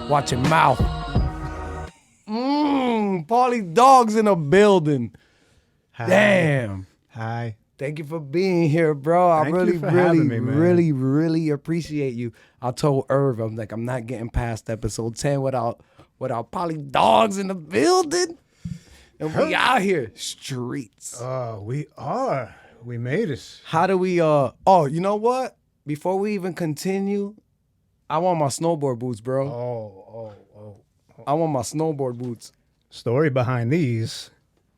Watch your mouth. Paulie Dog's in the building. Hi. Damn. Hi. Thank you for being here, bro. I Thank you really, for having me, man. really appreciate you. I told Irv, I'm like, I'm not getting past episode 10 without Paulie Dogs in the building. And we out here, streets. Oh, we are. We made it. How do we, you know what? Before we even continue, I want my snowboard boots, bro. Oh. I want my snowboard boots. Story behind these.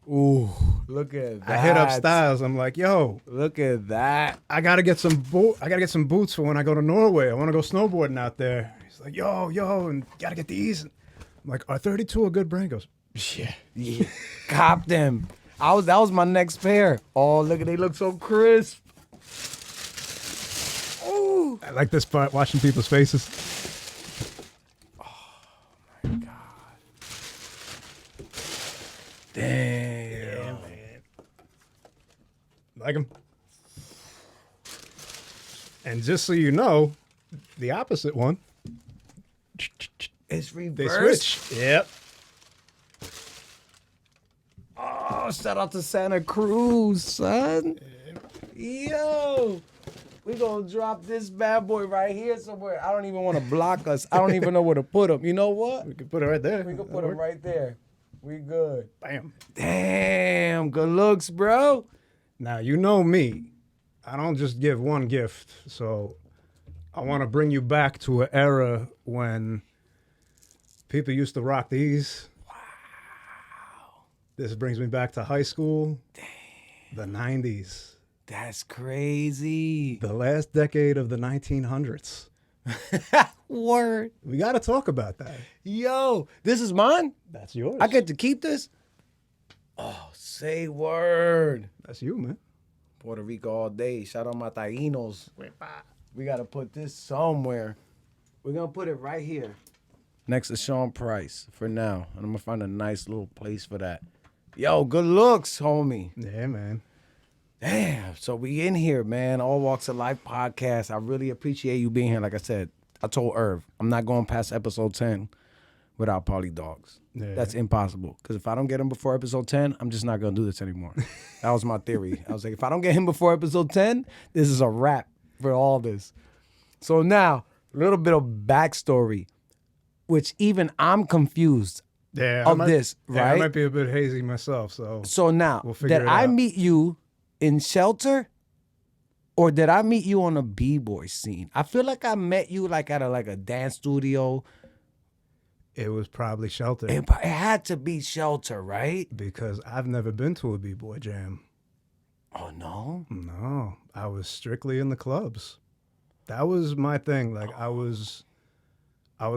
Ooh, look at that. I hit up Styles. I'm like, yo, Look at that. I gotta get some boots for when I go to Norway. I want to go snowboarding out there. He's like, yo, and gotta get these. I'm like, are 32 a good brand? He goes, Yeah. Cop them. That was my next pair. Oh, look at they look so crisp. Ooh. I like this part, watching people's faces. My God. Damn. Yeah, man. Like them. And just so you know, the opposite one, It's they reversed. switch. Yep. Oh, shout out to Santa Cruz, son. Yo. We gonna drop this bad boy right here somewhere. I don't even want to block us. I don't even know where to put him. You know what? We can put it right there. We can put him right there. We good. Bam. Damn, good looks, bro. Now, you know me. I don't just give one gift. So I want to bring you back to an era when people used to rock these. Wow. This brings me back to high school. Damn. The 90s. That's crazy. The last decade of the 1900s. Word. We got to talk about that. Yo, this is mine? That's yours. I get to keep this? Oh, say word. That's you, man. Puerto Rico all day. Shout out my Taínos. We got to put this somewhere. We're going to put it right here. Next to Sean Price for now. And I'm going to find a nice little place for that. Yo, good looks, homie. Yeah, man. Damn. So we in here, man. All Walks of Life podcast. I really appreciate you being here. Like I said, I told Irv, I'm not going past episode 10 without Paulie Dogs. Yeah. That's impossible. Because if I don't get him before episode 10, I'm just not going to do this anymore. That was my theory. I was like, if I don't get him before episode 10, this is a wrap for all this. So now, a little bit of backstory, which even I'm confused Yeah, of this, Yeah, right? I might be a bit hazy myself, so So now, we'll figure did it I out. meet you in Shelter, or did I meet you on a b-boy scene? I feel like I met you like at a dance studio. it was probably Shelter. It had to be Shelter, right? Because I've never been to a B-boy jam. Oh no, No, I was strictly in the clubs. That was my thing. Like I was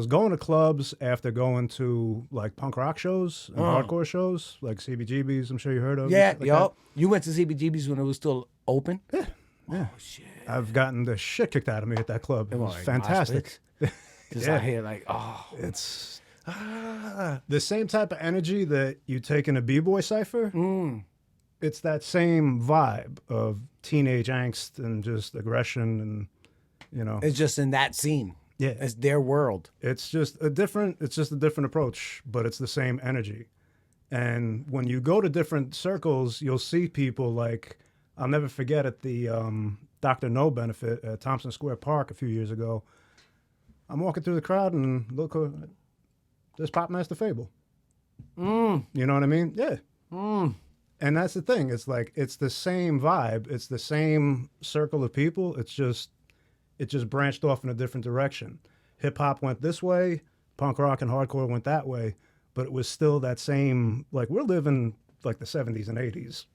going to clubs after going to like punk rock shows and hardcore shows, like CBGBs. I'm sure you heard of. yeah, and shit like yup. You went to CBGB's when it was still open. Yeah. Oh shit, that. I've gotten the shit kicked out of me at that club. It was like fantastic. just Yeah. out here like, oh, It's the same type of energy that you take in a b-boy cipher. It's that same vibe of teenage angst and just aggression, and you know, it's just in that scene. yeah, It's their world. it's just a different approach, but it's the same energy. And when you go to different circles, you'll see people like, I'll never forget at the Dr. No benefit at Thompson Square Park a few years ago. I'm walking through the crowd and look, there's Pop Master Fable. You know what I mean? Yeah. And that's the thing. It's like, it's the same vibe. It's the same circle of people. It just branched off in a different direction. Hip hop went this way, punk rock and hardcore went that way, but it was still that same, like we're living like the 70s and 80s.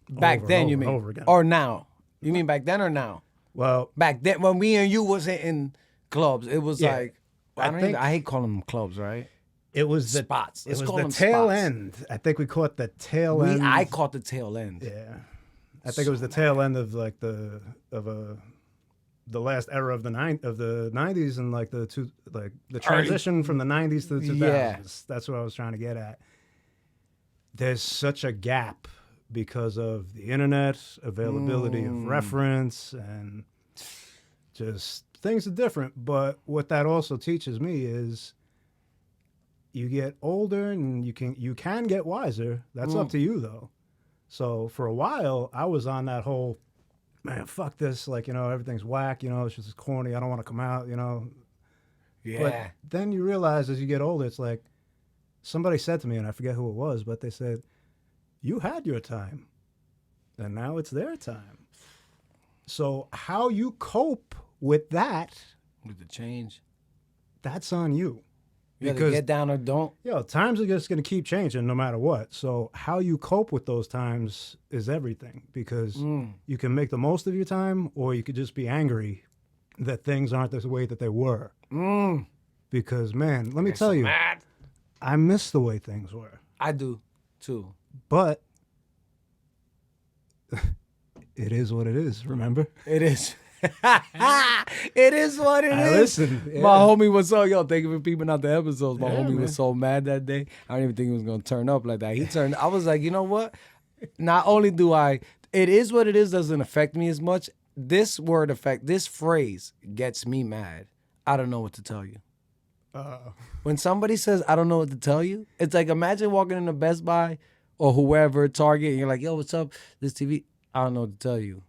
Back over then, and you over mean? and over again. Or now? You mean back then or now? Well, Back then, when me and you was in clubs, it was Yeah. like, I I hate calling them clubs, right? it was the Spots. It Let's was call the them tail spots. end. I think we caught the tail end. I caught the tail end. Yeah, I think it was the tail end of like the last era of the 90s and like the transition from the 90s to the 2000s. Yeah. That's what I was trying to get at. There's such a gap because of the internet, availability of reference, and just things are different. But what that also teaches me is you get older and you can get wiser. That's up to you though. So for a while, I was on that whole, man, fuck this. Like, everything's whack. It's just corny. I don't want to come out, Yeah. But then you realize as you get older, it's like somebody said to me, and I forget who it was, but they said, you had your time and now it's their time. So how you cope with that, with the change, that's on you. You either get down or don't. Times are just going to keep changing no matter what. So how you cope with those times is everything, because you can make the most of your time, or you could just be angry that things aren't the way that they were. Because, man, let me tell you, I miss the way things were. I do, too. But it is what it is, remember? It is. It is what it is. Listen, yeah. My homie was thank you for peeping out the episodes. My homie man. was so mad that day. I don't even think he was going to turn up like that. He turned, I was like, you know what? Not only it is what it is doesn't affect me as much. This phrase gets me mad. I don't know what to tell you. When somebody says, I don't know what to tell you, it's like, imagine walking into Best Buy or whoever, Target, and you're like, yo, what's up? This TV, I don't know what to tell you.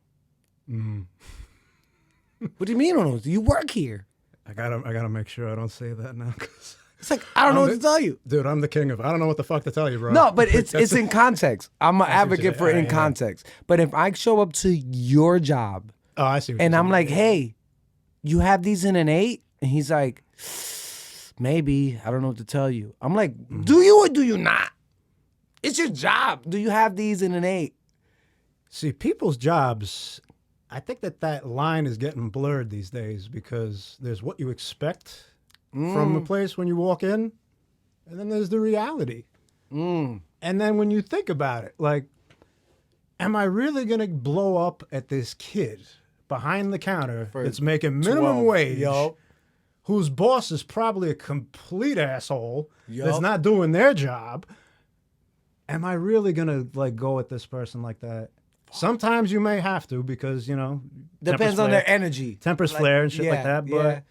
What do you mean I don't know? You work here. I gotta make sure I don't say that now. Cause it's like, I don't know what to tell you. Dude, I'm the king of, I don't know what the fuck to tell you, bro. No, but it's in context. I'm an advocate for in context. But if I show up to your job, I see. And I'm like, hey, you have these in an 8? And he's like, maybe. I don't know what to tell you. I'm like, do you or do you not? It's your job. Do you have these in an 8? See, people's jobs, I think that line is getting blurred these days, because there's what you expect from a place when you walk in, and then there's the reality. And then when you think about it, like, am I really going to blow up at this kid behind the counter that's making minimum wage, whose boss is probably a complete asshole that's not doing their job? Am I really going to, like, go at this person like that? Sometimes you may have to, because, depends on their energy. Tempers flare and shit like that. But,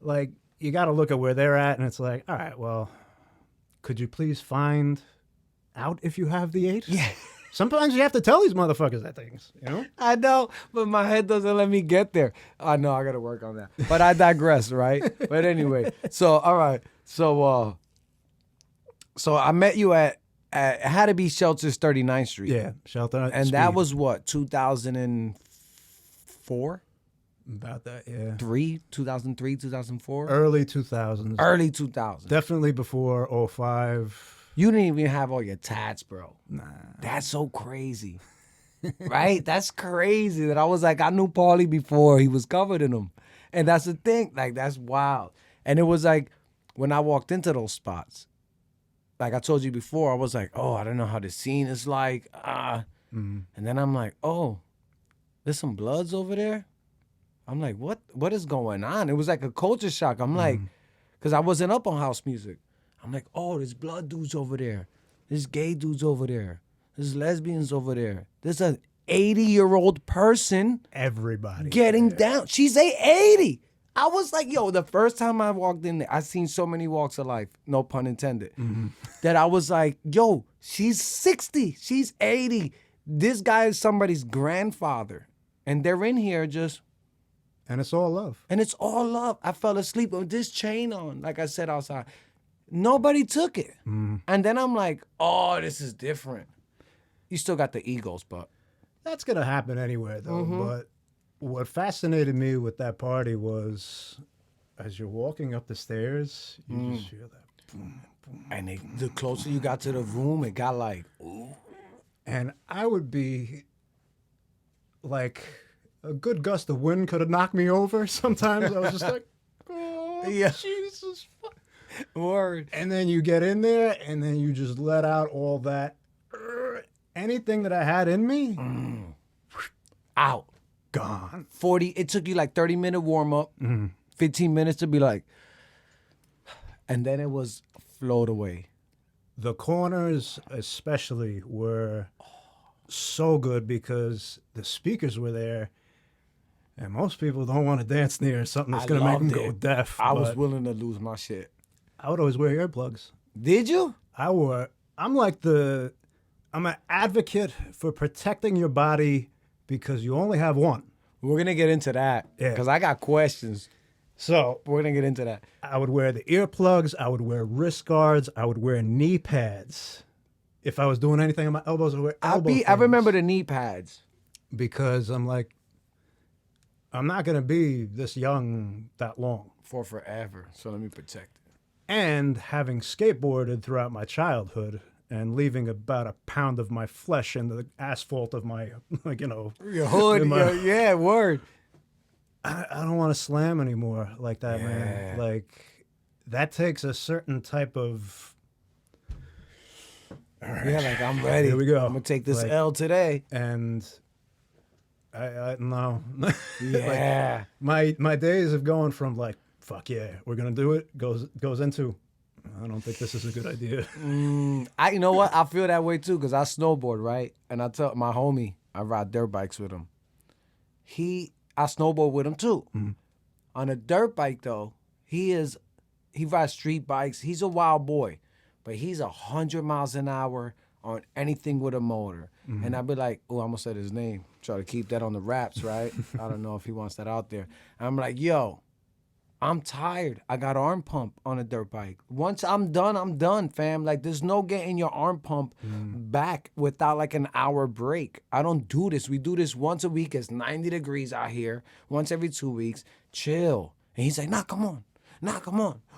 like, you got to look at where they're at, and it's like, all right, well, could you please find out if you have the 8? Yeah. Sometimes you have to tell these motherfuckers that things, I know, but my head doesn't let me get there. I know, I got to work on that. But I digress, right? But anyway, so, all right. So I met you at it had to be Shelters 39th Street. Yeah, Shelter. And Speed. that was what, 2004? About that, yeah. 2003, 2004? Early 2000s. Early 2000s. Definitely before 05. You didn't even have all your tats, bro. Nah. That's so crazy. Right? That's crazy that I was like, I knew Paulie before he was covered in them. And that's the thing. Like, that's wild. And it was like, when I walked into those spots, like I told you before, I was like, oh, I don't know how the scene is like. And then I'm like, oh, there's some Bloods over there? I'm like, what is going on? It was like a culture shock. I'm like, because I wasn't up on house music. I'm like, oh, there's Blood dudes over there. There's gay dudes over there. There's lesbians over there. There's an 80-year-old person. Everybody. Getting down. She's 80. I was like, yo, the first time I walked in there, I seen so many walks of life, no pun intended, that I was like, yo, she's 60, she's 80. This guy is somebody's grandfather. And they're in here just... And it's all love. And it's all love. I fell asleep with this chain on, like I said outside. Nobody took it. And then I'm like, oh, this is different. You still got the egos, but... That's going to happen anywhere, though. But what fascinated me with that party was, as you're walking up the stairs, you just feel that boom, boom. And the closer you got to the room, it got like, ooh. And I would be like, a good gust of wind could have knocked me over. Sometimes I was just like, oh, Jesus. Word. And then you get in there, and then you just let out all that, anything that I had in me, out. Gone. 40, it took you like 30-minute warm up, 15 minutes to be like, and then it was flowed away. The corners especially were so good because the speakers were there, and most people don't want to dance near something that's going to make them go deaf. I was willing to lose my shit. I would always wear earplugs. Did you? I'm an advocate for protecting your body because you only have one. We're gonna get into that Yeah. because I got questions. So We're gonna get into that. I would wear the earplugs. I would wear wrist guards. I would wear knee pads. If I was doing anything on my elbows, I would wear elbow I remember the knee pads. because I'm like, I'm not gonna be this young that long. For forever. So let me protect it. And having skateboarded throughout my childhood and leaving about a pound of my flesh in the asphalt of my, Your hood, in my- yeah, word. I don't want to slam anymore like that, man. Yeah. Like that takes a certain type of. Yeah, like I'm ready. Here we go. I'm gonna take this Like- L today. And I no. Yeah. my days of going from like fuck yeah we're gonna do it goes into I don't think this is a good idea. You know what? I feel that way too because I snowboard, right? And I tell my homie, I ride dirt bikes with him. I snowboard with him too. On a dirt bike though, he rides street bikes. He's a wild boy, but he's 100 miles an hour on anything with a motor. And I'd be like, oh, I'm gonna say his name. Try to keep that on the wraps, right? I don't know if he wants that out there. And I'm like, yo, I'm tired. I got arm pump on a dirt bike. Once I'm done, fam. Like, there's no getting your arm pump back without like an hour break. I don't do this. We do this once a week. It's 90 degrees out here. Once every 2 weeks. Chill. And he's like, nah, come on.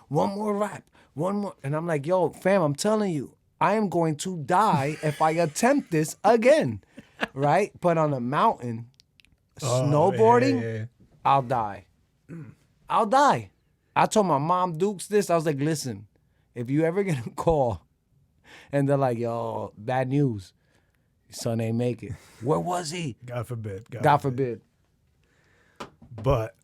One more rap. One more. And I'm like, yo, fam, I'm telling you, I am going to die if I attempt this again. Right? But on a mountain, snowboarding, yeah. I'll die. I'll die. I told my mom Dukes this. I was like, listen, if you ever get a call and they're like, yo, bad news, your son ain't make it. Where was he? God forbid. God forbid. But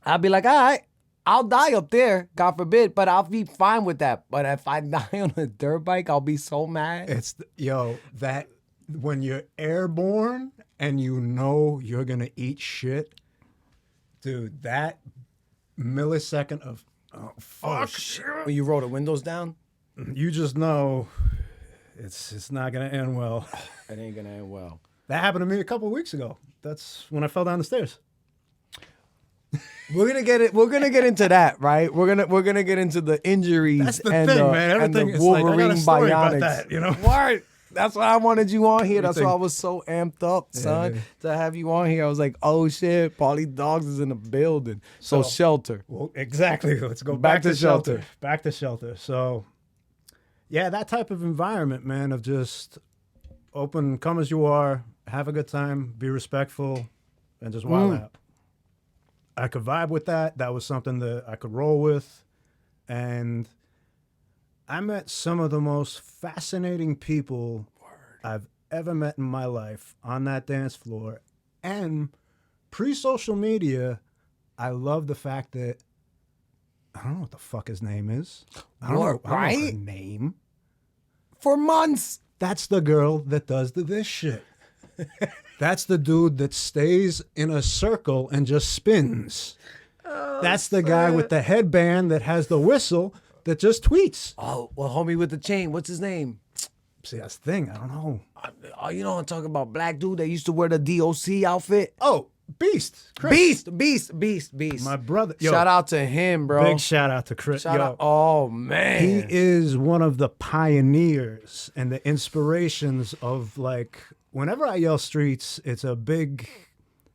I'll be like, all right, I'll die up there, God forbid, but I'll be fine with that. But if I die on a dirt bike, I'll be so mad. it's that when you're airborne and you know you're gonna eat shit, dude, that millisecond of oh fuck, When you roll the windows down, you just know it's not gonna end well. it ain't gonna end well. That happened to me a couple of weeks ago. That's when I fell down the stairs. We're gonna get it. We're gonna get into that, right? We're gonna get into the injuries. That's the and thing, the, man. and the Everything is like, I got a Wolverine story about bionics. that, you know? Word. That's why I wanted you on here. That's why I Everything- was so amped up, son, Yeah. to have you on here. I was like, oh shit, Paulie Dogs is in the building. So shelter. Well, exactly. Let's go Back back, to to shelter. shelter. Back to shelter. So, yeah, that type of environment, man, of just open, come as you are, have a good time, be respectful, and just wild out. I could vibe with that. That was something that I could roll with. And I met some of the most fascinating people I've ever met in my life on that dance floor. And pre-social media, I love the fact that I don't know what the fuck his name is. I don't know her Right? name. For months. That's the girl that does this shit. That's the dude that stays in a circle and just spins. That's the guy with the headband that has the whistle that just tweets. Oh, well, homie with the chain. What's his name? See, that's the thing. I don't know. Oh, you know what I'm talking about? Black dude that used to wear the DOC outfit. Oh, Beast. Chris. Beast. My brother. Yo, Shout out to him, bro. Big shout out to Chris. Shout Yo, out. Oh, man. he is one of the pioneers and the inspirations of like, whenever I yell streets, it's a big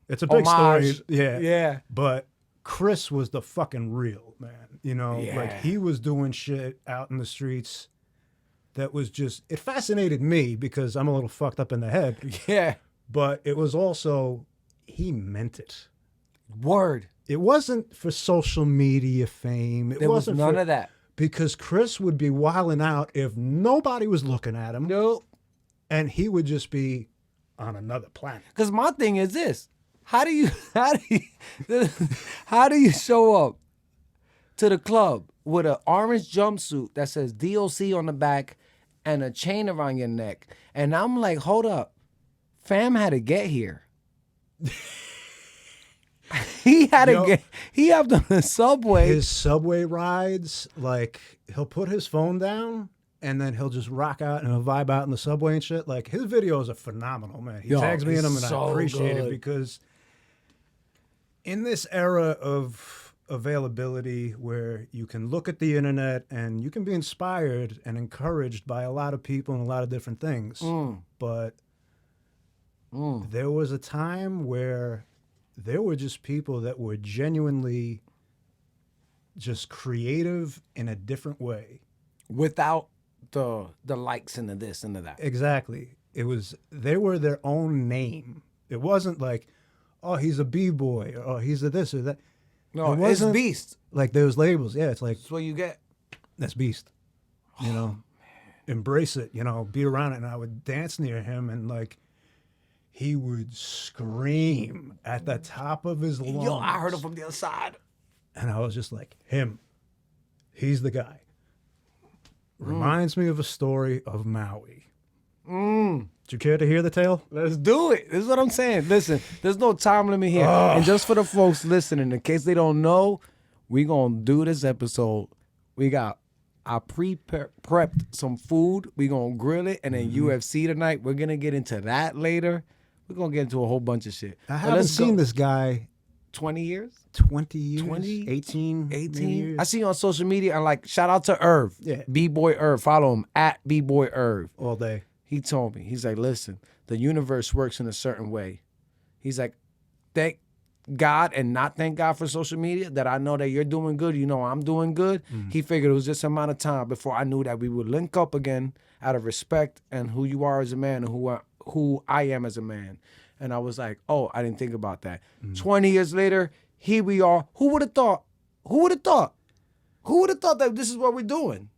Homage. story. Yeah. Yeah. But Chris was the fucking real, man. You know, Yeah. like he was doing shit out in the streets that was just, it fascinated me because I'm a little fucked up in the head, Yeah. but it was also, he meant it. Word. It wasn't for social media fame. It There was wasn't none for, of that. because Chris would be wilding out if nobody was looking at him, Nope. and he would just be on another planet. Because my thing is this: how do you how do you show up to the club with an orange jumpsuit that says DOC on the back and a chain around your neck? And I'm like, hold up, fam had to get here. He had Yo. a game. He hopped on the subway. His subway rides, like he'll put his phone down and then he'll just rock out and he'll vibe out in the subway and shit. Like his videos are phenomenal, man. He Yo, tags me in them and so I appreciate good. it because in this era of availability where you can look at the internet and you can be inspired and encouraged by a lot of people and a lot of different things. But there was a time where there were just people that were genuinely just creative in a different way. Without the likes and the this and the that. Exactly. They were their own name. It wasn't like, oh, he's a B-boy, or oh, he's a this or that. No, It it's wasn't Beast. like those labels. Yeah, it's like, That's what you get. that's Beast. You know, embrace it, be around it. And I would dance near him and like, he would scream at the top of his lungs. Yo, I heard him from the other side. And I was just like, him. He's the guy. Reminds me of a story of Maui. Do you care to hear the tale? Let's do it. This is what I'm saying. Listen, there's no time limit here. And just for the folks listening, in case they don't know, we going to do this episode. I prepped some food. We going to grill it. And then UFC tonight. We're going to get into that later. We're going to get into a whole bunch of shit. I haven't seen this guy 20 years? 20 years, 20? 18 years. I see you on social media. And like, shout out to Irv. Yeah. B-Boy Irv. Follow him at B-Boy Irv. All day. He told me, he's like, listen, the universe works in a certain way. He's like, thank God and not thank God for social media that I know that you're doing good. You know I'm doing good. He figured it was just a amount of time before I knew that we would link up again out of respect and who you are as a man and who I am as a man. And I was like, oh, I didn't think about that. 20 years later, here we are. Who would have thought? Who would have thought? Who would have thought that this is what we're doing?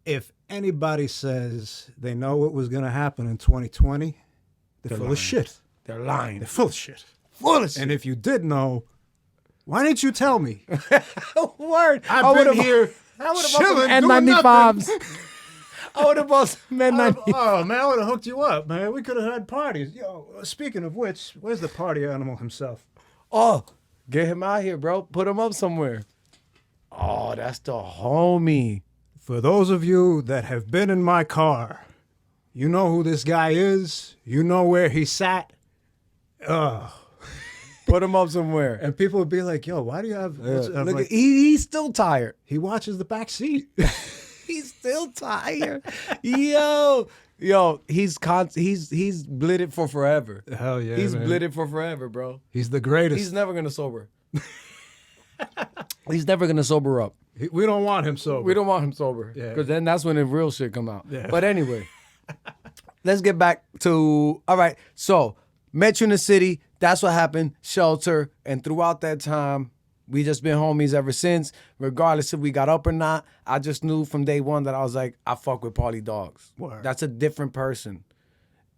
If anybody says they know what was going to happen in 2020, they're full lying. of shit. They're lying. They're full of shit. Full of shit. And if you did know, why didn't you tell me? Word. I've been here chilling, doing N95s. nothing. I would have bought some N95s. Oh, man, I would have hooked you up, man. We could have had parties. Yo, speaking of which, where's the party animal himself? Oh, get him out here, bro. Put him up somewhere. Oh, that's the homie. For those of you that have been in my car, you know who this guy is. You know where he sat. Put him up somewhere. And people would be like, yo, why do you have... I'm Look, like, he's still tired. he watches the back seat. He's still tired. Yo, he's blitted for forever. Hell yeah, He's man. blitted for forever, bro. He's the greatest. He's never gonna sober. He's never gonna sober up. We don't want him sober. We don't want him sober. Yeah. Because then that's when the real shit come out. Yeah. But anyway, let's get back to, all right, so met you in the city. That's what happened. Shelter. And throughout that time, we just been homies ever since. Regardless if we got up or not, I just knew from day one that I was like, I fuck with Pauly Dogs. Word. That's a different person.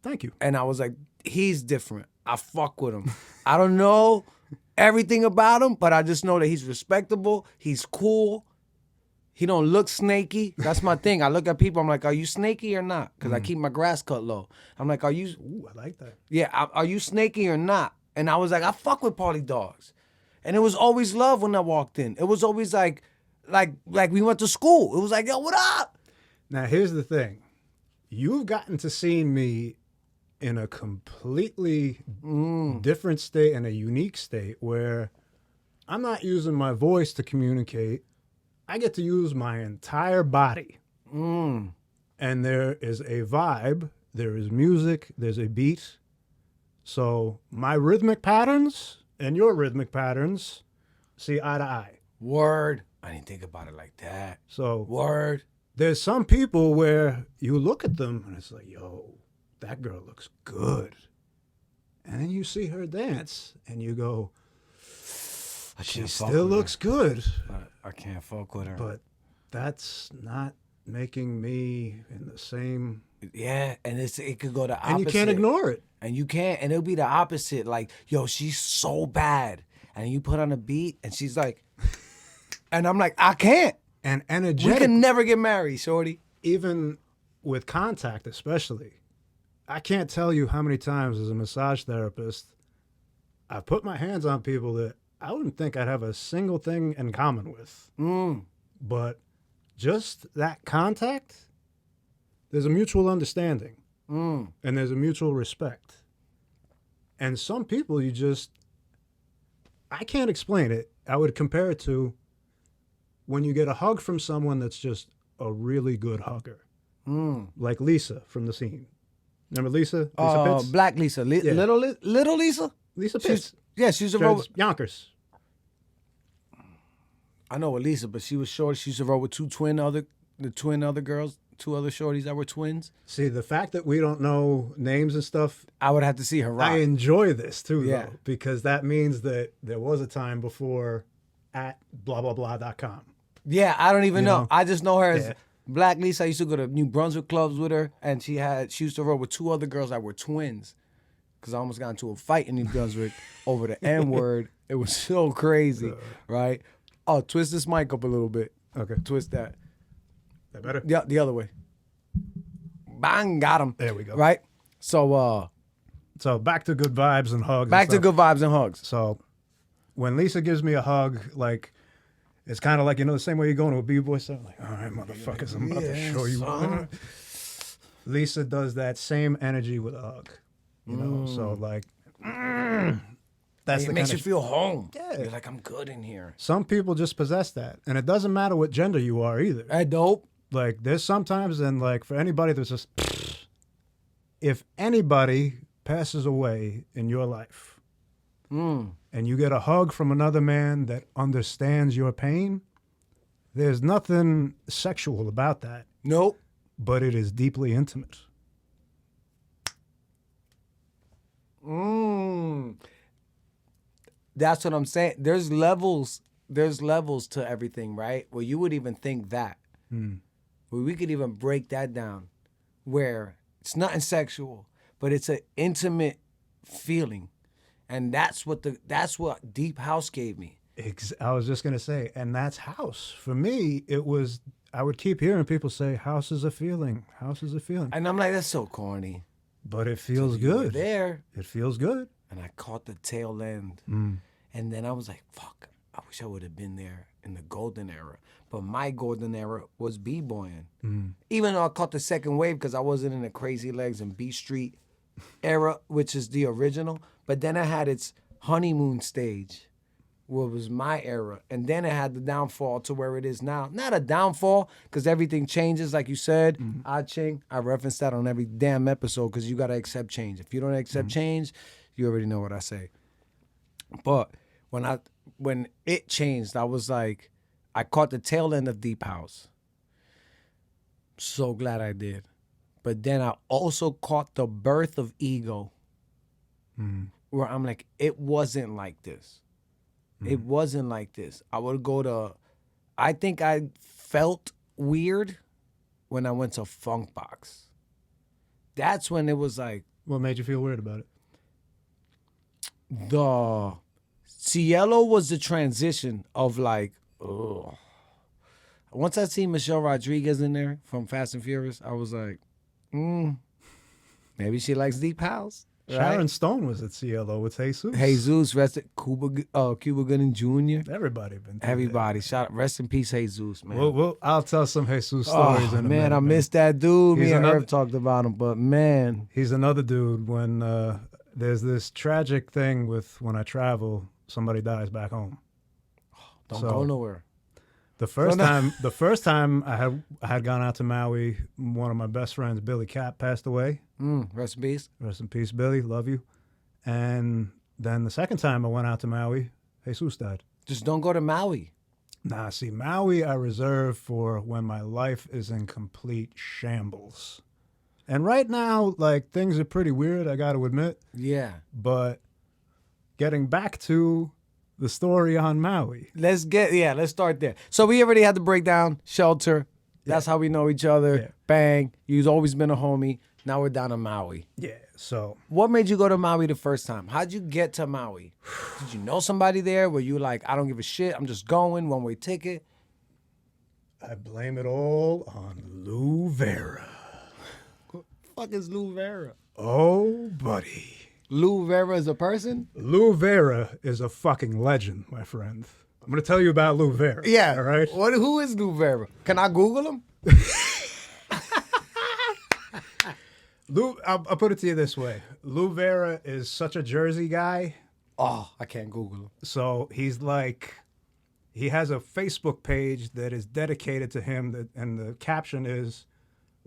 Thank you. And I was like, he's different. I fuck with him. I don't know everything about him, but I just know that he's respectable. He's cool. He don't look snaky. That's my thing. I look at people, I'm like, are you snaky or not? Because I keep my grass cut low. I'm like, are you... Ooh, I like that. Yeah, are you snaky or not? And I was like, I fuck with Pauly Dogs. And it was always love when I walked in. It was always like we went to school. It was like, yo, what up? Now, here's the thing. You've gotten to see me in a completely different state and a unique state where I'm not using my voice to communicate. I get to use my entire body. And there is a vibe, there is music, there's a beat. So my rhythmic patterns and your rhythmic patterns see eye to eye. Word. I didn't think about it like that. So Word. there's some people where you look at them and it's like, yo, that girl looks good. And then you see her dance and you go, she still looks good. I can't fuck with her. But that's not making me in the same... Yeah, and it could go the opposite. And you can't ignore it. And you can't, and it'll be the opposite. Like, yo, she's so bad. And you put on a beat, and she's like, and I'm like, I can't. And We energetic, can never get married, shorty. even with contact especially. I can't tell you how many times as a massage therapist, I've put my hands on people that I wouldn't think I'd have a single thing in common with. But just that contact, there's a mutual understanding and there's a mutual respect. And some people I can't explain it. I would compare it to when you get a hug from someone that's just a really good hugger. Like Lisa from The Scene. Remember Lisa? Lisa Pitts? Black Lisa. Yeah. Little Lisa? Lisa Pitts. She's a row. Yonkers. I know Lisa, but she was short. She used to roll with two other girls, two other shorties that were twins. See, the fact that we don't know names and stuff, I would have to see her rock. I enjoy this too, Yeah. though, because that means that there was a time before at blah, blah, blah.com. Yeah, I don't even know. know? I just know her as Yeah. Black Lisa. I used to go to New Brunswick clubs with her, and she used to roll with two other girls that were twins. Because I almost got into a fight in New Brunswick over the N word. It was so crazy, right? Oh, twist this mic up a little bit. Okay. Twist that. That better? Yeah, the other way. Bang, got him. There we go. Right? So, So back to good vibes and hugs. back and to stuff. good vibes and hugs. So when Lisa gives me a hug, like, it's kind of like, the same way you go to a B-boy stuff. Like, all right, motherfuckers, I'm about to show you. son. Lisa does that same energy with a hug. You know, so like, that's It the makes kind you of. feel home. Yeah. You're like, I'm good in here. Some people just possess that, and it doesn't matter what gender you are either. That dope. Like, there's sometimes, and like for anybody that's just, if anybody passes away in your life, and you get a hug from another man that understands your pain, there's nothing sexual about that, Nope. but it is deeply intimate. That's what I'm saying. There's levels to everything, right? Where you would even think that. Where we could even break that down. Where it's nothing sexual, but it's an intimate feeling. And that's what Deep House gave me. I was just gonna say, and that's house. For me, it was. I would keep hearing people say, "House is a feeling. House is a feeling," And I'm like, that's so corny. but it feels You were good. there. It feels good. And I caught the tail end. And then I was like, fuck, I wish I would have been there in the golden era. But my golden era was b-boying. Even though I caught the second wave because I wasn't in the Crazy Legs and B Street era, which is the original. But then I had its honeymoon stage, what was my era. And then it had the downfall to where it is now. Not a downfall, because everything changes, like you said. I reference that on every damn episode because you got to accept change. If you don't accept change, you already know what I say. But when it changed, I was like, I caught the tail end of Deep House. So glad I did. But then I also caught the birth of ego, where I'm like, it wasn't like this. It wasn't like this. I think I felt weird when I went to Funkbox. That's when it was like, What made you feel weird about it? the Cielo was the transition of like, ugh. Once I seen Michelle Rodriguez in there from Fast and Furious, I was like, maybe she likes Deep House. Right? Sharon Stone was at CLO with Jesus. Jesus, Cuba Gooding Jr. Everybody been. through Everybody, rest in peace, Jesus, man. that. I'll tell some Jesus Oh, stories in a minute. man, I miss that dude. He's Me and another- Herb talked about him, but man, He's another dude. When there's this tragic thing with when I travel, somebody dies back home. don't So- go nowhere. The first time I had gone out to Maui, one of my best friends, Billy Cap, passed away. Rest in peace. Rest in peace, Billy. Love you. And then the second time I went out to Maui, Jesus died. Just don't go to Maui. Nah, see, Maui I reserve for when my life is in complete shambles. And right now, like, things are pretty weird, I got to admit. Yeah. But getting back to the story on Maui. Let's start there. So we already had the breakdown, shelter. That's how we know each other. Yeah. Bang. You've always been a homie. Now we're down to Maui. Yeah, so What made you go to Maui the first time? How'd you get to Maui? Did you know somebody there? Were you like, I don't give a shit, I'm just going, one-way ticket? I blame it all on Lou Vera. Fuck is Lou Vera? Oh, buddy. Lou Vera is a person? Lou Vera is a fucking legend, my friend. I'm going to tell you about Lou Vera. Yeah. All right? Who is Lou Vera? Can I Google him? I'll put it to you this way. Lou Vera is such a Jersey guy. Oh, I can't Google him. So he's like, he has a Facebook page that is dedicated to him, and the caption is,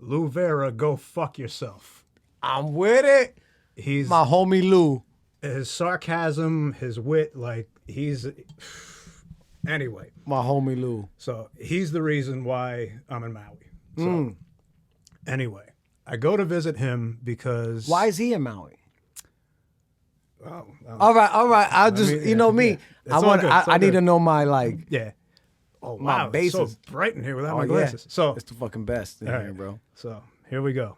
Lou Vera, go fuck yourself. I'm with it. He's My homie Lou. his sarcasm, his wit, like he's anyway. My homie Lou. So he's the reason why I'm in Maui. So anyway, I go to visit him because Why is he in Maui? Oh, All right. I'll just, mean, you know yeah, me. yeah. It's all good, it's all I need good. to know my like. yeah. Oh My wow, it's so bases. bright in here without Oh, my yeah. glasses. So It's the fucking best in all here, right, bro. So here we go.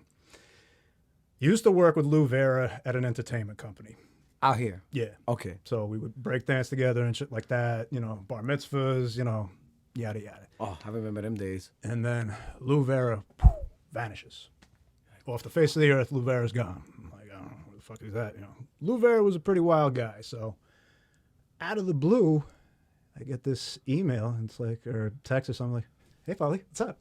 Used to work with Lou Vera at an entertainment company. Out here. Yeah. Okay. So we would break dance together and shit like that. You know, bar mitzvahs. You know, yada yada. Oh, I remember them days. And then Lou Vera vanishes. Off the face of the earth, Lou Vera's gone. I'm like, I don't know, who the fuck is that? You know, Lou Vera was a pretty wild guy. So out of the blue, I get this email and it's like, or text or something like, hey, Polly, what's up?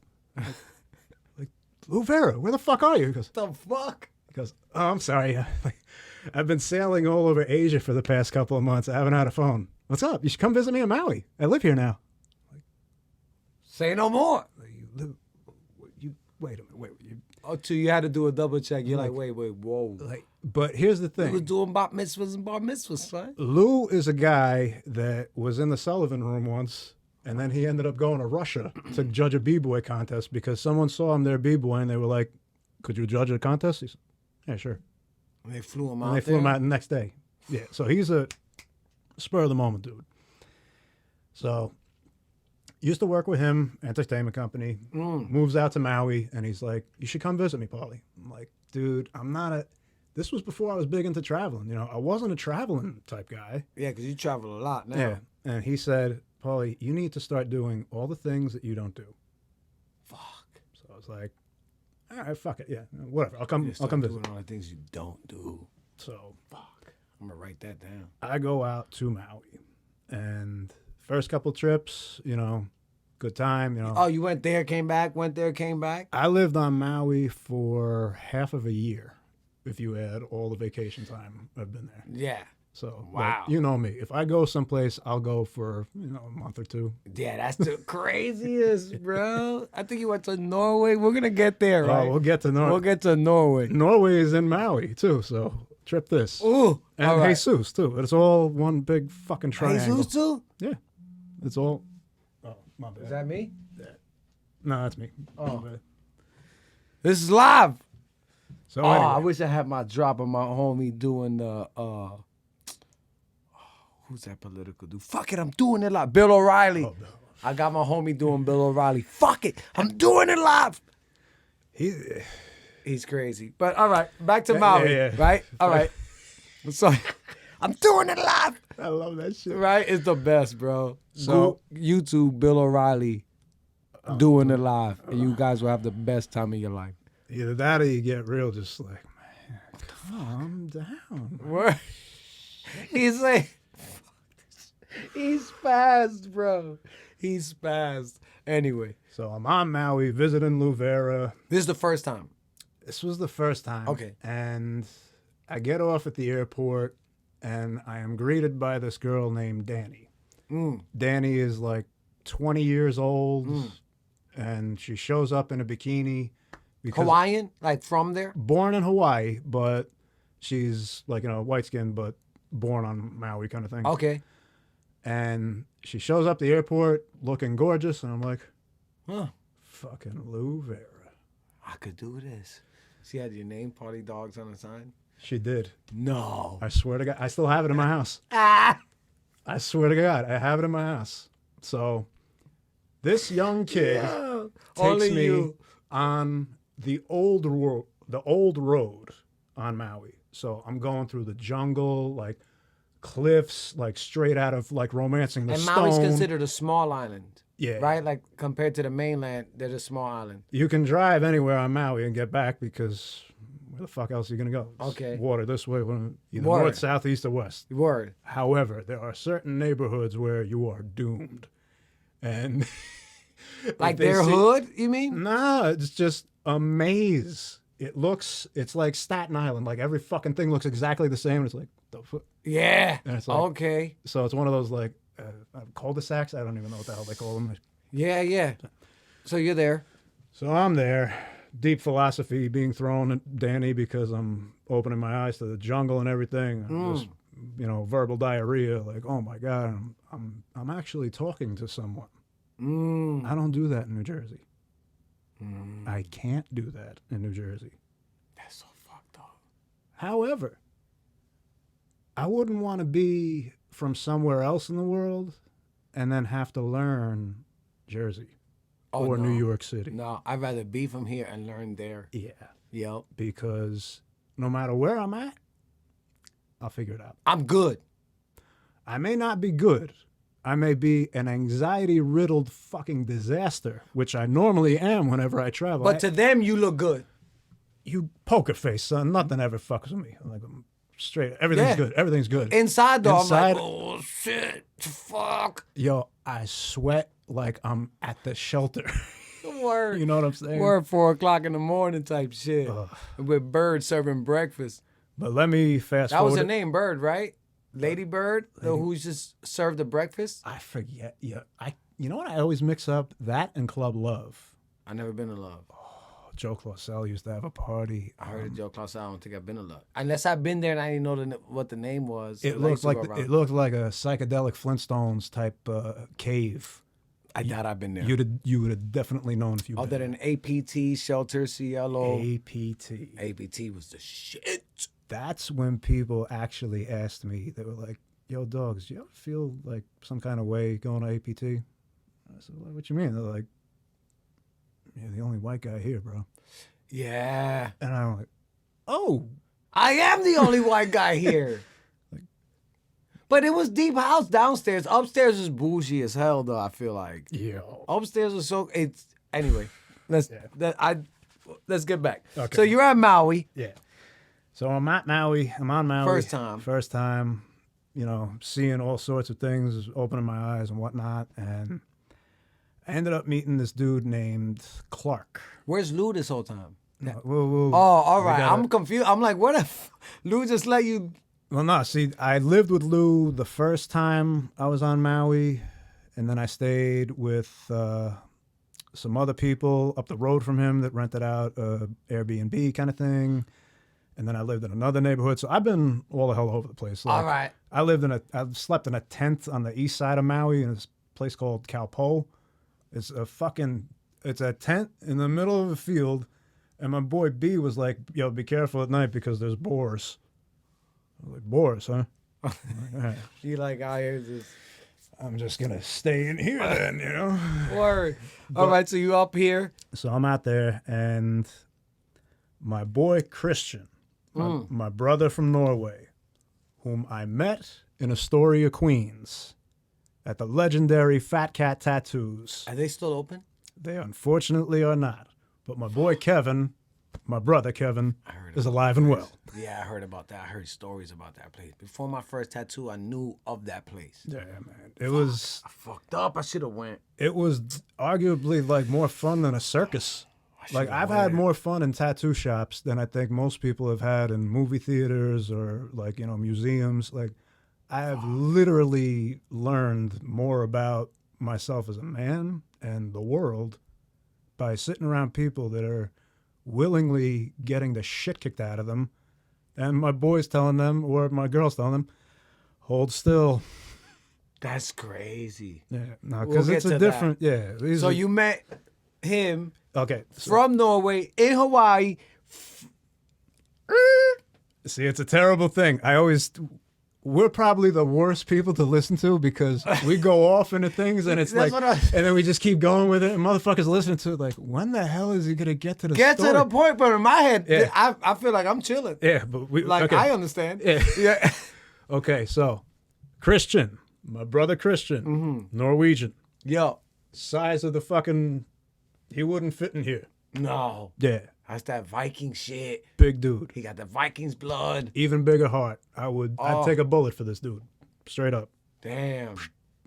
Like, Lou Vera, where the fuck are you? He goes, The fuck? he goes, oh, I'm sorry. I've been sailing all over Asia for the past couple of months. I haven't had a phone. What's up? You should come visit me in Maui. I live here now. Say no more. Like, you live, you, wait a minute, wait, you, Oh, too, you had to do a double check. You're like, Like- wait, whoa. like, but here's the You was thing. doing bat mitzvahs and bar mitzvahs, son. Lou is a guy that was in the Sullivan room once, and then he ended up going to Russia to judge a b-boy contest because someone saw him there b-boy, and they were like, could you judge a contest? He said, yeah, sure. And they flew him out And they flew there. him out the next day. Yeah, so he's a spur of the moment dude. So used to work with him, entertainment company, moves out to Maui, and he's like, you should come visit me, Paulie. I'm like, dude, I'm not a, this was before I was big into traveling. You know, I wasn't a traveling type guy. Yeah, because you travel a lot now. Yeah. And he said, Paulie, you need to start doing all the things that you don't do. Fuck. So I was like, all right, fuck it. Yeah, whatever. I'll come You visit. doing all the things you don't do. So Fuck. I'm going to write that down. I go out to Maui, and first couple trips, you know, good time, you know. Oh, you went there, came back, went there, came back? I lived on Maui for half of a year, if you add all the vacation time I've been there. Yeah. So, Wow. like, you know me. If I go someplace, I'll go for, you know, a month or two. Yeah, that's the craziest, bro. I think you went to Norway. We're going to get there, right? Oh, we'll get to Norway. We'll get to Norway. Norway is in Maui, too, so trip this. Ooh. And all right. Jesus, too. It's all one big fucking triangle. Jesus, too? Yeah. It's all... Oh, my bad. Is that me? No, that's me. Oh. My bad. This is live. So Oh, anyway. I wish I had my drop of my homie doing the who's that political dude? Fuck it, I'm doing it live. Bill O'Reilly. Oh, no. I got my homie doing Bill O'Reilly. Fuck it, I'm doing it live. He's crazy. But all right, back to Maui. yeah. Right? All right. So I'm doing it live. I love that shit. Right? It's the best, bro. So- Go YouTube Bill O'Reilly doing it live. And you guys will have the best time of your life. Either that or you get real just like, man, calm down. What? He's like, he's spazzed, bro. He's spazzed. Anyway, So I'm on Maui visiting Lou Vera. this is the first time. This was the first time. Okay. And I get off at the airport and I am greeted by this girl named Danny. Danny is like 20 years old and she shows up in a bikini. Because Hawaiian, like from there. born in Hawaii, but she's like, you know, white skinned, but born on Maui kind of thing. Okay. And she shows up at the airport looking gorgeous. And I'm like, Huh. fucking Lou Vera. I could do this. She had your name, Party Dogs, on the sign. She did. No. I swear to God. I still have it in my house. Ah. I swear to God. I have it in my house. So this young kid takes Only me you. on the old road on Maui. So I'm going through the jungle, like cliffs, like straight out of like Romancing the And Stone. Maui's considered a small island. Yeah. Right? Like compared to the mainland, they're a small island. You can drive anywhere on Maui and get back because Where the fuck else are you gonna go? It's Okay. water this way, either Word. north, south, east, or west. Word. However, there are certain neighborhoods where you are doomed, and Like if they their see- hood, you mean? Nah, it's just a maze. It's like Staten Island. Like every fucking thing looks exactly the same. It's like the fuck. Yeah. And it's like- Okay. So it's one of those like cul-de-sacs. I don't even know what the hell they call them. Yeah, yeah. So you're there. So I'm there, deep philosophy being thrown at Danny because I'm opening my eyes to the jungle and everything. And just, verbal diarrhea. Like, oh my god, I'm actually talking to someone. I don't do that in New Jersey. I can't do that in New Jersey. That's so fucked up. However, I wouldn't want to be from somewhere else in the world and then have to learn Jersey or no. New York City. No, I'd rather be from here and learn there. Yeah, Yep. because no matter where I'm at, I'll figure it out. I'm good. I may not be good. I may be an anxiety-riddled fucking disaster, which I normally am whenever I travel. But to them, you look good. You poker face, son. Nothing ever fucks with me. I'm straight. Everything's Yeah. good. Everything's good. Inside, though, Inside- I'm like, oh, shit. Fuck. Yo, I sweat like I'm at the shelter. Word. You know what I'm saying? We're at 4 o'clock in the morning type shit. With Bird serving breakfast. But let me fast That forward. was her name, Bird, right? Lady Bird, who just served the breakfast. I forget. Yeah, You know what? I always mix up that and Club Love. I never been in love. Joe Clausel used to have a party. I heard of Joe Klaus. I don't think I've been in love. Unless I've been there and I didn't know what the name was. It I looked used to like go around. it looked like a psychedelic Flintstones type cave. I doubt I've been there. You would have definitely known if you. Other than APT, Shelter, CLO. APT. APT was the shit. That's when people actually asked me. They were like, "Yo, dogs, do you ever feel like some kind of way going to APT?" I said, "What you mean?" They're like, "You're the only white guy here, bro." Yeah. And I'm like, "Oh, I am the only white guy here. But it was deep house downstairs. Upstairs is bougie as hell, though, I feel like. yo." Upstairs was so... Anyway, let's get back. Okay. So you're at Maui. Yeah. So I'm at Maui. I'm on Maui. First time. First time, seeing all sorts of things, opening my eyes and whatnot. And I ended up meeting this dude named Clark. Where's Lou this whole time? We'll- Oh, all we right. gotta- I'm confused. I'm like, what if Lou just let you... Well, no, see, I lived with Lou the first time I was on Maui. And then I stayed with some other people up the road from him that rented out Airbnb kind of thing. And then I lived in another neighborhood. So I've been all the hell over the place. Like, All right. I slept in a tent on the east side of Maui in this place called Kaupo. It's a tent in the middle of a field. And my boy B was like, "Yo, be careful at night because there's boars." I was like, "Boars, huh?" I'm like, "All right, You like, I hear this. I'm just going to stay in here then, Word. All right, so you up here. So I'm out there and my boy Christian, my brother from Norway, whom I met in Astoria, Queens, at the legendary Fat Cat Tattoos. Are they still open? They unfortunately are not. But my boy Kevin, my brother Kevin, is alive and well. Yeah, I heard about that. I heard stories about that place. Before my first tattoo, I knew of that place. Yeah, man. It was I fucked up. I should have went. arguably like more fun than a circus. Like I've had more fun in tattoo shops than I think most people have had in movie theaters or like, museums. Like I have literally learned more about myself as a man and the world by sitting around people that are willingly getting the shit kicked out of them. And my boys telling them, or my girls telling them, hold still. That's crazy. Yeah, no, We'll because get it's a to different, yeah. these So are- you met him okay. So, from Norway in Hawaii. see, it's a terrible thing. We're probably the worst people to listen to because we go off into things and it's That's like, what and then we just keep going with it. And motherfuckers listening to it like, when the hell is he gonna get to the Get story? to the point, but in my head, Yeah. I feel like I'm chilling. Yeah, but we Like, okay. I understand. Yeah. Yeah. Okay, so Christian, my brother Christian, Norwegian, Yo. size of the fucking, he wouldn't fit in here. No. Yeah. That's that Viking shit. Big dude. He got the Vikings blood. Even bigger heart. I'd Oh. take a bullet for this dude. Straight up. Damn.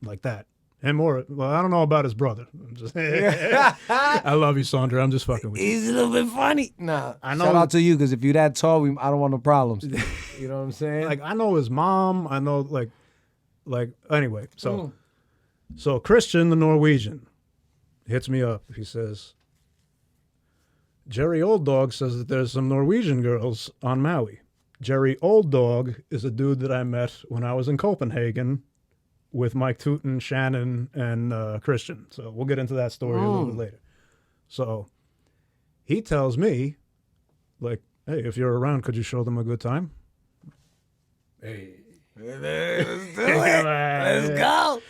Like that. And more. Well, I don't know about his brother. I'm just, I love you, Sandra. I'm just fucking with you. He's a little bit funny. Nah. I know. Shout out to you, because if you're that tall, I don't want no problems. You know what I'm saying? Like, I know his mom. I know, like anyway. So Christian, the Norwegian, hits me up. He says, Jerry Old Dog says that there's some Norwegian girls on Maui. Jerry Old Dog is a dude that I met when I was in Copenhagen with Mike Tootin, Shannon, and Christian. So we'll get into that story a little bit later. So he tells me, like, hey, if you're around, could you show them a good time? Hey. Let's do it. Let's go.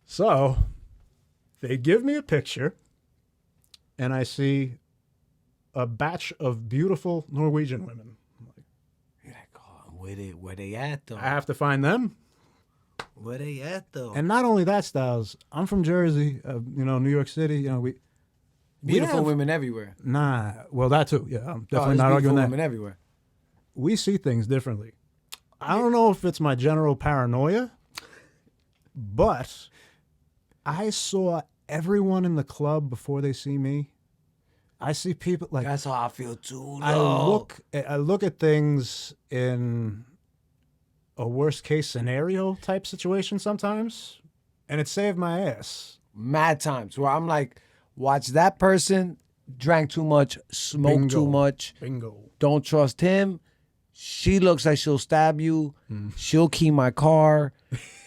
So they give me a picture, and I see a batch of beautiful Norwegian women. You're like, oh, where they at, though? I have to find them. Where they at, though? And not only that, Styles, I'm from Jersey, New York City. We Beautiful have, women everywhere. Nah, well, that too. Yeah, I'm definitely there's not arguing beautiful that. women everywhere. We see things differently. I don't know if it's my general paranoia, but I saw everyone in the club before they see me. I see people like That's how I feel too. I look at things in a worst case scenario type situation sometimes, and it saved my ass. Mad times where I'm like, watch that person, drank too much, smoked Bingo. too much. Bingo. Don't trust him. She looks like she'll stab you. She'll key my car.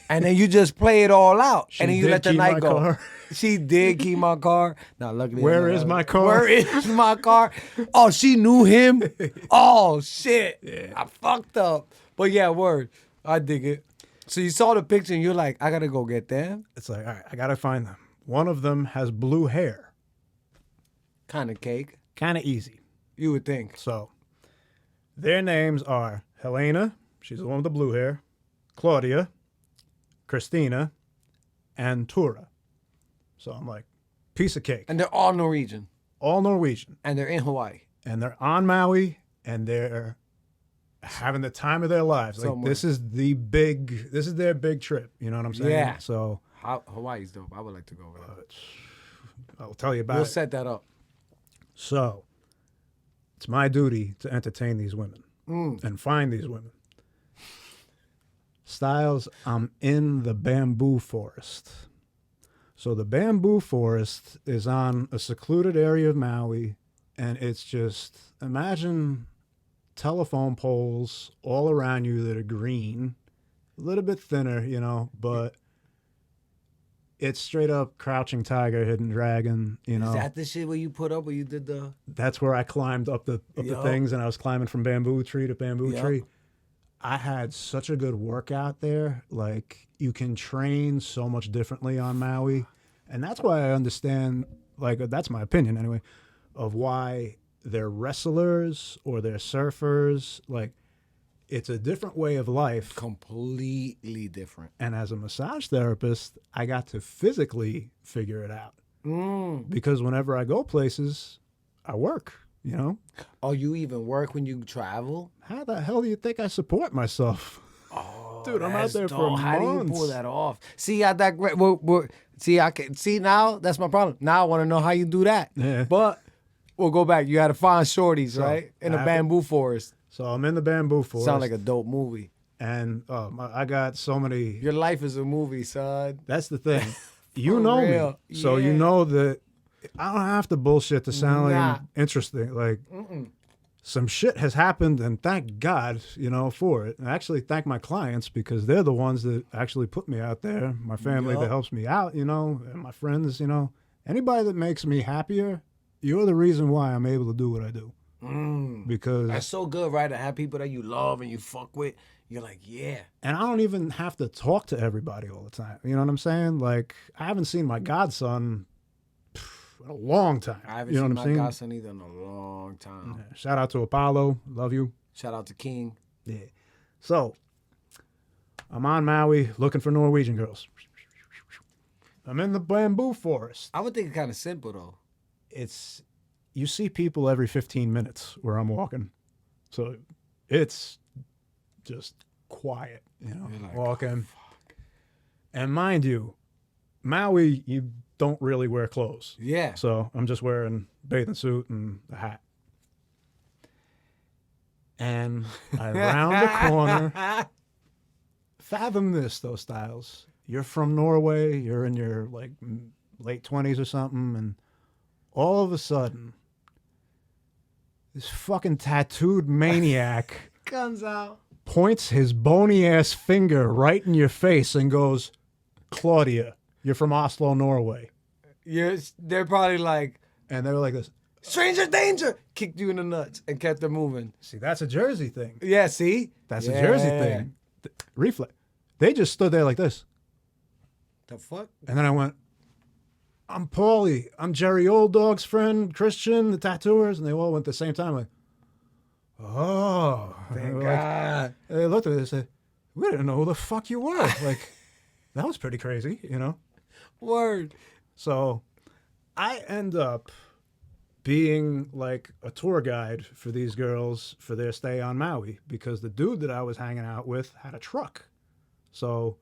And then you just play it all out. And then you did let the key night my go. car. She did key my car. Now, luckily, Where is my car? Where is my car? Oh, she knew him. Oh, shit. Yeah. I fucked up. But yeah, word. I dig it. So you saw the picture and you're like, I got to go get them. It's like, all right, I got to find them. One of them has blue hair. Kind of cake. Kind of easy. You would think. So their names are Helena, she's the one with the blue hair, Claudia, Christina, and Tura. So I'm like, piece of cake. And they're all Norwegian. All Norwegian. And they're in Hawaii. And they're on Maui, and they're having the time of their lives. Like, Somewhere. this is their big trip. You know what I'm saying? Yeah. So Hawaii's dope. I would like to go over there. I'll tell you about We'll it. set that up. So it's my duty to entertain these women and find these women. Styles, I'm in the bamboo forest. So the bamboo forest is on a secluded area of Maui, and it's just, imagine telephone poles all around you that are green, a little bit thinner, but it's straight up Crouching Tiger, Hidden Dragon, Is that the shit where you put up, where you did the... That's where I climbed up the things, and I was climbing from bamboo tree to bamboo tree. I had such a good workout there. Like, you can train so much differently on Maui. And that's why I understand, like, that's my opinion anyway, of why they're wrestlers or they're surfers. Like, it's a different way of life. Completely different. And as a massage therapist, I got to physically figure it out. Because whenever I go places, I work, Oh, you even work when you travel? How the hell do you think I support myself? Oh, Dude, I'm out there dope. for How do you months. pull that off? See, I digress. See now that's my problem. Now I want to know how you do that. Yeah. But we'll go back. You got to find shorties, right? In a bamboo forest. So I'm in the bamboo forest. Sound like a dope movie. And I got so many. Your life is a movie, son. That's the thing. You know real. me. So Yeah. you know that I don't have to bullshit to sound Nah. like interesting. Like, some shit has happened, and thank God, for it. And actually thank my clients, because they're the ones that actually put me out there. My family Yup. that helps me out, and my friends, Anybody that makes me happier, you're the reason why I'm able to do what I do. Because That's so good, right? To have people that you love and you fuck with. You're like, yeah. And I don't even have to talk to everybody all the time. You know what I'm saying? Like, I haven't seen my godson in a long time. I haven't you know seen what my I'm saying? godson either in a long time. Yeah. Shout out to Apollo. Love you. Shout out to King. Yeah. So, I'm on Maui looking for Norwegian girls. I'm in the bamboo forest. I would think it's kind of simple, though. It's you see people every 15 minutes where I'm walking. So it's just quiet, you know, You're like, walking. And mind you, Maui, you don't really wear clothes. Yeah. So I'm just wearing bathing suit and a hat. And I round the corner. Fathom this, though, Styles. You're from Norway. You're in your like late 20s or something, and all of a sudden, this fucking tattooed maniac Comes out. points his bony ass finger right in your face and goes, "Claudia, you're from Oslo, Norway." They're probably like, And they were like this. stranger danger, kicked you in the nuts and kept them moving. See, that's a Jersey thing. Yeah, see? That's Yeah. a Jersey thing. Reflex. They just stood there like this. The fuck? And then I went, "I'm Paulie. I'm Jerry Old Dog's friend, Christian, the tattooers." And they all went at the same time like, "Oh." Thank Like, God. they looked at it and said, "We didn't know who the fuck you were." Like, that was pretty crazy, you know? Word. So I end up being like a tour guide for these girls for their stay on Maui because the dude that I was hanging out with had a truck. So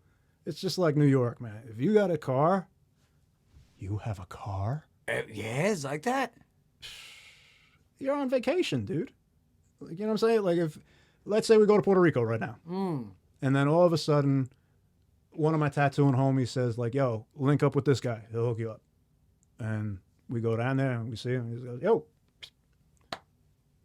it's just like New York, man. If you got a car, you have a car, Yeah, it's like that. you're on vacation, dude. Like, you know what I'm saying? Like if, let's say we go to Puerto Rico right now. And then all of a sudden, one of my tattooing homies says like, "Yo, link up with this guy. He'll hook you up." And we go down there and we see him. He goes, "Yo,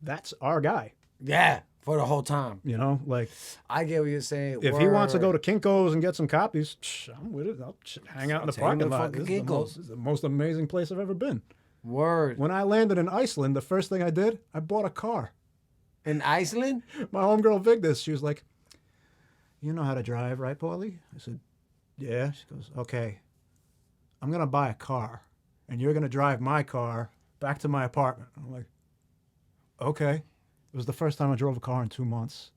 that's our guy." Yeah, for the whole time. You know, like I get what you're saying. if he wants to go Word. to Kinko's and get some copies, I'm with it. I'll hang out in the Take him to parking lot. fucking This is Kinko's. the most amazing place I've ever been. Word. When I landed in Iceland, the first thing I did, I bought a car. In Iceland? My homegirl Vigdis, she was like, "You know how to drive, right, Paulie?" I said, "Yeah." She goes, "Okay, I'm going to buy a car, and you're going to drive my car back to my apartment." I'm like, "Okay." It was the first time I drove a car in 2 months,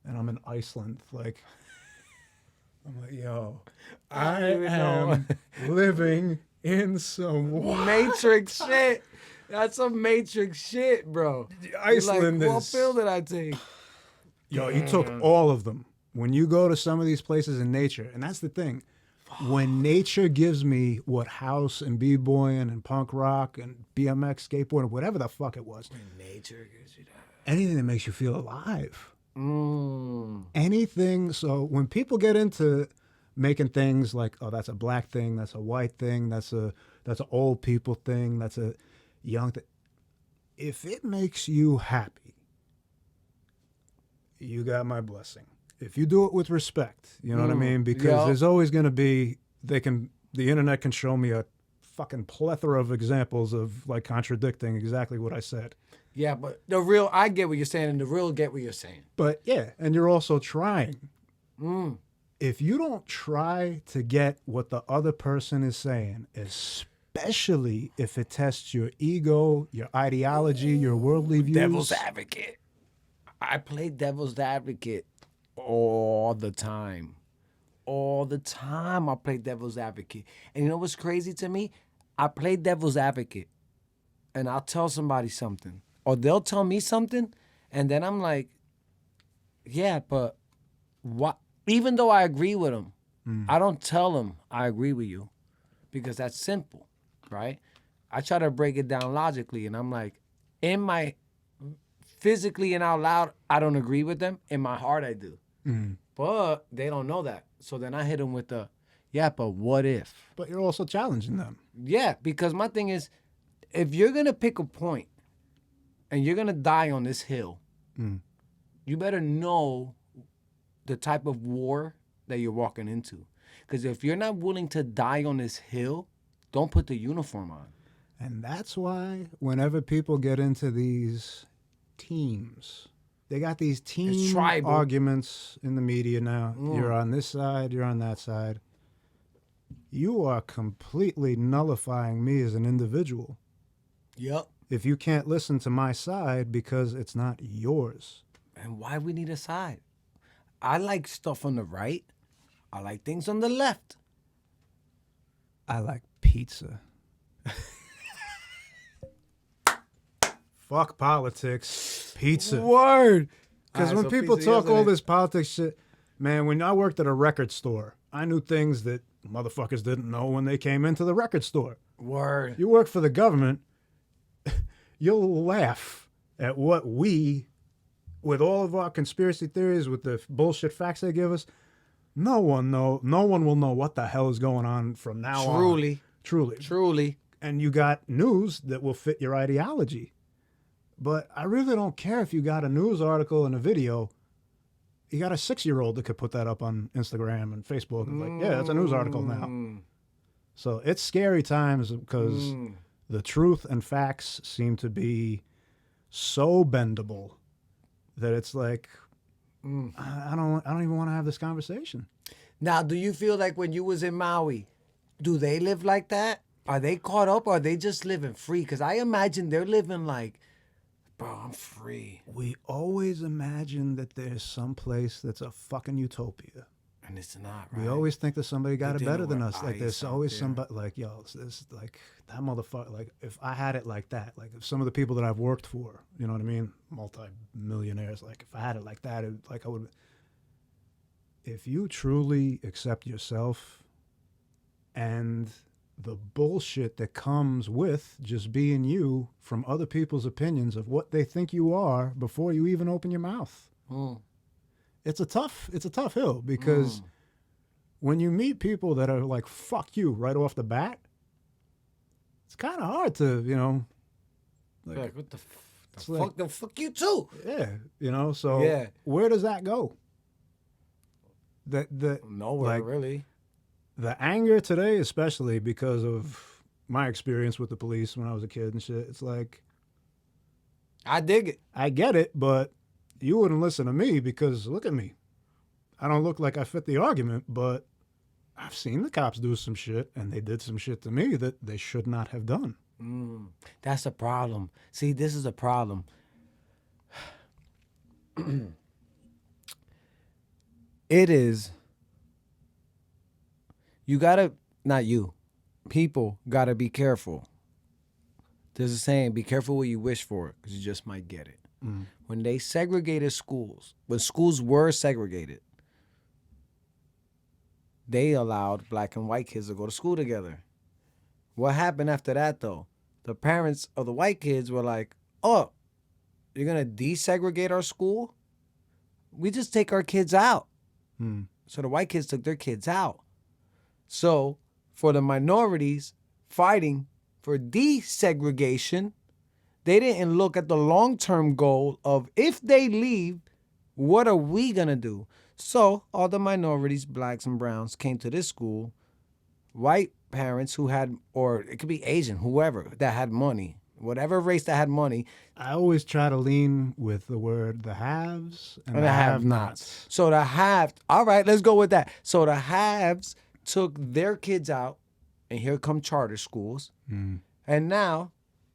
and I'm in Iceland. Like, I'm like, yo, I don't even know. am living in some Matrix shit. That's some Matrix shit, bro. Iceland. Like, what Is, pill did I take? yo, you took all of them. When you go to some of these places in nature, and that's the thing, when nature gives me what house and b-boying and punk rock and BMX skateboarding, whatever the fuck it was, Nature gives you that. anything that makes you feel alive. Mm. Anything. So when people get into making things like, oh, that's a black thing, that's a white thing, that's an old people thing, that's a young thing. If it makes you happy, you got my blessing. If you do it with respect, you know what I mean? Because Yeah. there's always going to be, the internet can show me a fucking plethora of examples of like contradicting exactly what I said. Yeah, but the real, I get what you're saying, and the real get what you're saying. But yeah, and you're also trying. If you don't try to get what the other person is saying, especially if it tests your ego, your ideology, your worldly views. Devil's advocate. I play devil's advocate all the time. All the time I play devil's advocate. And you know what's crazy to me? I play devil's advocate and I'll tell somebody something. Or they'll tell me something and then I'm like, yeah, but what? Even though I agree with them, I don't tell them I agree with you because that's simple, right? I try to break it down logically and I'm like, physically and out loud, I don't agree with them. In my heart, I do. But they don't know that. So then I hit them with the, yeah, but what if? But you're also challenging them. Yeah, because my thing is, if you're going to pick a point and you're going to die on this hill, you better know the type of war that you're walking into. Because if you're not willing to die on this hill, don't put the uniform on. And that's why whenever people get into these teams, they got these team tribal. arguments in the media now. You're on this side, you're on that side. You are completely nullifying me as an individual. Yep. If you can't listen to my side because it's not yours. And why we need a side? I like stuff on the right. I like things on the left. I like pizza. fuck politics, pizza. Word. Because All right, when so people pizza talk all yesterday. this politics shit, man, when I worked at a record store, I knew things that motherfuckers didn't know when they came into the record store. Word. You work for the government, you'll laugh at what we, with all of our conspiracy theories, with the bullshit facts they give us, no one will know what the hell is going on from now on. Truly. And you got news that will fit your ideology. But I really don't care if you got a news article and a video. You got a 6-year-old that could put that up on Instagram and Facebook. And like, yeah, it's a news article now. So it's scary times because the truth and facts seem to be so bendable that it's like, I don't even want to have this conversation. Now, do you feel like when you was in Maui, do they live like that? Are they caught up or are they just living free? Because I imagine they're living like, bro, I'm free. We always imagine that there's some place that's a fucking utopia. And it's not, right? We always think that somebody got it better than us. Like ice there's out always there. somebody like, yo, this like that motherfucker. Like if I had it like that, like if some of the people that I've worked for, you know what I mean, multi-millionaires, like if I had it like that, like I would. If you truly accept yourself and the bullshit that comes with just being you from other people's opinions of what they think you are before you even open your mouth. It's a tough hill because when you meet people that are like, fuck you right off the bat, it's kind of hard to, you know, like what the like, the fuck you too. Yeah, you know, so Yeah. where does that go? Nowhere, like, really. The anger today, especially because of my experience with the police when I was a kid and shit, it's like, I dig it. I get it, but you wouldn't listen to me because look at me. I don't look like I fit the argument, but I've seen the cops do some shit and they did some shit to me that they should not have done. That's a problem. See, this is a problem. It is. You gotta, not you, people gotta be careful. There's a saying, be careful what you wish for, because you just might get it. When they segregated schools, when schools were segregated, they allowed black and white kids to go to school together. What happened after that, though? The parents of the white kids were like, oh, you're going to desegregate our school? We just take our kids out. So the white kids took their kids out. So for the minorities fighting for desegregation, they didn't look at the long-term goal of if they leave, what are we going to do? So all the minorities, blacks and browns, came to this school. White parents who had, or it could be Asian, whoever, that had money, whatever race that had money. I always try to lean with the word the haves and the have-nots. So the have, all right, let's go with that. So the haves took their kids out, and here come charter schools. And now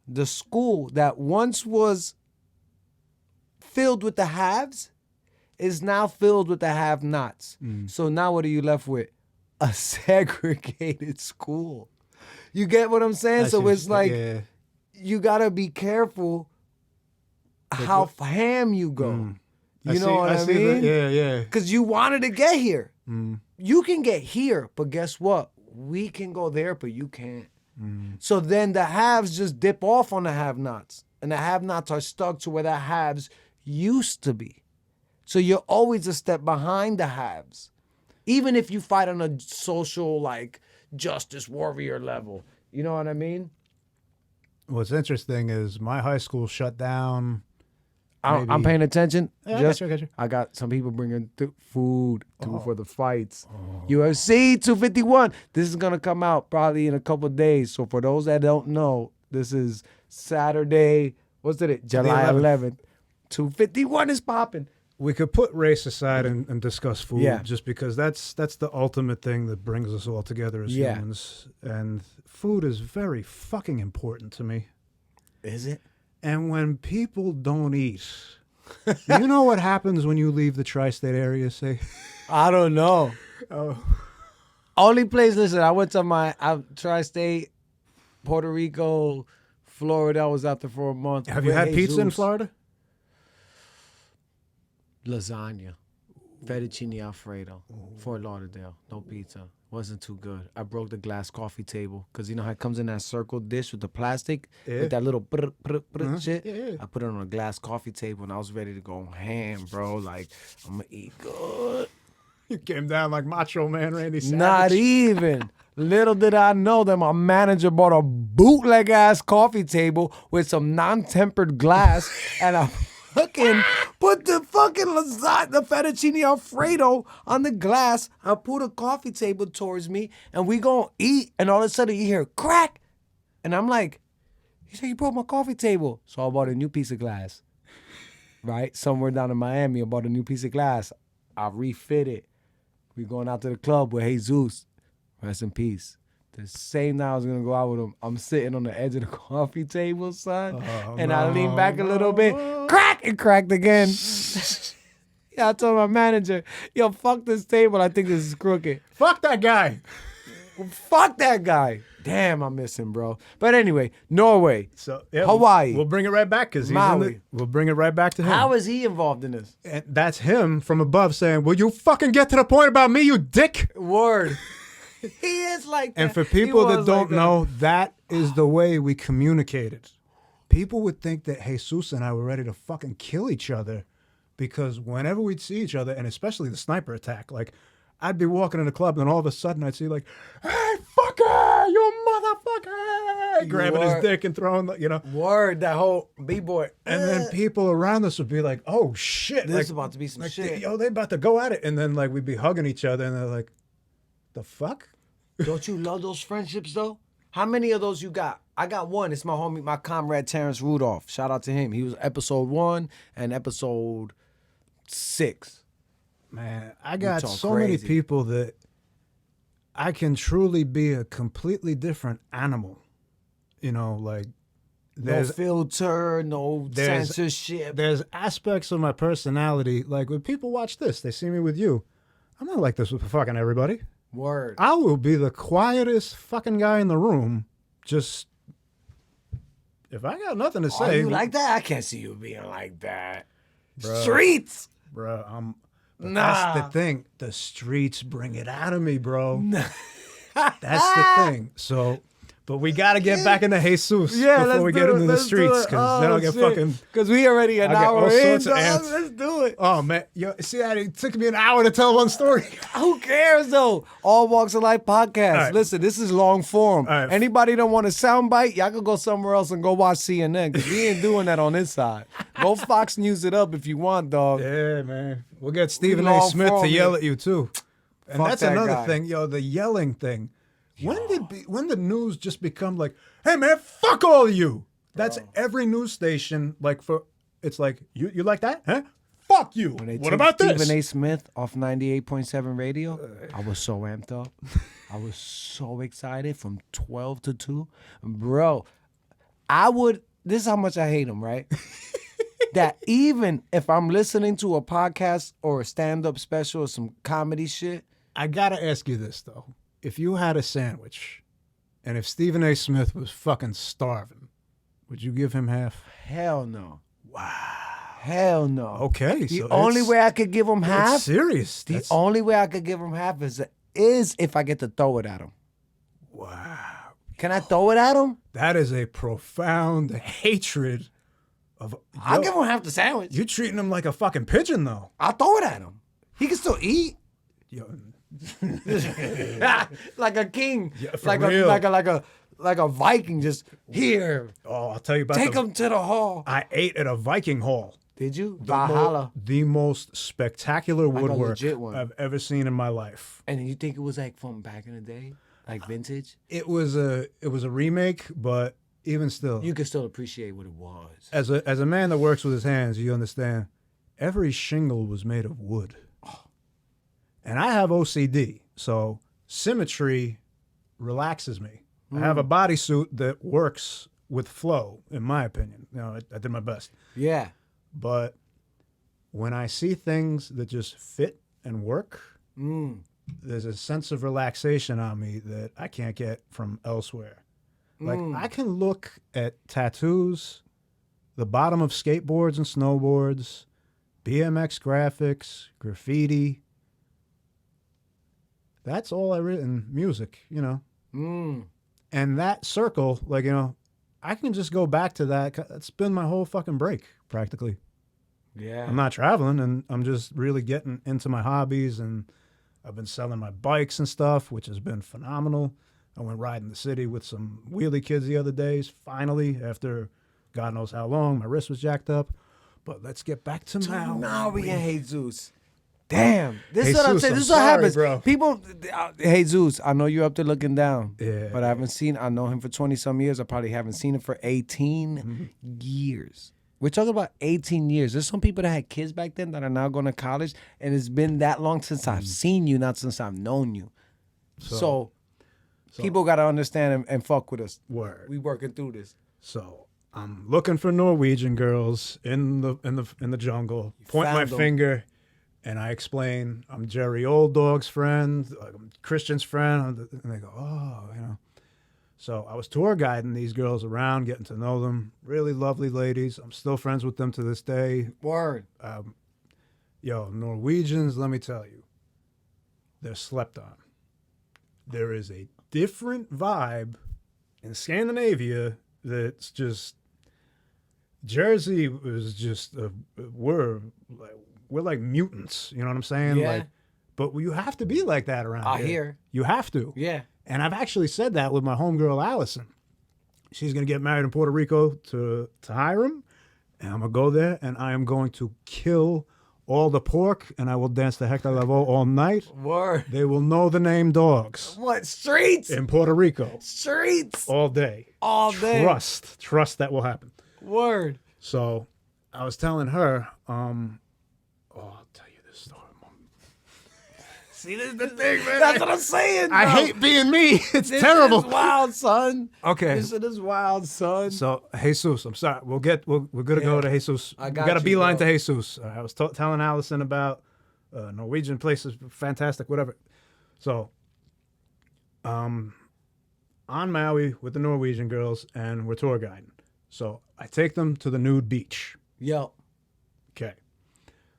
the school that once was filled with the haves is now filled with the have-nots. So now what are you left with? A segregated school. You get what I'm saying? So it's like, you got to be careful how ham you go. You know what I mean? Yeah. Because you wanted to get here. You can get here, but guess what? We can go there, but you can't. So then the haves just dip off on the have-nots. And the have-nots are stuck to where the haves used to be. So you're always a step behind the haves. Even if you fight on a social, like, justice warrior level. You know what I mean? What's interesting is my high school shut down. I'm paying attention. Yeah, I got you. I got some people bringing food for the fights. UFC 251. This is going to come out probably in a couple of days. So for those that don't know, this is Saturday, what's it? July 11th. 251 is popping. We could put race aside and discuss food, Yeah. just because that's the ultimate thing that brings us all together as humans. And food is very fucking important to me. Is it? And when people don't eat, you know what happens when you leave the tri-state area, say? I don't know. Oh. Only place, listen, I went to my tri-state, Puerto Rico, Florida, I was out there for a month. Have you with had pizza in Jesus. Florida? Lasagna. Fettuccine Alfredo. Fort Lauderdale. No pizza. Wasn't too good. I broke the glass coffee table because you know how it comes in that circle dish with the plastic with that little shit. Yeah. I put it on a glass coffee table and I was ready to go ham, bro. Like I'm gonna eat good. You came down like Macho Man Randy Savage. Not even. Little did I know that my manager bought a bootleg ass coffee table with some non-tempered glass and I fucking put the fucking lasagna, the fettuccine Alfredo on the glass. I put a coffee table towards me and we gonna eat and all of a sudden you hear crack. And I'm like, he said, you broke my coffee table. So I bought a new piece of glass. Right? Somewhere down in Miami, I bought a new piece of glass. I refit it. We going out to the club with Jesus. Rest in peace. The same night I was going to go out with him, I'm sitting on the edge of the coffee table, son. I lean back a little bit. Crack! It cracked again. Yeah, I told my manager, yo, fuck this table. I think this is crooked. Fuck that guy. Fuck that guy. Damn, I miss him, bro. But anyway, Norway. So yeah, Hawaii. We'll bring it right back because Maui. We'll bring it right back to him. How is he involved in this? And that's him from above saying, "Will you fucking get to the point about me, you dick?" Word. He is like that. And for people that was don't like that. know, that is the way we communicated. People would think that Jesus and I were ready to fucking kill each other because whenever we'd see each other, and especially the sniper attack, like I'd be walking in a club and all of a sudden I'd see like, "Hey, fucker, you motherfucker!" Grabbing his dick and throwing, Word, that whole B-boy. And then people around us would be like, "Oh shit, This is about to be some shit. They about to go at it." And then like we'd be hugging each other and they're like, "The fuck?" Don't you love those friendships though? How many of those you got? I got one. It's my homie, my comrade Terrence Rudolph. Shout out to him. He was episode 1 and episode 6. Man, I got talk so many crazy. people that I can truly be a completely different animal. Like No filter, no censorship. There's aspects of my personality. Like when people watch this, they see me with you. I'm not like this with fucking everybody. Word. I will be the quietest fucking guy in the room. Just if I got nothing to Are say, you like that? I can't see you being like that. Bruh. Streets. bro. But Nah. that's the thing. The streets bring it out of me, bro. That's the thing. So, but we got to get back into Jesus before we get into the streets because then I'll get fucking. Because we already an I'll get hour all in. sorts of Dog. ants. Let's do it. Oh man, see that? It took me an hour to tell one story. Who cares though? All Walks of Life podcast. All right. Listen, this is long form. All right. Anybody don't want a soundbite, y'all can go somewhere else and go watch CNN because we ain't doing that on this side. Go Fox News it up if you want, dog. Yeah, man. We'll get Stephen A. long Smith form, to yell man. at you too. And Fuck that's that another guy. thing, the yelling thing. When the news just become like, "Hey man, fuck all of you." That's every news station. It's like you like that, huh? Fuck you. When they What took about Stephen this? A. Smith off 98.7 radio, I was so amped up. I was so excited from 12 to 2. Bro, this is how much I hate him, right? That even if I'm listening to a podcast or a stand-up special or some comedy shit, I gotta ask you this though: if you had a sandwich, and if Stephen A. Smith was fucking starving, would you give him half? hell no. Wow. Hell no. Okay, The so only it's- way I could give him It's half, serious. the That's- only way I could give him half is if I get to throw it at him. wow. Can I throw it at him? That is a profound hatred of. I'll give him half the sandwich. You're treating him like a fucking pigeon, though. I'll throw it at him. He can still eat. Yo, Like a king. Yeah, for like real. like a Viking just here. oh, I'll tell you about Take him to the hall. I ate at a Viking hall. Did you? The Valhalla. the most spectacular woodwork legit one. I've ever seen in my life. And you think it was like from back in the day? Like vintage? It was a remake, but even still, You could still appreciate what it was. as a man that works with his hands, you understand. Every shingle was made of wood, and I have OCD, so symmetry relaxes me. I have a bodysuit that works with flow, in my opinion. I did my best. Yeah. But when I see things that just fit and work, there's a sense of relaxation on me that I can't get from elsewhere. Like, I can look at tattoos, the bottom of skateboards and snowboards, BMX graphics, graffiti. That's all I read in music, you know. And that circle, like, you know, I can just go back to that. It's been my whole fucking break, practically. Yeah. I'm not traveling, and I'm just really getting into my hobbies, and I've been selling my bikes and stuff, which has been phenomenal. I went riding the city with some wheelie kids the other days, finally, after God knows how long. My wrist was jacked up. But let's get back to Maui. Maui and Jesus. Damn. This is what I'm Jesus, saying. I'm This is what sorry, happens. bro. People, Jesus, I know you're up there looking down. Yeah. But I haven't seen, I know him for 20-some years. I probably haven't seen him for 18 years. We're talking about 18 years. There's some people that had kids back then that are now going to college, and it's been that long since I've seen you, not since I've known you. So people got to understand and fuck with us. Word. We working through this. So I'm looking for Norwegian girls in the jungle. Point my found them. finger, and I explain I'm Jerry Old Dog's friend, I'm Christian's friend, and they go, oh, you know. So I was tour guiding these girls around, getting to know them. Really lovely ladies. I'm still friends with them to this day. Word. Yo, Norwegians, let me tell you, they're slept on. There is a different vibe in Scandinavia that's just, Jersey was just, we're like mutants, you know what I'm saying? Yeah. Like, but you have to be like that around I here. hear. You have to. Yeah. And I've actually said that with my homegirl, Allison. She's going to get married in Puerto Rico to Hiram. And I'm going to go there, and I am going to kill all the pork, and I will dance the Hector Lavoe all night. Word. They will know the name dogs What? Streets? in Puerto Rico Streets. all day. All day. Trust that will happen. Word. So I was telling her, I'll tell you this story. See, this is the thing, man. That's what I'm saying, bro. I hate being me. It's this terrible. This is wild, son. Okay. This shit is wild, son. So Jesus, I'm sorry. We're gonna go to Jesus. I We got got a you, beeline bro. to Jesus. I was telling Allison about Norwegian places, fantastic, whatever. So, on Maui with the Norwegian girls, and we're tour guiding. So I take them to the nude beach. Yo. Okay.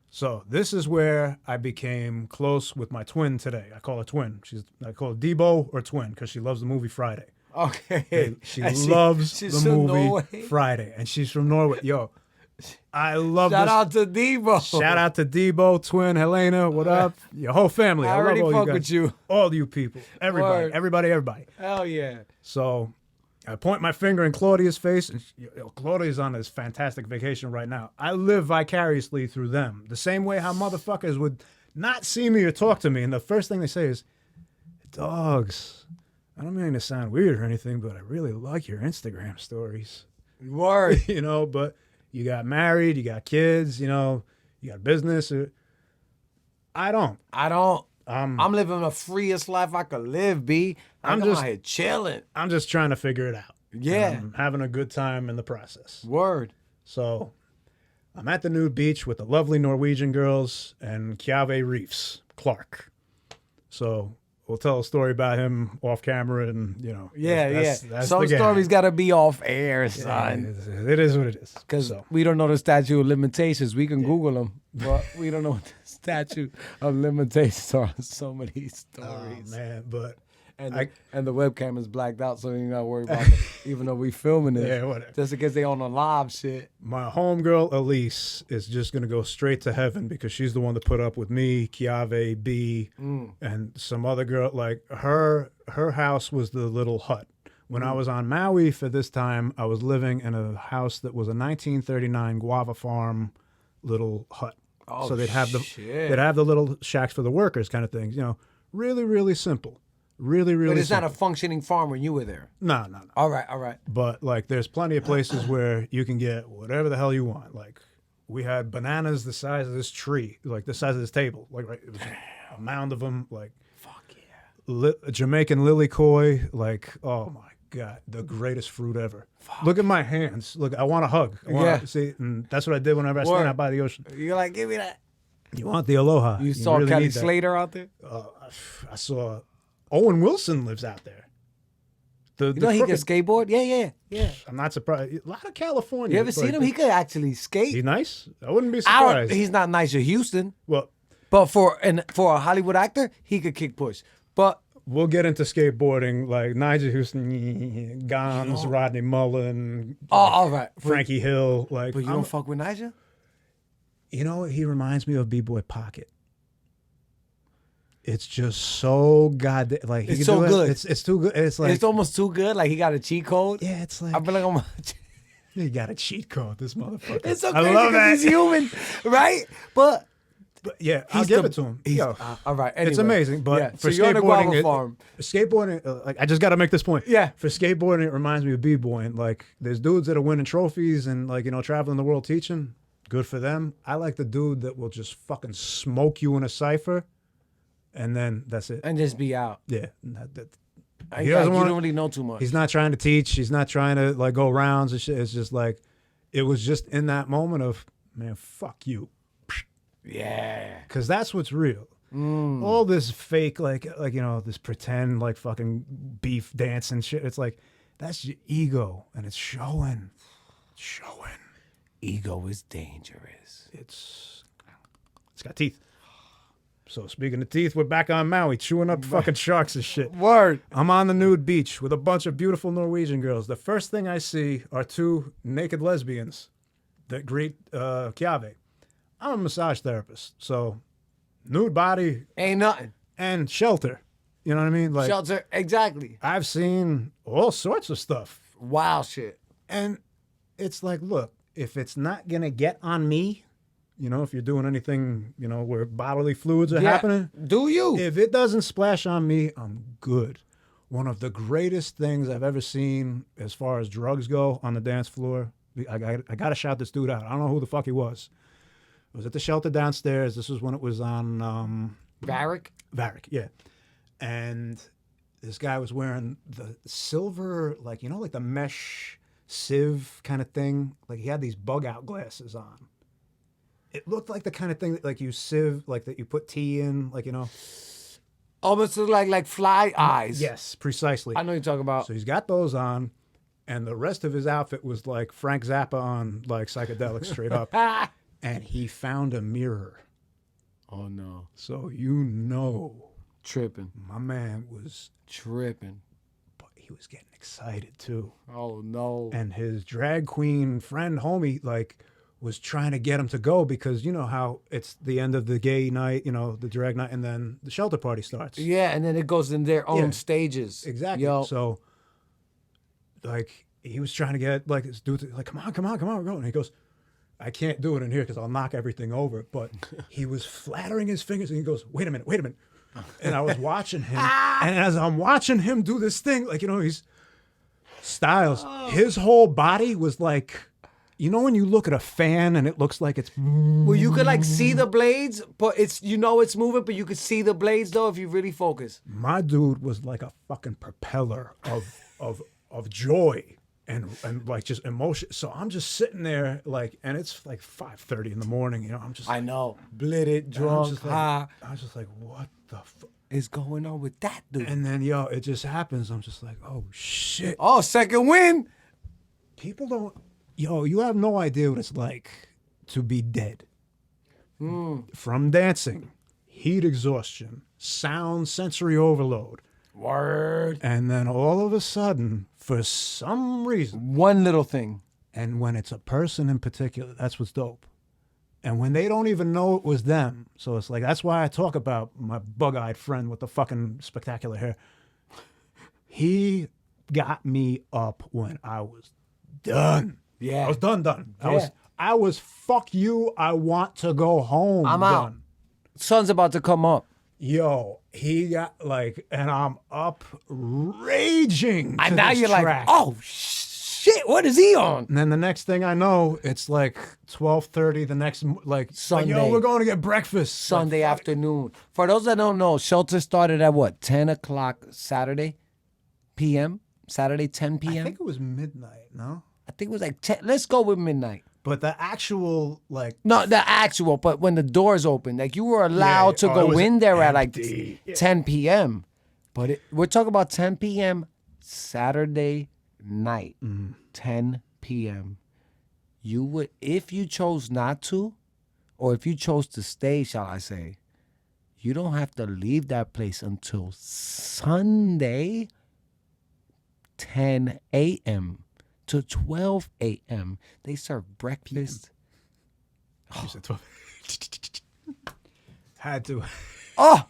So this is where I became close with my twin today. I call her twin. I call her Debo or twin because she loves the movie Friday. Okay. She And loves she's the from movie Norway? Friday, and she's from Norway. Yo, I love Shout this. out to Debo. Shout out to Debo, twin, Helena. What up? Your whole family. I I already love all fuck you guys. with you. All you people. Word. Everybody. Hell yeah. So I point my finger in Claudia's face, and Claudia's on this fantastic vacation right now. I live vicariously through them. The same way how motherfuckers would not see me or talk to me, and the first thing they say is, dogs. I don't mean to sound weird or anything, but I really like your Instagram stories. Word. You know, but you got married, you got kids, you know, you got business. I don't. I'm living the freest life I could live, B. I'm just- out here chilling. I'm just trying to figure it out. Yeah. And I'm having a good time in the process. Word. So I'm at the nude beach with the lovely Norwegian girls and Kjave Reefs, Clark. So we'll tell a story about him off camera, and, you know. That's Some the game. stories got to be off air, son. It is what it is. Because So, we don't know the statute of limitations. We can Google them, but we don't know what the statute of limitations are on some of these oh, stories. man, but And the webcam is blacked out, so you ain't got to worry about it, even though we filming it. Yeah, whatever. Just in case they on the live shit. my homegirl Elise is just going to go straight to heaven because she's the one that put up with me, Kjave, B, and some other girl. Like her house was the little hut. When I was on Maui for this time, I was living in a house that was a 1939 guava farm little hut. Oh, So they'd have shit. the little shacks for the workers kind of things. You know, really, really simple. Really, really But it's not simple. a functioning farm when you were there. No. All right. But like, there's plenty of places where you can get whatever the hell you want. Like, we had bananas the size of this tree, like the size of this table. Like, right, it was a mound of them. Like, Fuck yeah. Jamaican lily koi. Like, oh my god, the greatest fruit ever. Look at my hands. Look, I want a hug. Yeah. See, and that's what I did whenever I stand Word. out by the ocean. You're like, give me that. You want the aloha. You saw really Kelly need that. Slater out there? I saw Owen Wilson lives out there. The You know he can crooked- skateboard? Yeah. I'm not surprised. A lot of California. You ever seen him? He could actually skate. He's nice. I wouldn't be I surprised. don't, he's not nice at Houston, Well, but for a Hollywood actor, he could kick push. But we'll get into skateboarding like Nigel Houston, Gons, Rodney Mullen, all right, Frankie Hill. Like, but you don't fuck with Nigel? you know, he reminds me of B-Boy Pocket. It's just so goddamn like It's can so do it. good. It's too good. It's like It's almost too good. Like he got a cheat code. yeah, it's like I feel like I'm. he got a cheat code. This motherfucker. It's so I crazy love that. because he's human, right? But Yeah, I'll he's give the- it to him. he's- Yo, all right, it's anyway. amazing. But Yeah, for so you're on a skateboarding, guava farm. Skateboarding, like I just got to make this point. Yeah. For skateboarding, it reminds me of b-boying. Like there's dudes that are winning trophies and like traveling the world teaching. Good for them. I like the dude that will just fucking smoke you in a cipher, and then that's it. and just be out. Yeah. You doesn't don't wanna- really know too much. He's not trying to teach. He's not trying to like go rounds and shit. It's just like, it was just in that moment of, man, fuck you. Yeah. Because that's what's real. All this fake, like this pretend, like fucking beef dance and shit. It's like, that's your ego. And it's showing. It's showing. Ego is dangerous. It's got teeth. So speaking of teeth, we're back on Maui, chewing up fucking sharks and shit. Word. I'm on the nude beach with a bunch of beautiful Norwegian girls. The first thing I see are two naked lesbians that greet Kjave. I'm a massage therapist, so nude body Ain't nothing. and shelter. You know what I mean? Like Shelter. Exactly. I've seen all sorts of stuff. Wild shit. And it's like, look, if it's not gonna get on me, if you're doing anything, where bodily fluids are happening, Do you? if it doesn't splash on me, I'm good. One of the greatest things I've ever seen as far as drugs go on the dance floor. I got to shout this dude out. I don't know who the fuck he was. It was at the shelter downstairs. This was when it was on Varick? Varick, yeah. And this guy was wearing the silver, like the mesh sieve kind of thing. Like he had these bug out glasses on. It looked like the kind of thing that like you sieve, like that you put tea in, like Almost look like fly eyes. Yes, precisely. I know you're talking about. So he's got those on, and the rest of his outfit was like Frank Zappa on like psychedelics straight up. And he found a mirror. Oh no. So Tripping. my man was, Tripping. but he was getting excited too. Oh no. And his drag queen friend, homie, like was trying to get him to go because you know how it's the end of the gay night, the drag night, and then the shelter party starts. Yeah, and then it goes in their own Yeah. stages. Exactly. Yo. So, like, he was trying to get like this dude, like, come on, we're going. And he goes, I can't do it in here because I'll knock everything over. But he was flattering his fingers, and he goes, wait a minute. And I was watching him, and as I'm watching him do this thing, like he's Styles, his whole body was like. When you look at a fan and it looks like it's Well, you could like see the blades, but it's it's moving, but you could see the blades though if you really focus. my dude was like a fucking propeller of joy and like just emotion. So I'm just sitting there like, and it's like 5:30 in the morning. I'm just I know, blitted, and I'm drunk, just high. like, I was just like, what the fuck Is going on with that dude? And then it just happens. I'm just like, oh shit. Oh, second win. People don't. You have no idea what it's like to be dead. From dancing, heat exhaustion, sound sensory overload. Word. And then all of a sudden, for some reason, One little thing. and when it's a person in particular, that's what's dope. And when they don't even know it was them. So it's like, that's why I talk about my bug-eyed friend with the fucking spectacular hair. He got me up when I was done. Yeah. I was done. Yeah. I was fuck you. I want to go home. I'm done. out. Sun's about to come up. Yo, he got like, and I'm up raging. And to now this you're track. like, oh shit, what is he on? And then the next thing I know, it's like 12:30. The next like Sunday. yo, we're going to get breakfast Sunday Like, afternoon. For those that don't know, shelter started at what? 10 o'clock Saturday p.m. Saturday 10 I p.m. think it was midnight. No, I think it was like 10. Let's go with midnight. but the actual like No, the actual, but when the doors open, like you were allowed to it go was in there at like empty. 10 p.m. But we're talking about 10 p.m. Saturday night, 10 p.m. You would, if you chose not to, or if you chose to stay, shall I say, you don't have to leave that place until Sunday, 10 a.m. to 12 a.m. They serve breakfast. You said 12. Had to. Oh,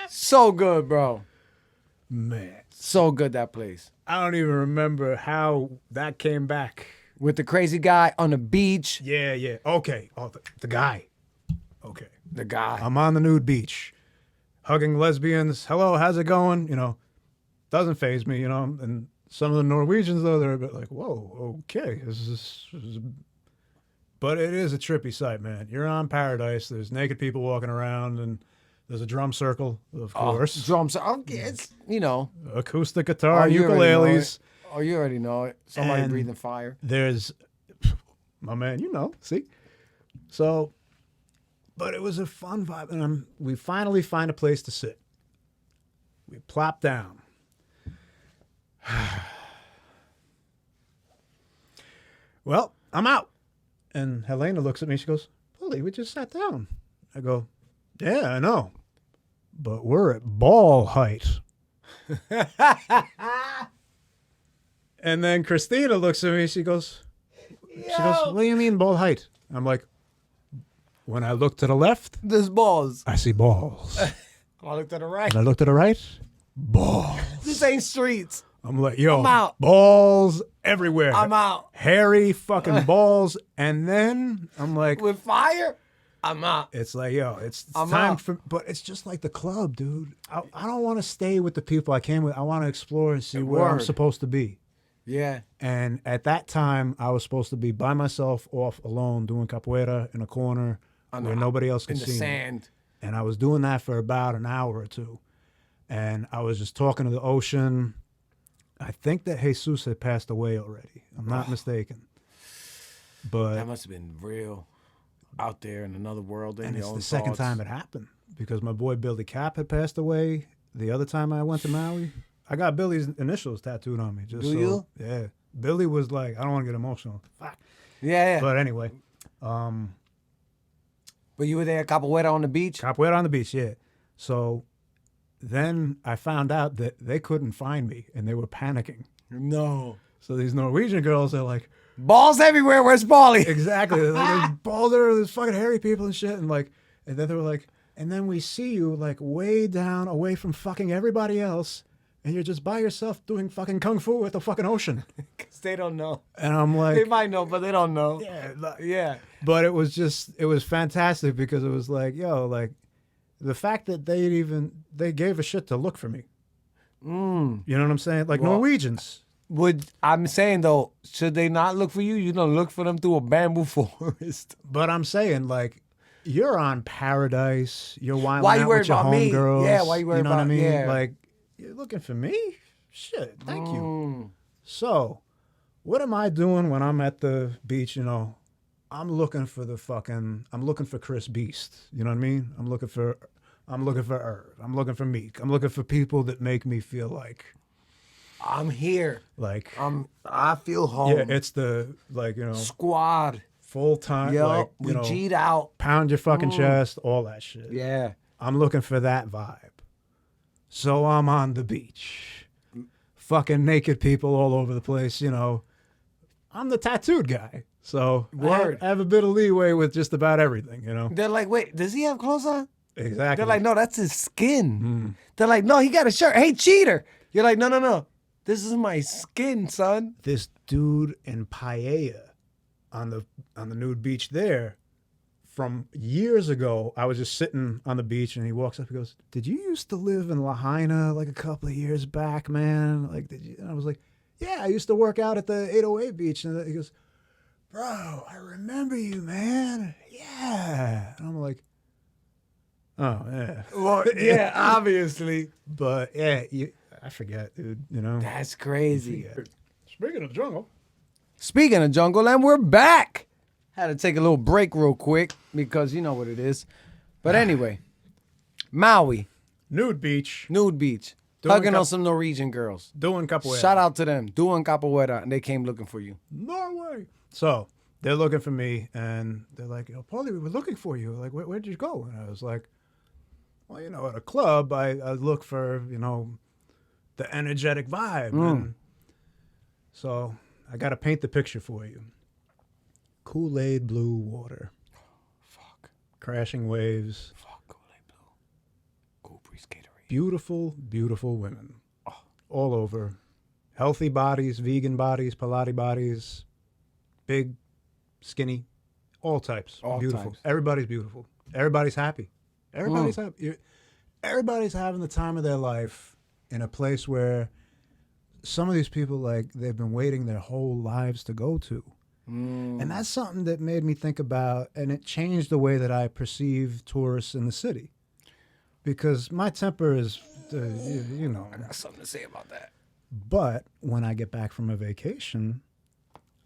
so good, bro. Man. So good, that place. I don't even remember how that came back. With the crazy guy on the beach. Yeah. Okay. Oh, the guy. Okay. The guy. I'm on the nude beach, hugging lesbians. Hello, how's it going? You know, doesn't faze me, you know. And some of the Norwegians, though, they're a bit like, whoa, okay. This is... But it is a trippy sight, man. You're on paradise. There's naked people walking around, and there's a drum circle, of course. Drums. It's, you know. Acoustic guitar, you already know ukuleles. it. Oh, you already know it. Somebody And breathing fire. There's, my man, you know, see? So, but it was a fun vibe. And we finally find a place to sit. We plop down. Well, I'm out. And Helena looks at me. She goes, Billy, we just sat down. I go, yeah, I know. But we're at ball height. And then Christina looks at me. She goes, what do you mean ball height? I'm like, when I look to the left, There's balls. I see balls. I look to the right. And I look to the right, balls. This ain't streets. I'm like, yo, I'm out. balls everywhere. I'm out. Hairy fucking balls. And then I'm like, With fire, I'm out. it's like, yo, it's I'm time out. for, but it's just like the club, dude. I don't want to stay with the people I came with. I want to explore and see where I'm Word. supposed to be. Yeah. And at that time, I was supposed to be by myself, off alone, doing capoeira in a corner where nobody else could In the see me. sand. And I was doing that for about an hour or two. And I was just talking to the ocean. I think that Jesus had passed away already. I'm not mistaken. But That must have been real out there in another world. and it's the second time it happened because my boy Billy Cap had passed away. The other time I went to Maui, I got Billy's initials tattooed on me. Just Do so, you? Yeah. Billy was like, I don't want to get emotional. Fuck. Yeah. But anyway, But you were there, capoeira on the beach? capoeira on the beach, yeah. So then I found out that they couldn't find me and they were panicking. No. So these Norwegian girls are like, Balls everywhere. Where's Paulie? exactly. They're like, there's balls there, there's fucking hairy people and shit. And like, and then they were like, and then we see you like way down away from fucking everybody else. And you're just by yourself doing fucking kung fu at the fucking ocean. Because they don't know. And I'm like, They might know, but they don't know. yeah. But it was fantastic because it was like, yo, like the fact that they gave a shit to look for me. You know what I'm saying? Like Norwegians. I'm saying though, should they not look for you? You don't look for them through a bamboo forest. But I'm saying like, you're on paradise. You're wilding Why you out worried with your about me? homegirls. Yeah, why you worried know what I about- mean? yeah. Like, you're looking for me? Shit, thank you. So, what am I doing when I'm at the beach? You know, I'm looking for Chris Beast. You know what I mean? I'm looking for Irv. I'm looking for Meek. I'm looking for people that make me feel like I'm here. I feel home. yeah, it's the like, you know, Squad. full time. Yo, like, we you know, G'd out. pound your fucking chest, all that shit. Yeah. I'm looking for that vibe. So I'm on the beach. Fucking naked people all over the place, you know. I'm the tattooed guy. So Word. I have a bit of leeway with just about everything, you know. They're like, wait, does he have clothes on? Exactly. They're like, no, that's his skin. They're like, no, he got a shirt. Hey, cheater. You're like, no. This is my skin, son. This dude in Paella on the nude beach there, from years ago, I was just sitting on the beach and he walks up, he goes, did you used to live in Lahaina like a couple of years back, man? Like, did you? And I was like, yeah, I used to work out at the 808 beach. And he goes, bro, I remember you, man. Yeah. And I'm like, oh, yeah. Well, yeah, obviously. But yeah, I forget, dude, you know. That's crazy. Speaking of the jungle. Speaking of jungle, and we're back. Had to take a little break real quick because you know what it is. But anyway, Maui, Nude beach. nude beach. hugging on some Norwegian girls. Doing capoeira. Shout out to them. Doing capoeira, and they came looking for you. Norway. So they're looking for me, and they're like, Paulie, we were looking for you. Like, where'd you go? And I was like, well, at a club, I look for, the energetic vibe. And so I got to paint the picture for you. Kool-Aid blue water. Fuck. Crashing waves. Fuck Kool-Aid blue. Cool breeze Gatorade. Beautiful, beautiful women. Oh. All over. Healthy bodies, vegan bodies, Pilates bodies. Big, skinny. All types. All beautiful. types. Everybody's beautiful. Everybody's happy. Everybody's happy. Everybody's having the time of their life in a place where some of these people, like, they've been waiting their whole lives to go to. And that's something that made me think about, and it changed the way that I perceive tourists in the city. Because my temper is, I got something to say about that. But when I get back from a vacation,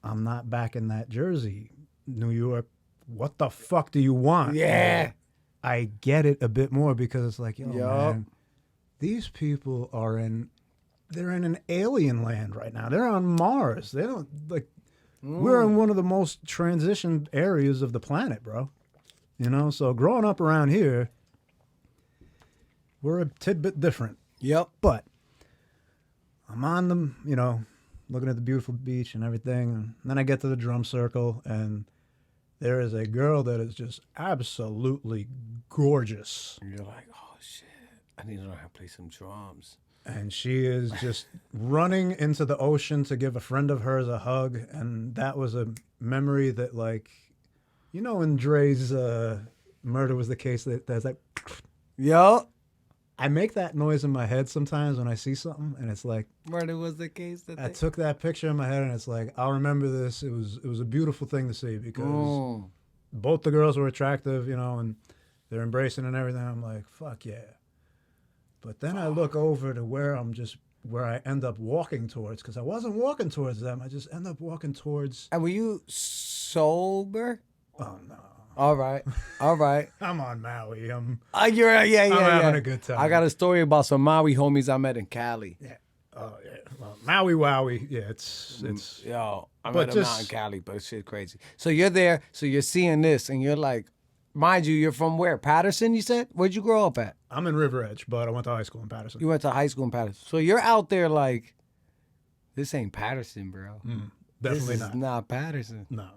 I'm not back in that Jersey, New York. What the fuck do you want? Yeah. I get it a bit more because it's like, man, these people they're in an alien land right now. They're on Mars. They don't, like, we're in one of the most transitioned areas of the planet, bro. So growing up around here, we're a tidbit different. Yep. But I'm on them, looking at the beautiful beach and everything. And then I get to the drum circle, and there is a girl that is just absolutely gorgeous. And you're like, oh, shit. I need to learn how to play some drums. And she is just running into the ocean to give a friend of hers a hug. And that was a memory that, like, when Dre's murder was the case, there's like, Yo. I make that noise in my head sometimes when I see something, and it's like, Murder was the case. I took that picture in my head, and it's like, I'll remember this. It was a beautiful thing to see because both the girls were attractive, and they're embracing and everything. I'm like, fuck yeah. But then I look over to where I end up walking towards, because I wasn't walking towards them. I just end up walking towards. And were you sober? Oh, no. All right. I'm on Maui. I'm having a good time. I got a story about some Maui homies I met in Cali. Yeah. Oh, yeah. Well, Maui Wowie. Yeah, it's. Yo, I met them out in Cali, but it's shit crazy. So you're there, so you're seeing this, and you're like, mind you, you're from where? Patterson, you said? Where'd you grow up at? I'm in River Edge, but I went to high school in Patterson. You went to high school in Patterson. So you're out there like, this ain't Patterson, bro. Definitely this is not Patterson. No.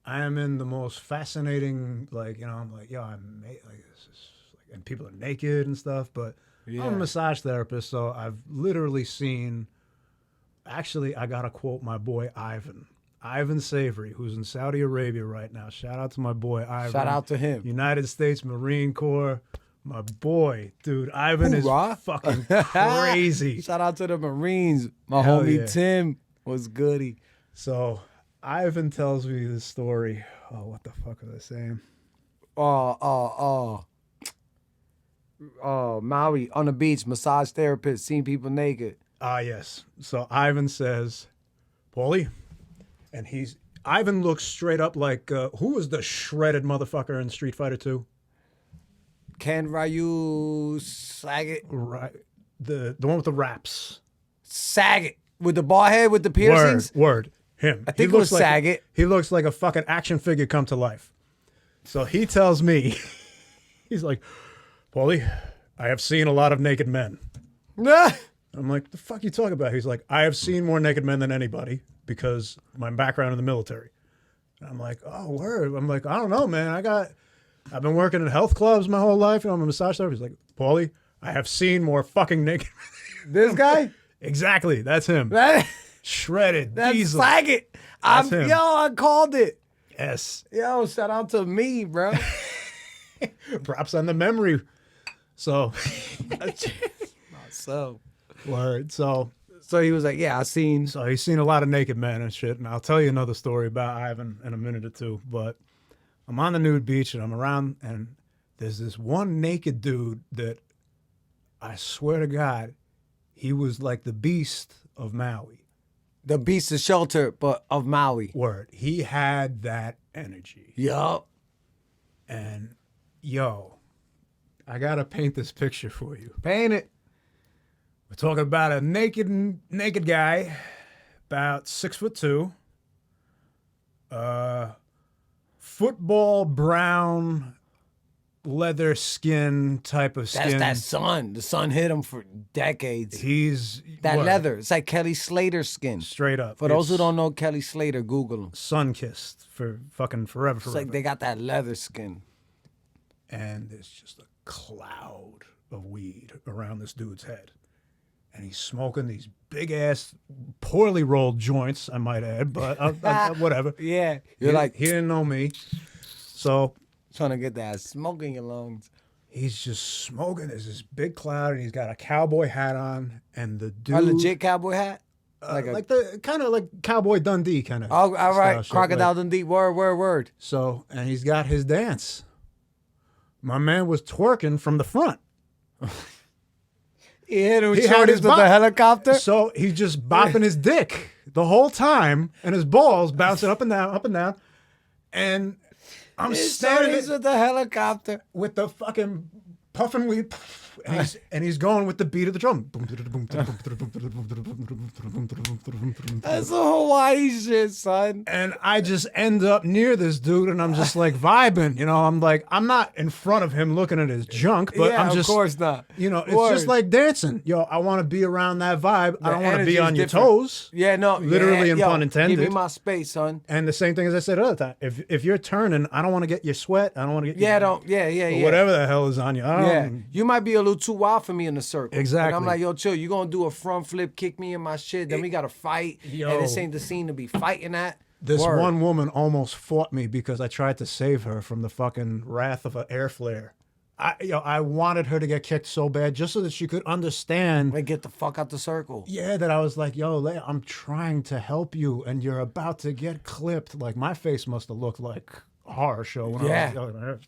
I am in the most fascinating, like, I'm like, yo, this is like, and people are naked and stuff, but I'm a massage therapist, so I've literally seen, actually, I got to quote my boy Ivan Savory, who's in Saudi Arabia right now. Shout out to my boy Ivan. Shout out to him. United States Marine Corps. My boy, dude, Ivan is fucking crazy. Shout out to the Marines. My Hell homie yeah. Tim was goody. So Ivan tells me this story. Oh, what the fuck was I saying? Maui on the beach, massage therapist, seeing people naked. Yes. So Ivan says, Paulie, and Ivan looks straight up like, who was the shredded motherfucker in Street Fighter 2? Ken Ryu Saget. Right. The one with the raps. Saget. With the bald head with the piercings? Word. Him. I think it was Saget. He looks like a fucking action figure come to life. So he tells me, he's like, Paulie, I have seen a lot of naked men. I'm like, the fuck you talking about? He's like, I have seen more naked men than anybody because my background in the military. And I'm like, oh, word. I'm like, I don't know, man. I've been working in health clubs my whole life. I'm a massage therapist. He's like, Paulie, I have seen more fucking naked men. This guy? Exactly. That's him. Shredded. That's diesel. Saget. Him. Yo, I called it. Yes. Yo, shout out to me, bro. Props on the memory. So. Word. So he was like, yeah, I seen. So he's seen a lot of naked men and shit. And I'll tell you another story about Ivan in a minute or two. But I'm on the nude beach and I'm around and there's this one naked dude that I swear to God, he was like the beast of Maui. The beast of shelter, but of Maui. Word. He had that energy. Yup. And yo, I gotta paint this picture for you. Paint it. We're talking about a naked guy, about 6'2", football brown leather skin type of skin. That's that sun. The sun hit him for decades. He's That what? leather. It's like Kelly Slater's skin. Straight up. For those who don't know Kelly Slater, Google him. Sun-kissed for fucking forever. It's like they got that leather skin. And there's just a cloud of weed around this dude's head. And he's smoking these big-ass, poorly rolled joints, I might add, but whatever. Yeah. You're like, he didn't know me. So trying to get that smoke in your lungs. he's just smoking. There's this big cloud, and he's got a cowboy hat on. And the dude... A legit cowboy hat? like the kind of like Cowboy Dundee kind of. Oh, all right. shit, Crocodile like- Dundee. Word. So, and he's got his dance. My man was twerking from the front. He hit him He with had his with the bop. helicopter. So he's just bopping his dick the whole time, and his balls bouncing up and down. And I'm standing with the helicopter. with the fucking puffing weed, and he's going with the beat of the drum. That's a Hawaii shit, son. And I just end up near this dude, and I'm just like vibing. You know, I'm like, I'm not in front of him looking at his junk, but yeah, I'm just, of course not. you know, it's Word. just like dancing. Yo, I want to be around that vibe. I don't want to energy be is on your different. toes. Yeah, no. Literally yeah, and yo, pun intended. Give me my space, son. And the same thing as I said other time. If you're turning, I don't want to get your sweat. I don't want to get Yeah, your, don't. Yeah. whatever the hell is on you. I Yeah, don't, you might be a little too wild for me in the circle. Exactly. And I'm like, yo, chill. You gonna do a front flip, kick me in my shit, then we gotta fight. Yo. And this ain't the scene to be fighting at. This Word. one woman almost fought me because I tried to save her from the fucking wrath of an air flare. I wanted her to get kicked so bad just so that she could understand. Like, get the fuck out the circle. Yeah, that I was like, yo, I'm trying to help you, and you're about to get clipped. Like, my face must have looked like a horror show. When Yeah. I was,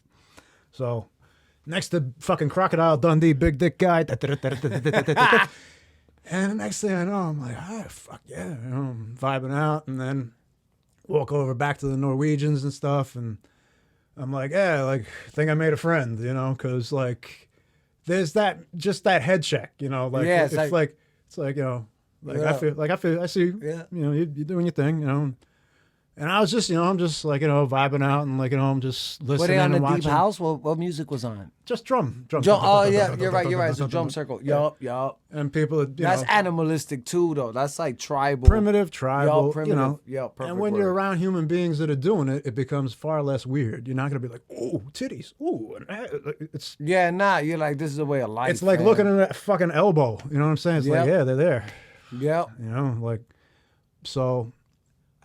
so, next to fucking Crocodile Dundee, big dick guy. And the next thing I know, I'm like, ah, fuck yeah. You know, I'm vibing out, and then walk over back to the Norwegians and stuff, and I'm like, yeah, like, I think I made a friend, you know, because, like, there's just that head check, you know, like, Yeah, it's it's like, you know, like, Yeah. I see, you Yeah. know, you're doing your thing, you know, and I was just, you know, I'm just, like, you know, vibing out, and, like, you know, I'm just listening Were they on and the watching. deep house? What music was on? Just drum. Oh yeah, you're right. It's a drum circle. Yup. And people, you That's know, animalistic too, though. That's like tribal. primitive, tribal, Yo, primitive. you know. Yo, perfect And when word. you're around human beings that are doing it, it becomes far less weird. You're not going to be like, oh, titties, ooh. It's Yeah, nah. You're like, this is a way of life. it's like man. looking at that fucking elbow. You know what I'm saying? It's like, Yep. yeah, they're there. Yep. You know, like, so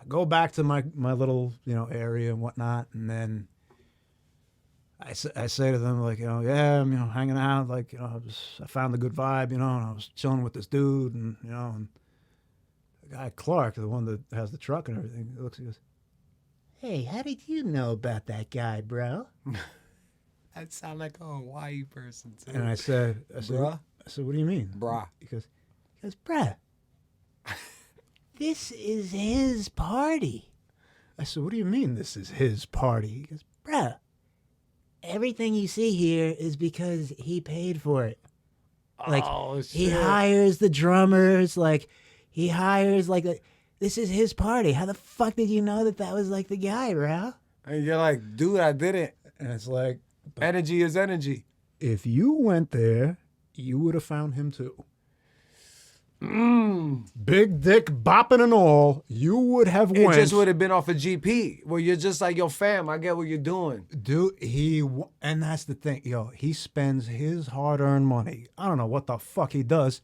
I go back to my little, you know, area and whatnot. And then I say to them, like, you know, yeah, I'm, you know, hanging out. Like, you know, I found a good vibe, you know, and I was chilling with this dude. And, you know, and the guy, Clark, the one that has the truck and everything, he looks, he goes, hey, how did you know about that guy, bro? That sound like a Hawaii person too. And I said, Bruh? what do you mean? Bruh. He goes, bruh, this is his party. I said, what do you mean this is his party? He goes, bruh, everything you see here is because he paid for it. Like, Oh, he shit. hires the drummers, like, he hires, like, this is his party. How the fuck did you know that was, like, the guy, bro? And you're like, dude, I didn't. And it's like, Energy is energy. if you went there, you would have found him too. Big dick bopping and all, you would have It went. just would have been off a GP where you're just like, yo, fam, I get what you're doing. Dude, and that's the thing, yo, he spends his hard-earned money. I don't know what the fuck he does,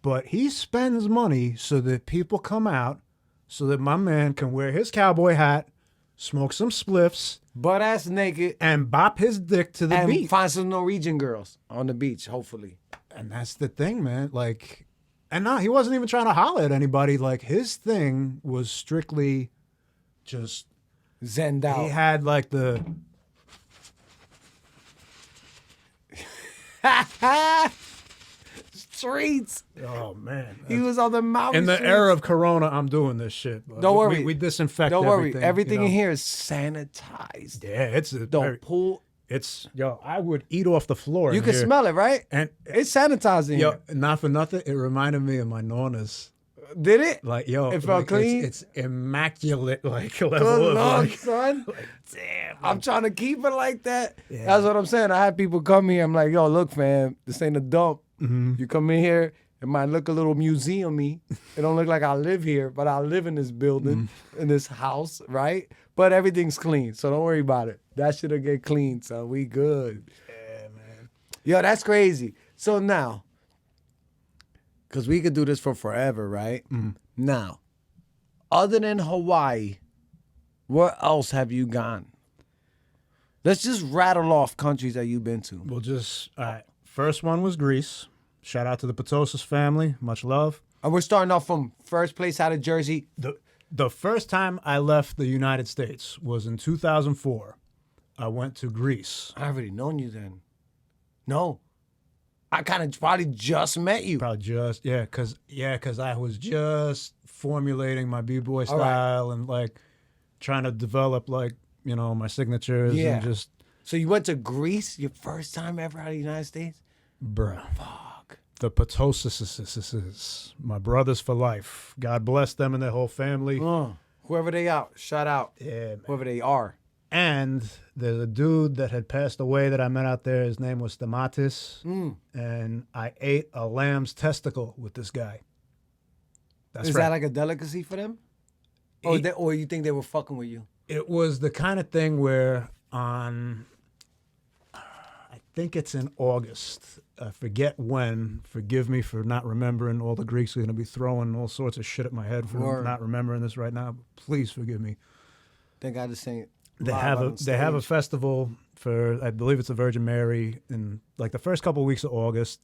but he spends money so that people come out, so that my man can wear his cowboy hat, smoke some spliffs, Butt ass naked. and bop his dick to the And beat. find some Norwegian girls on the beach, hopefully. And that's the thing, man. Like, and no, he wasn't even trying to holler at anybody. Like, his thing was strictly just, Zenned out. he had like the, Streets. oh man. He was on the mountain. In the streets. era of Corona, I'm doing this shit. bro. Don't worry. We disinfect Don't worry. everything. Everything you know? in here is sanitized. Yeah, it's a Don't very, pull I would eat off the floor. You can smell it, right? And It's sanitizing. yo, not for nothing, it reminded me of my Nonna's. Did it? Like, yo, It felt like, clean? It's immaculate, like level Good of luck, like, son. damn. I'm trying to keep it like that. Yeah. That's what I'm saying. I had people come here. I'm like, yo, look, fam, this ain't a dump. You come in here, it might look a little museum-y. It don't look like I live here, but I live in this building, in this house, right? But everything's clean, so don't worry about it. That shit'll get clean, so we good. Yeah, man. Yo, that's crazy. So now, because we could do this for forever, right? Now, other than Hawaii, where else have you gone? Let's just rattle off countries that you've been to. We'll just, all right. First one was Greece. Shout out to the Patosis family. Much love. And we're starting off from first place out of Jersey. The first time I left the United States was in 2004. I went to Greece. I already known you then. No. I kind of probably just met you. Probably just, because I was just formulating my B-boy style and like trying to develop like, you know, my signatures and just. So you went to Greece your first time ever out of the United States? Bruh. Fuck. The Patosis, my brothers for life. God bless them and their whole family. Whoever they are, shout out. Yeah, man. Whoever they are. And there's a dude that had passed away that I met out there. His name was Stamatis. And I ate a lamb's testicle with this guy. That's Is right. that like a delicacy for them? Or you think they were fucking with you? It was the kind of thing where on, I think it's in August. I forget when. Forgive me for not remembering. All the Greeks are going to be throwing all sorts of shit at my head for not remembering this right now. Please forgive me. Thank God this ain't. They have a festival for, I believe it's the Virgin Mary in like the first couple of weeks of August,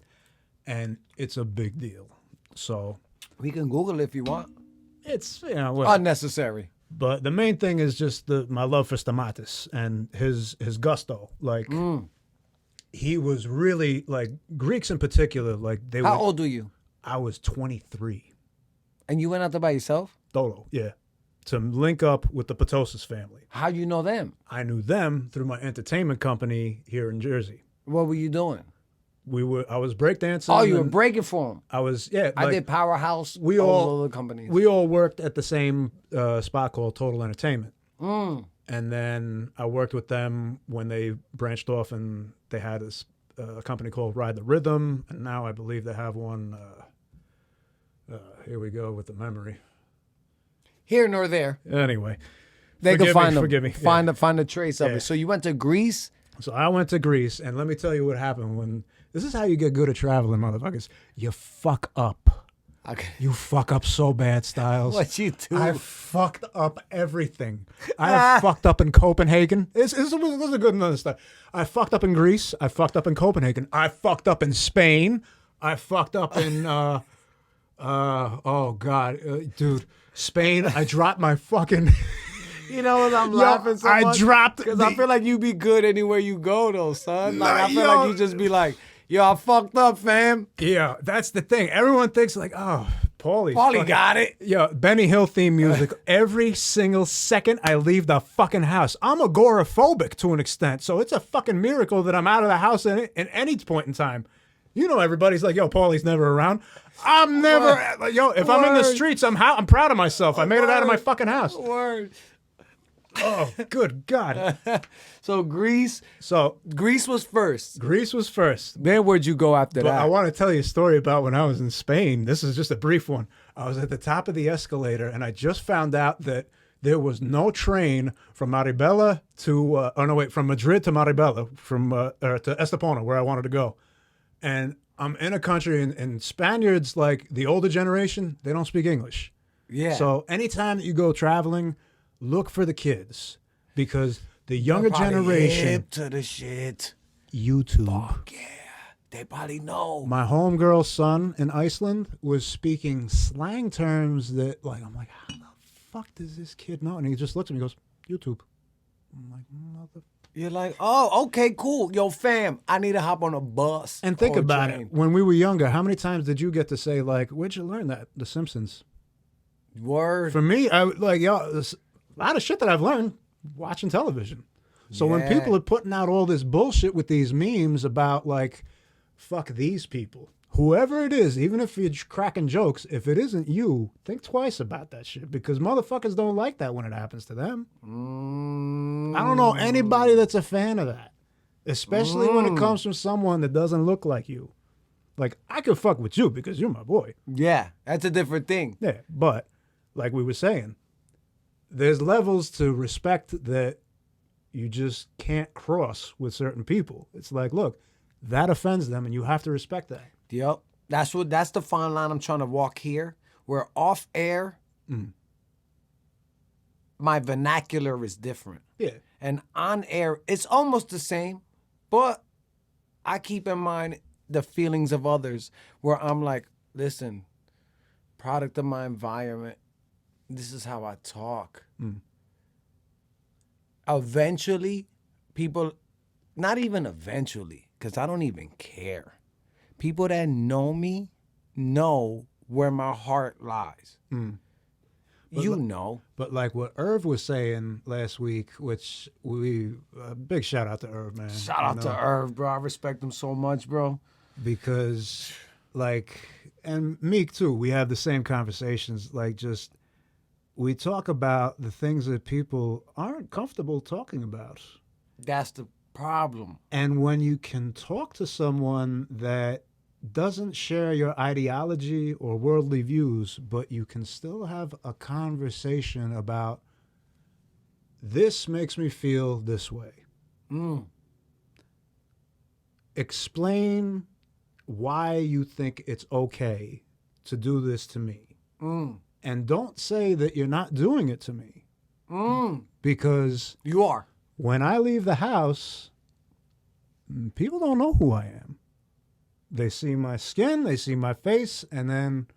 and it's a big deal. So We can Google it if you want. it's well, Unnecessary. but the main thing is just my love for Stamatis and his gusto. Like he was really like Greeks in particular. Like they How were. old were you? I was 23. And you went out there by yourself? Dolo, yeah, to link up with the Patosis family. How you know them? I knew them through my entertainment company here in Jersey. What were you doing? I was breakdancing. Oh, you were and breaking for them. I was, I did Powerhouse. we all all- those other companies. We all worked at the same spot called Total Entertainment. Mm. And then I worked with them when they branched off and they had a company called Ride the Rhythm. And now I believe they have one. Here we go with the memory. Here nor there. Anyway. They can find them. Forgive me. Find a trace of Yeah. it. So you went to Greece. So I went to Greece, and let me tell you what happened when. This is how you get good at traveling, motherfuckers. You fuck up. Okay. You fuck up so bad, Styles. What you do? I fucked up everything. I have fucked up in Copenhagen. This is a good another stuff. I fucked up in Greece. I fucked up in Copenhagen. I fucked up in Spain. I fucked up in oh God, dude, Spain. I dropped my fucking. You know what? I'm laughing so much. I dropped because I feel like you be good anywhere you go, though, son. Like I feel yo. like you just be like, yo, I fucked up, fam. Yeah, that's the thing. Everyone thinks like, oh, Paulie Paulie got it. Yo, Benny Hill theme music. Every single second I leave the fucking house. I'm agoraphobic to an extent, so it's a fucking miracle that I'm out of the house at any point in time. You know, everybody's like, yo, Paulie's never around. I'm never, yo, if I'm in the streets, I'm proud of myself. I made it out of my fucking house. Word. Oh, good God. So Greece was first. Greece was first. Then where'd you go after But that? I want to tell you a story about when I was in Spain. This is just a brief one. I was at the top of the escalator, and I just found out that there was no train from Maribela to, from Madrid to Maribela, to Estepona, where I wanted to go. And I'm in a country, and Spaniards, like the older generation, they don't speak English. Yeah. So anytime that you go traveling, look for the kids, because the younger They're probably generation, hip to the shit. YouTube. Fuck yeah. They probably know. My homegirl's son in Iceland was speaking slang terms that, like, I'm like, how the fuck does this kid know? And he just looks at me and goes, YouTube. I'm like, mother. You're like, oh, okay, cool. Yo, fam, I need to hop on a bus. And think or a about train. it. When we were younger, how many times did you get to say, like, where'd you learn that? The Simpsons. Word. For me, there's a lot of shit that I've learned watching television. So when people are putting out all this bullshit with these memes about like, fuck these people, whoever it is, even if you're cracking jokes, if it isn't you, think twice about that shit because motherfuckers don't like that when it happens to them. I don't know anybody that's a fan of that, especially when it comes from someone that doesn't look like you. Like, I could fuck with you because you're my boy. Yeah, that's a different thing. Yeah, but like we were saying, there's levels to respect that you just can't cross with certain people. It's like, look, that offends them and you have to respect that. Yep. That's the fine line I'm trying to walk here. Where off air, my vernacular is different. Yeah. And on air, it's almost the same, but I keep in mind the feelings of others where I'm like, listen, product of my environment, this is how I talk. Eventually, people, not even eventually, because I don't even care. People that know me know where my heart lies. You know. But like what Irv was saying last week, which big shout out to Irv, man. Shout out to Irv, bro. I respect him so much, bro. Because like, and Meek too, we have the same conversations. Like just, we talk about the things that people aren't comfortable talking about. That's the problem. And when you can talk to someone that doesn't share your ideology or worldly views, but you can still have a conversation about this makes me feel this way. Explain why you think it's okay to do this to me. And don't say that you're not doing it to me. Because you are. When I leave the house, people don't know who I am. They see my skin, they see my face, and then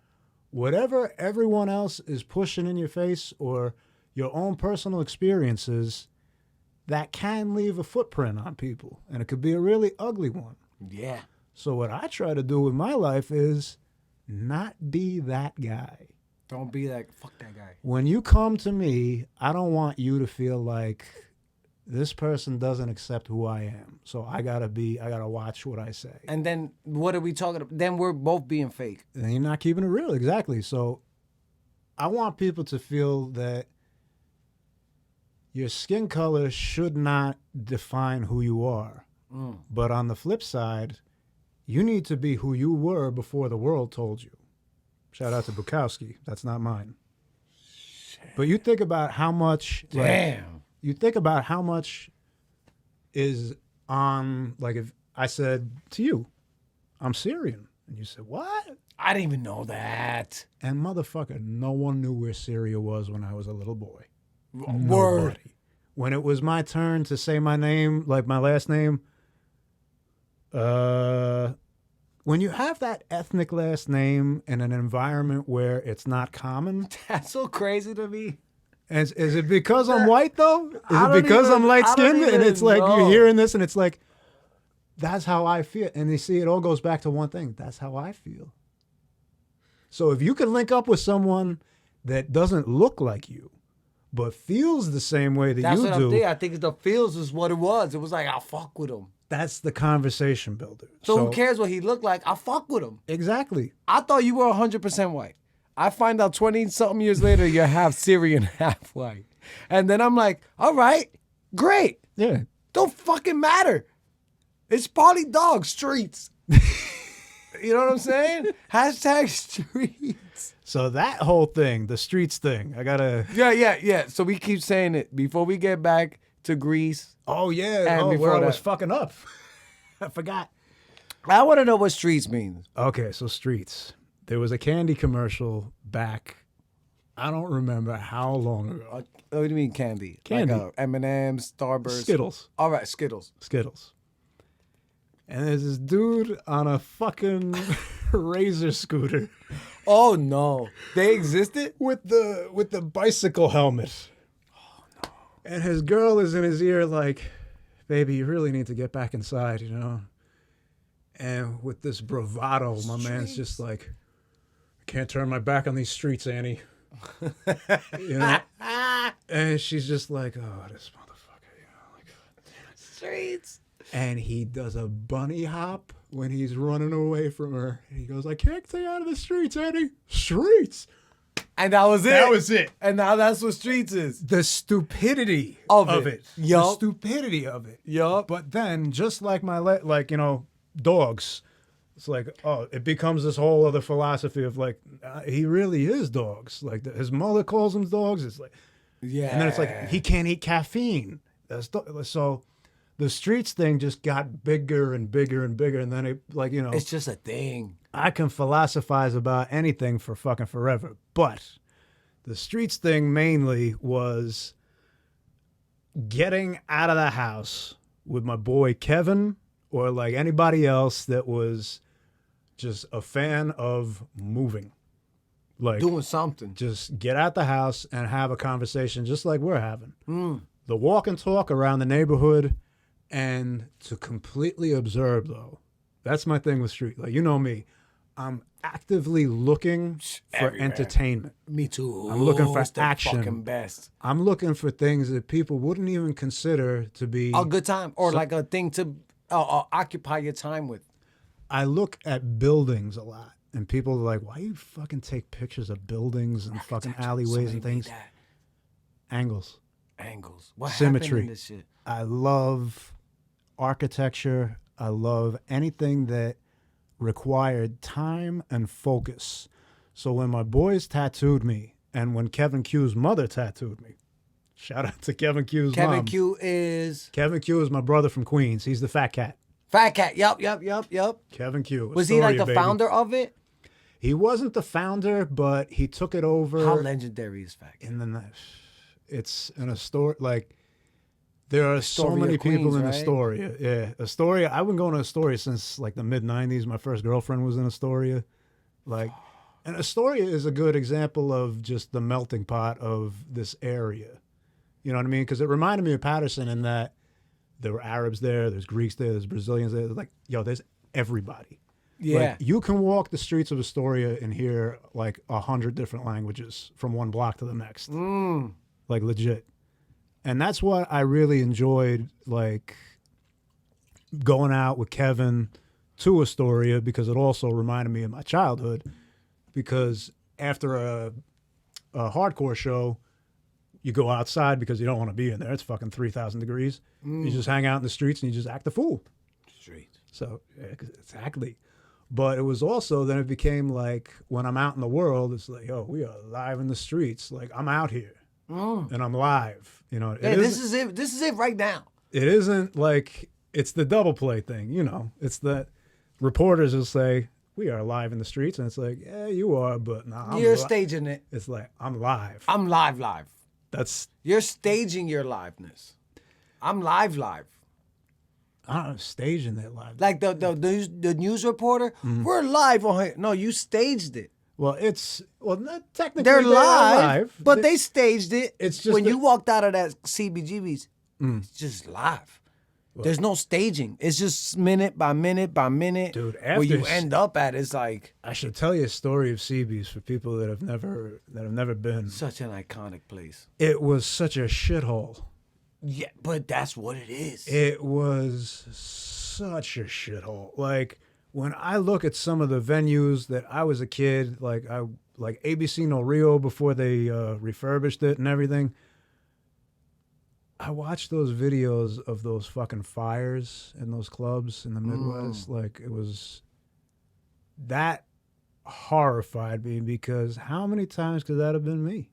whatever everyone else is pushing in your face or your own personal experiences, that can leave a footprint on people. And it could be a really ugly one. Yeah. So what I try to do with my life is not be that guy. Don't be that, fuck that guy. When you come to me, I don't want you to feel like this person doesn't accept who I am. So I gotta watch what I say. And then what are we talking about? Then we're both being fake. And you're not keeping it real, exactly. So I want people to feel that your skin color should not define who you are. But on the flip side, you need to be who you were before the world told you. Shout out to Bukowski. That's not mine. Shit. But you think about how much... Damn. You think about how much is on... Like if I said to you, I'm Syrian. And you said, what? I didn't even know that. And motherfucker, no one knew where Syria was when I was a little boy. Word. Nobody. When it was my turn to say my name, like my last name... when you have that ethnic last name in an environment where it's not common, that's so crazy to me. Is it because I'm white though? Is it because I'm light skinned? And it's like you're hearing this, and it's like that's how I feel. And you see, it all goes back to one thing. That's how I feel. So if you can link up with someone that doesn't look like you, but feels the same way that that's you what do, I'm thinking. I think the feels is what it was. It was like I'll fuck with him. that's the conversation builder. So who cares what he looked like? I fuck with him. Exactly. I thought you were 100% white. I find out 20-something years later you're half Syrian, half white. And then I'm like, all right, great. Yeah. Don't fucking matter. It's Polly Dog Streets. You know what I'm saying? Hashtag streets. So that whole thing, the streets thing, I gotta... Yeah. So we keep saying it before we get back to Greece. Oh, yeah. And Where I that. was fucking up. I forgot. I want to know what streets means. Okay, so streets. There was a candy commercial back, I don't remember how long ago. What do you mean candy? Candy. Like M&M's, Starburst. Skittles. All right, Skittles. Skittles. And there's this dude on a fucking razor scooter. Oh, no. They existed? With the bicycle helmet. Oh, no. And his girl is in his ear like, baby, you really need to get back inside, you know? And with this bravado, my man's just like, I can't turn my back on these streets, Annie. You know? And she's just like, oh, this motherfucker, you know, like, streets. And he does a bunny hop when he's running away from her. And he goes, I can't stay out of the streets, Eddie. Streets. And that was it. That was it. And now that's what streets is. The stupidity Of of it. it. Yup. The stupidity of it. Yup. But then, just like dogs, it's like, it becomes this whole other philosophy of like, he really is dogs. Like his mother calls him dogs. It's like, Yeah. and then it's like, he can't eat caffeine. So the streets thing just got bigger and bigger and bigger. And then it's just a thing. I can philosophize about anything for fucking forever. But the streets thing mainly was getting out of the house with my boy Kevin or like anybody else that was just a fan of moving. Like Doing something. just get out the house and have a conversation just like we're having. The walk and talk around the neighborhood and to completely observe though. That's my thing with street. Like, you know me, I'm actively looking for Everywhere. entertainment. Me too. I'm looking for It's the action. fucking best. I'm looking for things that people wouldn't even consider to be. A good time or like a thing to occupy your time with. I look at buildings a lot, and people are like, "Why you fucking take pictures of buildings and fucking alleyways and things?" Angles, What symmetry. happened in this shit? I love architecture. I love anything that required time and focus. So when my boys tattooed me, and when Kevin Q's mother tattooed me, shout out to Kevin Q's mom. Kevin Q is Kevin Q is my brother from Queens. He's the fat cat. Fat Cat. Yup. Kevin Q. Was he like Astoria, the baby. founder of it? He wasn't the founder, but he took it over. How legendary is Fat Cat? And then it's in Astoria. Like, there are so Astoria, many people Queens, in right? Astoria. Yeah, Astoria. I've been going to Astoria since like the mid '90s. My first girlfriend was in Astoria. Like, and Astoria is a good example of just the melting pot of this area. You know what I mean? Because it reminded me of Patterson in that there were Arabs there, there's Greeks there, there's Brazilians there. Like, yo, there's everybody. Yeah. Like, you can walk the streets of Astoria and hear like 100 different languages from one block to the next. Like, legit. And that's what I really enjoyed, like, going out with Kevin to Astoria, because it also reminded me of my childhood. Because after a hardcore show, you go outside because you don't want to be in there. It's fucking 3,000 degrees. You just hang out in the streets and you just act the fool. Street. So, yeah, exactly. But it was also, then it became like, when I'm out in the world, it's like, oh, we are live in the streets. Like, I'm out here and I'm live. You know, Yeah, this is it. This is it right now. it isn't like, it's the double play thing, you know. It's that reporters will say, we are live in the streets. And it's like, yeah, you are, but nah, You're staging it. It's like, I'm live. I'm live. That's, You're staging your liveness. I'm live. I don't know, staging that live. Like the news reporter, we're live on here. No, you staged it. Well, not technically They're they are live, but they staged it. It's just when that- you walked out of that CBGB's, it's just live. There's no staging. It's just minute by minute by minute. Dude, where you after- end up at is like I should tell you a story of CB's for people that have never been. such an iconic place. It was such a shithole. Yeah, but that's what it is. It was such a shithole. Like, when I look at some of the venues that I was a kid, like ABC No Rio before they refurbished it and everything. I watched those videos of those fucking fires in those clubs in the Midwest. Like, it was, that horrified me, because how many times could that have been me?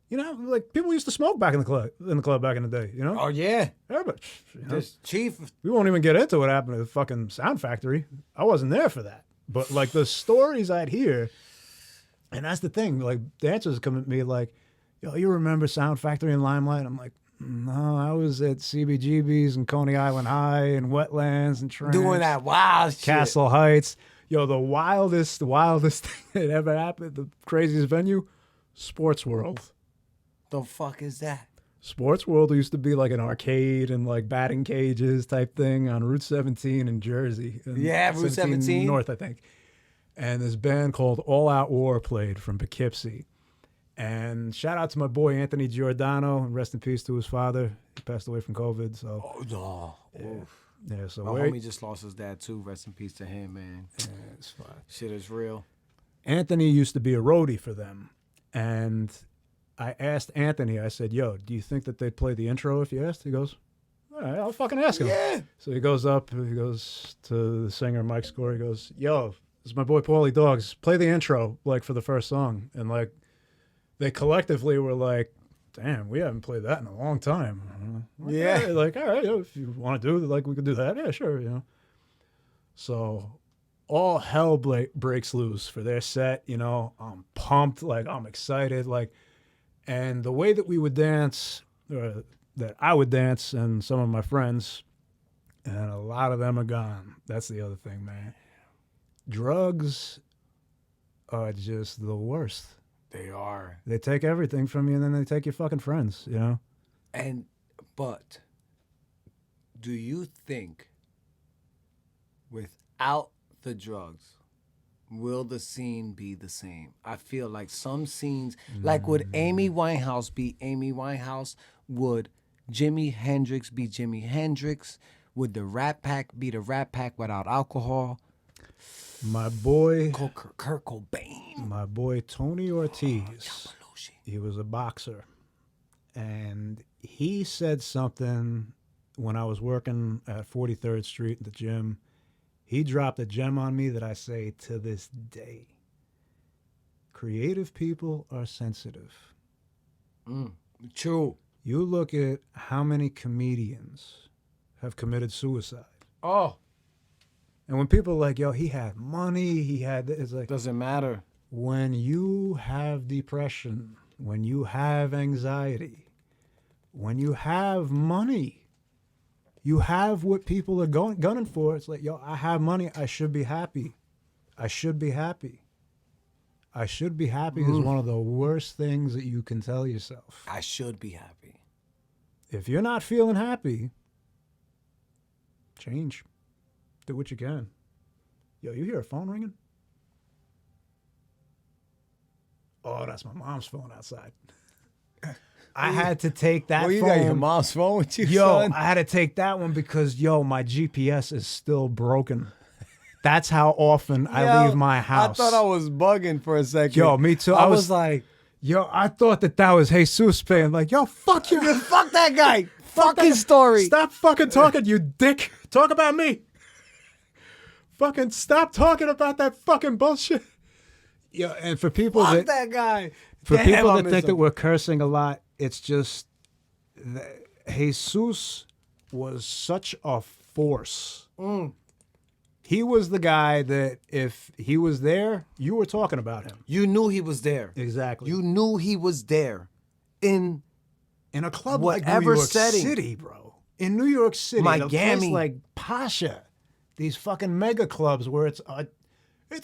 You know, like, people used to smoke back in the club back in the day, you know? Oh yeah, Everybody, you know? this chief. We won't even get into what happened to the fucking Sound Factory. I wasn't there for that. But, like, the stories I'd hear, and that's the thing, like, dancers come at me like, yo, you remember Sound Factory and Limelight? I'm like, no, I was at CBGB's and Coney Island High and Wetlands and Tramps, Doing that wild shit. Castle Heights. Yo, the wildest thing that ever happened, the craziest venue, Sports World. The fuck is that? Sports World used to be like an arcade and like batting cages type thing on Route 17 in Jersey. Yeah, Route 17. North, I think. And this band called All Out War played from Poughkeepsie. And shout out to my boy Anthony Giordano, and rest in peace to his father. He passed away from COVID. So Oh, no. yeah, so My we're- homie just lost his dad too. Rest in peace to him, man. yeah, it's fine. Shit is real. Anthony used to be a roadie for them, and I asked Anthony. I said, "Yo, do you think that they'd play the intro if you asked?" He goes, "All right, I'll fucking ask him." Yeah. So he goes up. He goes to the singer Mike Score. He goes, "Yo, this is my boy Paulie Dogs. Play the intro like for the first song." And like they collectively were like, "Damn, we haven't played that in a long time." Like, Yeah. like, all right, if you want to do like we could do that. Yeah, sure, you know. So all hell breaks loose for their set. You know, I'm pumped. Like I'm excited. Like, and the way that we would dance, that I would dance, and some of my friends, and a lot of them are gone. That's the other thing, man. Drugs are just the worst. They are. They take everything from you, and then they take your fucking friends, you know? But do you think without the drugs, will the scene be the same? I feel like some scenes, like would Amy Winehouse be Amy Winehouse? Would Jimi Hendrix be Jimi Hendrix? Would the Rat Pack be the Rat Pack without alcohol? My boy, Kurt Cobain. my boy Tony Ortiz, he was a boxer. And he said something when I was working at 43rd Street at the gym. He dropped a gem on me that I say to this day. Creative people are sensitive. True. You look at how many comedians have committed suicide. Oh, And when people are like, yo, he had money, he had, it's like, doesn't matter. when you have depression, when you have anxiety, when you have money, you have what people are gunning for. It's like, yo, I have money. I should be happy. I should be happy. I should be happy is one of the worst things that you can tell yourself. I should be happy. If you're not feeling happy, change. Do what you can. Yo, you hear a phone ringing? Oh, that's my mom's phone outside. I had to take that Well, you phone. got your mom's phone with you, Yo, son? I had to take that one because, yo, my GPS is still broken. That's how often I leave my house. I thought I was bugging for a second. Yo, me too. I was like, yo, I thought that was Jesus paying. Like, yo, fuck you. fuck that guy. Fuck that his guy. story. Stop fucking talking, you dick. Talk about me. Fucking stop talking about that fucking bullshit. Yo, and for people Fuck that that guy. for Damn, people I that miss think that him. we're cursing a lot, it's just Jesus was such a force. He was the guy that if he was there, you were talking about him. You knew he was there. Exactly. You knew he was there. In In a club whatever like New York setting. City, bro. In New York City, in a Miami. place like Pasha, these fucking mega clubs where it's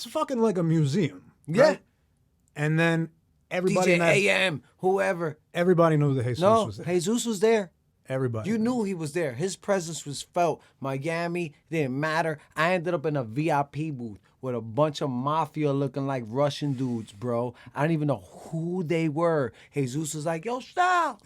fucking like a museum. Yeah. Right? And then everybody DJ in that, AM, whoever. everybody knows that Jesus No, was there. Jesus was there. Everybody. You knew he was there. His presence was felt. Miami didn't matter. I ended up in a VIP booth with a bunch of mafia looking like Russian dudes, bro. I didn't even know who they were. Jesus was like, yo, stop.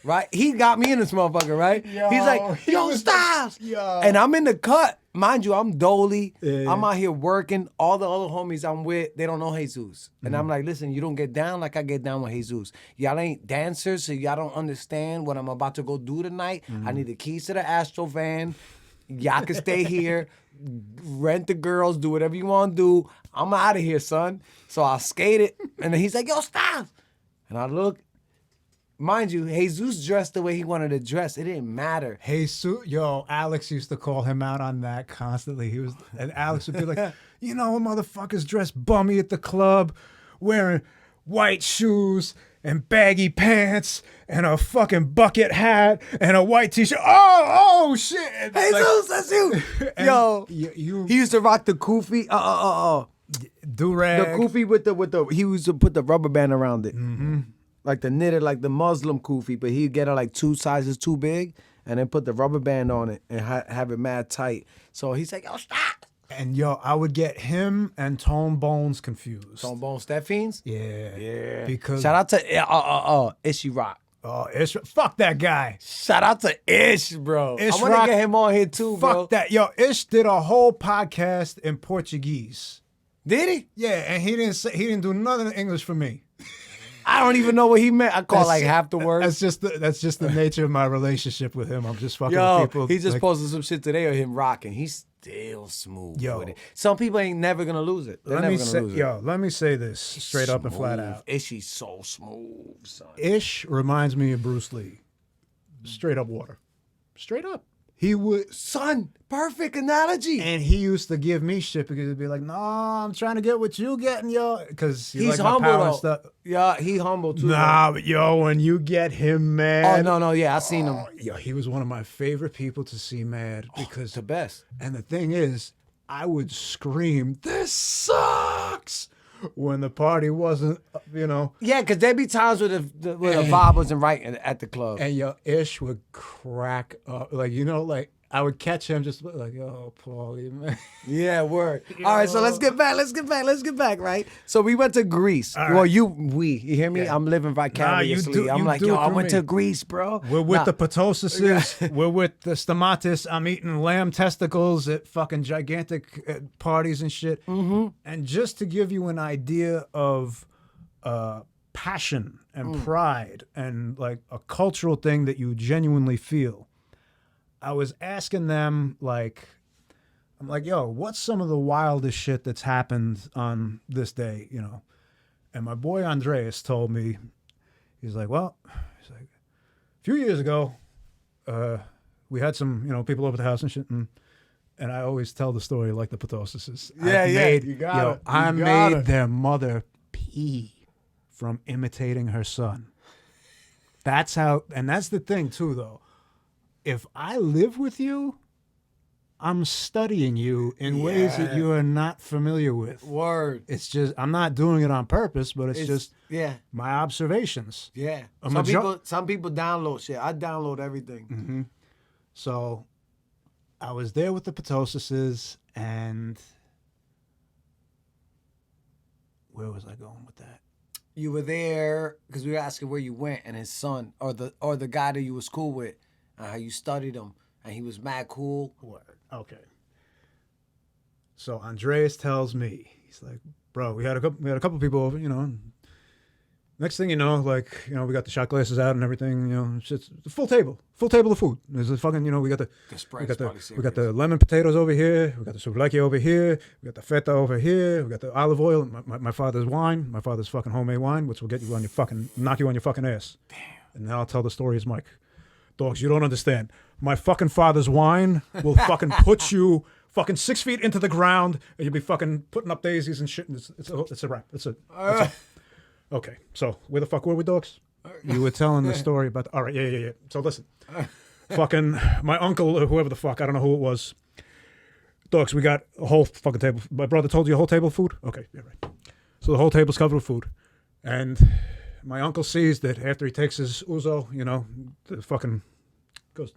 Right? He got me in this motherfucker, right? Yo, He's like, he yo, was Styles. yo. And I'm in the cut. Mind you, I'm Dolly. Yeah. I'm out here working. All the other homies I'm with, they don't know Jesus. And I'm like, listen, you don't get down like I get down with Jesus. Y'all ain't dancers, so y'all don't understand what I'm about to go do tonight. I need the keys to the Astro van. Y'all can stay here, rent the girls, do whatever you want to do. I'm out of here, son. So I skated. And then he's like, yo, stop. And I look. Mind you, Jesus dressed the way he wanted to dress. It didn't matter. Jesus, yo, Alex used to call him out on that constantly. And Alex would be like, you know, motherfuckers dress bummy at the club, wearing white shoes and baggy pants and a fucking bucket hat and a white t-shirt. Oh shit! And Jesus, that's you. and Yo, you he used to rock the kufi. do-rag. The kufi with the he used to put the rubber band around it. Mm-hmm. Like the knitted, like the Muslim kufi, but he'd get it like 2 sizes too big and then put the rubber band on it and have it mad tight. So he's like, yo, stop. And yo, I would get him and Tone Bones confused. Tone Bone Step Fiends? Yeah. Yeah. Because Shout out to Ishi Rock. oh, fuck that guy. Shout out to Ish, bro. Ish I want Rock- to get him on here too, Fuck bro. that. Yo, Ish did a whole podcast in Portuguese. Did he? Yeah, and he didn't do nothing in English for me. I don't even know what he meant. I call like half the words. That's just the nature of my relationship with him. I'm just fucking Yo, with people. he just like, posted some shit today of him rocking. He's still smooth Yo. with it. Some people ain't never gonna lose it. They're let never me gonna say, lose it. yo, let me say this straight up and flat out. Ishi's so smooth, son. Ish reminds me of Bruce Lee. Straight up water. Straight up. He would, Son, perfect analogy. and he used to give me shit because he'd be like, "No, I'm trying to get what you getting, yo." Because He's like my humble power and though. stuff. Yeah, he humble too. Nah, but yo, when you get him bro. mad, Oh no, yeah, I seen him. yo, he was one of my favorite people to see mad because, The best. and the thing is, I would scream, "This sucks," when the party wasn't, you know. Yeah, because there be times where the vibe wasn't right at the club. And yo, Ish would crack up, like you know, like I would catch him just like, "Oh, Paulie, man." Yeah, word. All right, so let's get back, right? So we went to Greece. All Well, right. you hear me? Yeah. I'm living vicariously. do- I'm you like, do yo, it I through went me. to Greece, bro. We're with Nah, the Potosises. We're with the Stomatis. I'm eating lamb testicles at fucking gigantic parties and shit. Mm-hmm. And just to give you an idea of passion and pride and like a cultural thing that you genuinely feel, I was asking them, like, I'm like, yo, what's some of the wildest shit that's happened on this day, you know? And my boy Andreas told me, he's like, a few years ago, we had some, you know, people over at the house and shit, and I always tell the story like the Potosises. Yeah, you got it. I You got made it. their mother pee from imitating her son. That's how, and that's the thing too, though. If I live with you, I'm studying you in ways that you are not familiar with. Word. It's just, I'm not doing it on purpose, but it's just yeah, my observations. yeah. A Some people download shit. I download everything. Mm-hmm. So I was there with the Potosises, and where was I going with that? You were there because we were asking where you went, and his son or the guy that you was cool with, how you studied him, and he was mad cool. Word. Okay. So Andreas tells me, he's like, "Bro, we had a couple people over, you know. And next thing you know, like, you know, we got the shot glasses out and everything, you know, it's just a full table of food. There's a fucking, you know, we got the lemon potatoes over here, we got the souvlaki over here, we got the feta over here, we got the olive oil, my father's wine, my father's fucking homemade wine, which will get you on your fucking, knock you on your fucking ass." Damn. And now I'll tell the story as Mike. Dogs, you don't understand. My fucking father's wine will fucking put you fucking 6 feet into the ground, and you'll be fucking putting up daisies and shit. And it's a wrap. Okay, so where the fuck were we, dogs? You were telling the story about. All right, yeah. So listen, fucking my uncle, or whoever the fuck, I don't know who it was. Dogs, we got a whole fucking table. My brother told you a whole table of food. Okay, yeah, right. So the whole table's covered with food, and my uncle sees that after he takes his ouzo, you know, the fucking goes,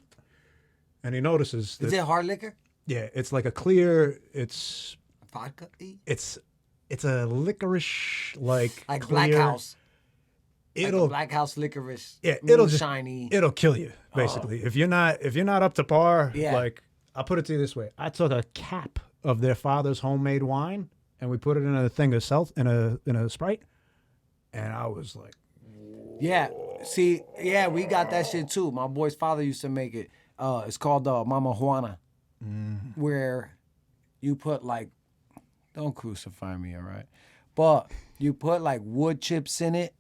and he notices that, Is it hard liquor? yeah, it's like a clear, it's Vodka? it's a licorice like Like clear, Black House. It'll Like a Black House licorice. yeah, it'll just shiny. it'll kill you basically if you're not up to par. Yeah. Like, I'll put it to you this way: I took a cap of their father's homemade wine and we put it in a thing of in a Sprite, and I was like, Yeah. See, yeah, we got that shit too. My boy's father used to make it. It's called Mama Juana, where you put like, don't crucify me, all right? But you put like wood chips in it,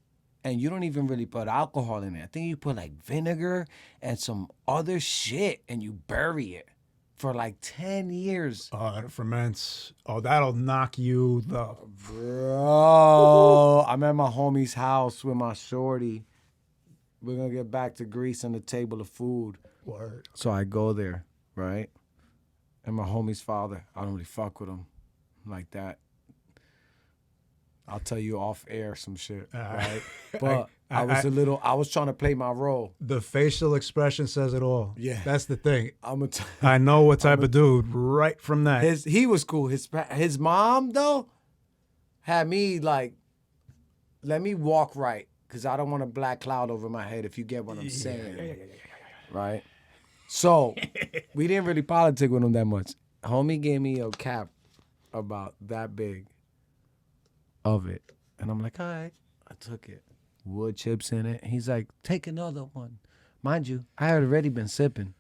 and you don't even really put alcohol in it. I think you put like vinegar and some other shit, and you bury it for like 10 years. it ferments. Oh, that'll knock you the. Bro, I'm at my homie's house with my shorty. We're going to get back to Greece on the table of food. Word. So I go there, right? And my homie's father, I don't really fuck with him like that. I'll tell you off air some shit, right? But I was trying to play my role. The facial expression says it all. Yeah. That's the thing. I'm I know what type of dude right from that. He was cool. His mom though had me like, let me walk right because I don't want a black cloud over my head. If you get what I'm saying, right? So we didn't really politic with him that much. Homie gave me a cap about that big of it, and I'm like, all right, I took it. Wood chips in it. He's like, take another one. Mind you, I had already been sipping,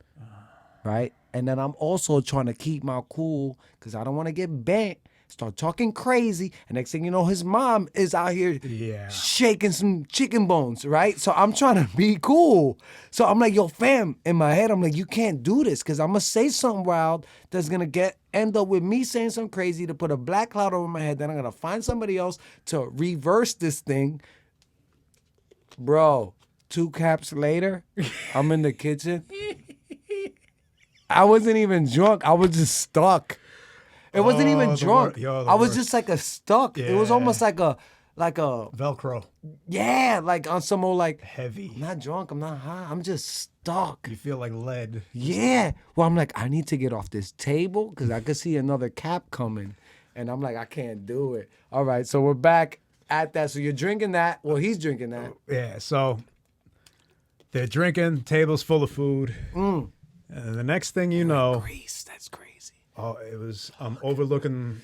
right? And then I'm also trying to keep my cool because I don't want to get bent, start talking crazy. And next thing you know, his mom is out here shaking some chicken bones, right? So I'm trying to be cool. So I'm like, yo, fam, in my head, I'm like, you can't do this because I'm going to say something wild that's going to end up with me saying something crazy to put a black cloud over my head. Then I'm going to find somebody else to reverse this thing. Bro, 2 caps later, I'm in the kitchen. I wasn't even drunk. I was just stuck. It wasn't even drunk. I was just like a stuck. Yeah. It was almost like a Velcro. Yeah, like on some old like heavy. I'm not drunk. I'm not high. I'm just stuck. You feel like lead. Yeah. Well, I'm like, I need to get off this table because I could see another cap coming, and I'm like, I can't do it. All right, so we're back at that. So you're drinking that. Well, he's drinking that. Yeah. So they're drinking. Tables full of food. And the next thing you know, Greece. That's crazy. Oh, it was overlooking.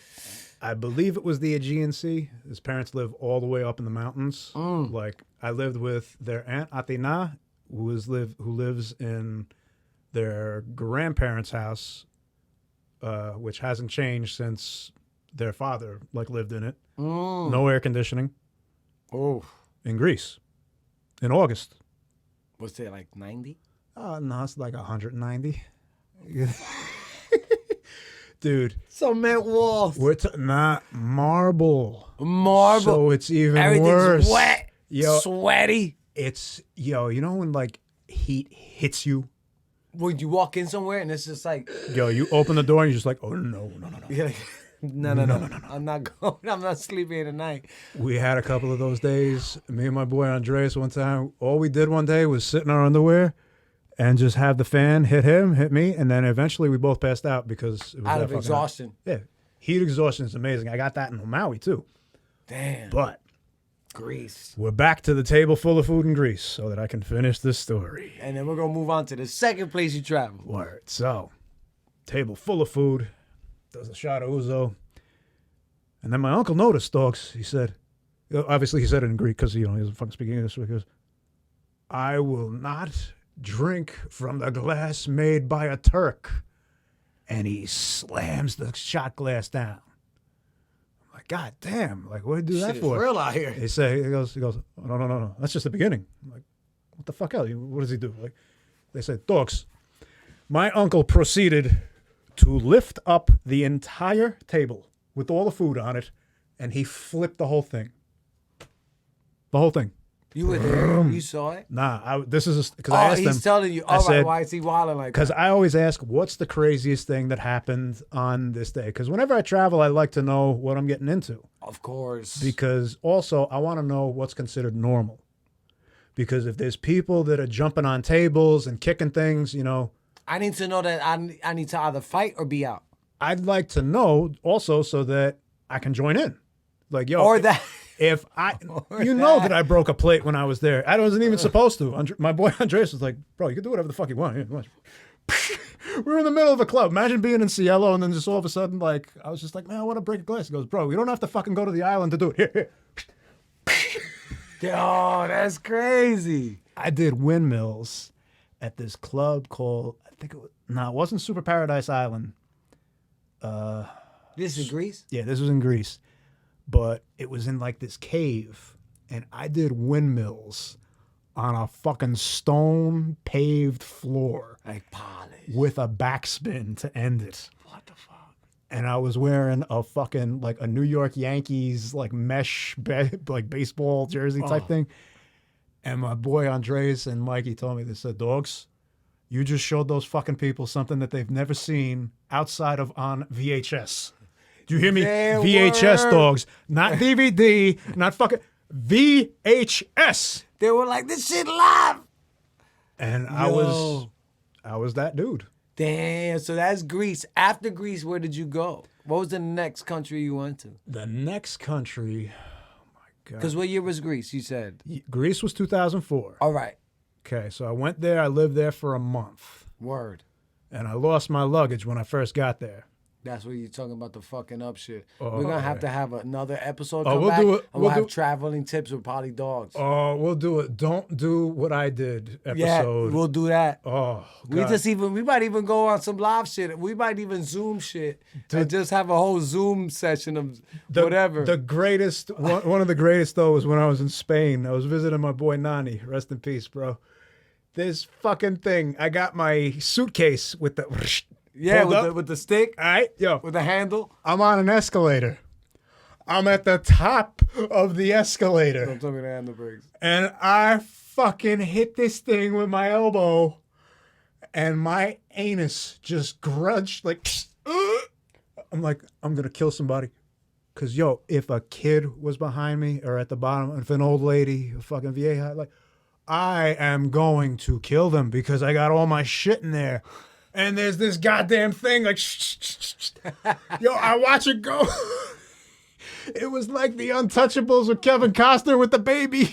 I believe it was the Aegean Sea. His parents live all the way up in the mountains. Like I lived with their aunt Athena, who lives in their grandparents' house, which hasn't changed since their father lived in it. No air conditioning. Oh, in Greece, in August. Was it like 90? No, it's like 190. Dude. Cement walls. We're not marble. Marble. So it's even Everything's worse. Wet. Yo, sweaty. It's, you know when like heat hits you? When you walk in somewhere and it's just like. Yo, you open the door and you're just like, oh, no. You're like, no. I'm not going. I'm not sleeping here tonight. We had a couple of those days. Me and my boy Andreas one time, all we did one day was sit in our underwear and just have the fan hit him, hit me, and then eventually we both passed out because it was out of exhaustion. Yeah, heat exhaustion is amazing. I got that in Maui too. Damn. But Greece. We're back to the table full of food in Greece so that I can finish this story. And then we're gonna move on to the second place you traveled. Word. So, table full of food. Does a shot of ouzo. And then my uncle noticed, dogs. He said, obviously he said it in Greek because he doesn't fucking speak English. So he goes, I will not drink from the glass made by a Turk. And he slams the shot glass down. I'm like, God damn, like what did you do that for? It's real out here. He goes, no. That's just the beginning. I'm like, what the fuck else? What does he do? Like, they said, dogs. My uncle proceeded to lift up the entire table with all the food on it, and he flipped the whole thing. The whole thing. You were there? You saw it? Nah, this is because I asked him. He's telling you. All right, why is he wilding like that? Because I always ask, what's the craziest thing that happened on this day? Because whenever I travel, I like to know what I'm getting into. Of course. Because also, I want to know what's considered normal. Because if there's people that are jumping on tables and kicking things, I need to know that I need to either fight or be out. I'd like to know also so that I can join in. Like, yo. Or that. If I, know that I broke a plate when I was there. I wasn't even supposed to. My boy Andreas was like, bro, you can do whatever the fuck you want. We were in the middle of a club. Imagine being in Cielo and then just all of a sudden, like, I was just like, man, I want to break a glass. He goes, bro, you don't have to fucking go to the island to do it. Here. Yo, that's crazy. I did windmills at this club called, it wasn't Super Paradise Island. This is Greece? Yeah, this was in Greece. But it was in like this cave, and I did windmills on a fucking stone paved floor, like polished, with a backspin to end it. What the fuck? And I was wearing a fucking like a New York Yankees like mesh like baseball jersey type thing. And my boy Andres and Mikey told me, they said, dogs, you just showed those fucking people something that they've never seen outside of on VHS. Do you hear me? VHS, dogs. Not DVD, not fucking VHS. They were like, this shit live. And Yo. I was that dude. Damn, so that's Greece. After Greece, where did you go? What was the next country you went to? The next country, oh my God. Because what year was Greece, you said? Greece was 2004. All right. Okay, so I went there. I lived there for a month. Word. And I lost my luggage when I first got there. That's what you're talking about, the fucking up shit. Oh, We're going to have yeah. to have another episode Oh, come we'll back, do it. and we'll We'll have traveling tips with Polly Dogs. Oh, we'll do it. Don't do what I did Yeah, episode. we'll do that. Oh, We God. we might even go on some live shit. We might even Zoom shit and just have a whole Zoom session of whatever. The greatest, one of the greatest though, was when I was in Spain. I was visiting my boy Nani. Rest in peace, bro. This fucking thing. I got my suitcase with the yeah, pulled up. with the stick, All right, yo. with the handle. I'm on an escalator. I'm at the top of the escalator. Don't tell me the handle breaks. And I fucking hit this thing with my elbow. And my anus just grudged like, I'm like, I'm going to kill somebody. Because, yo, if a kid was behind me or at the bottom, if an old lady, a fucking vieja, like, I am going to kill them because I got all my shit in there. And there's this goddamn thing like, yo, I watch it go. It was like the Untouchables with Kevin Costner with the baby.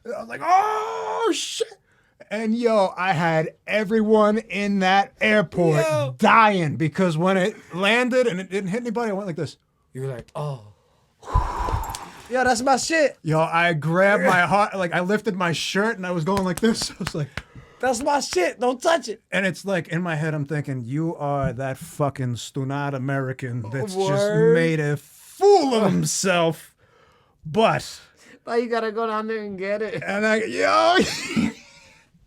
I was like, oh, shit. And, yo, I had everyone in that airport dying because when it landed and it didn't hit anybody, I went like this. You were like, oh. Yo, that's my shit. Yo, I grabbed my heart, like I lifted my shirt and I was going like this. I was like, that's my shit. Don't touch it. and it's like in my head, I'm thinking, you are that fucking stunad American that's just Word. made a fool of himself. But, Why you gotta go down there and get it? and yo,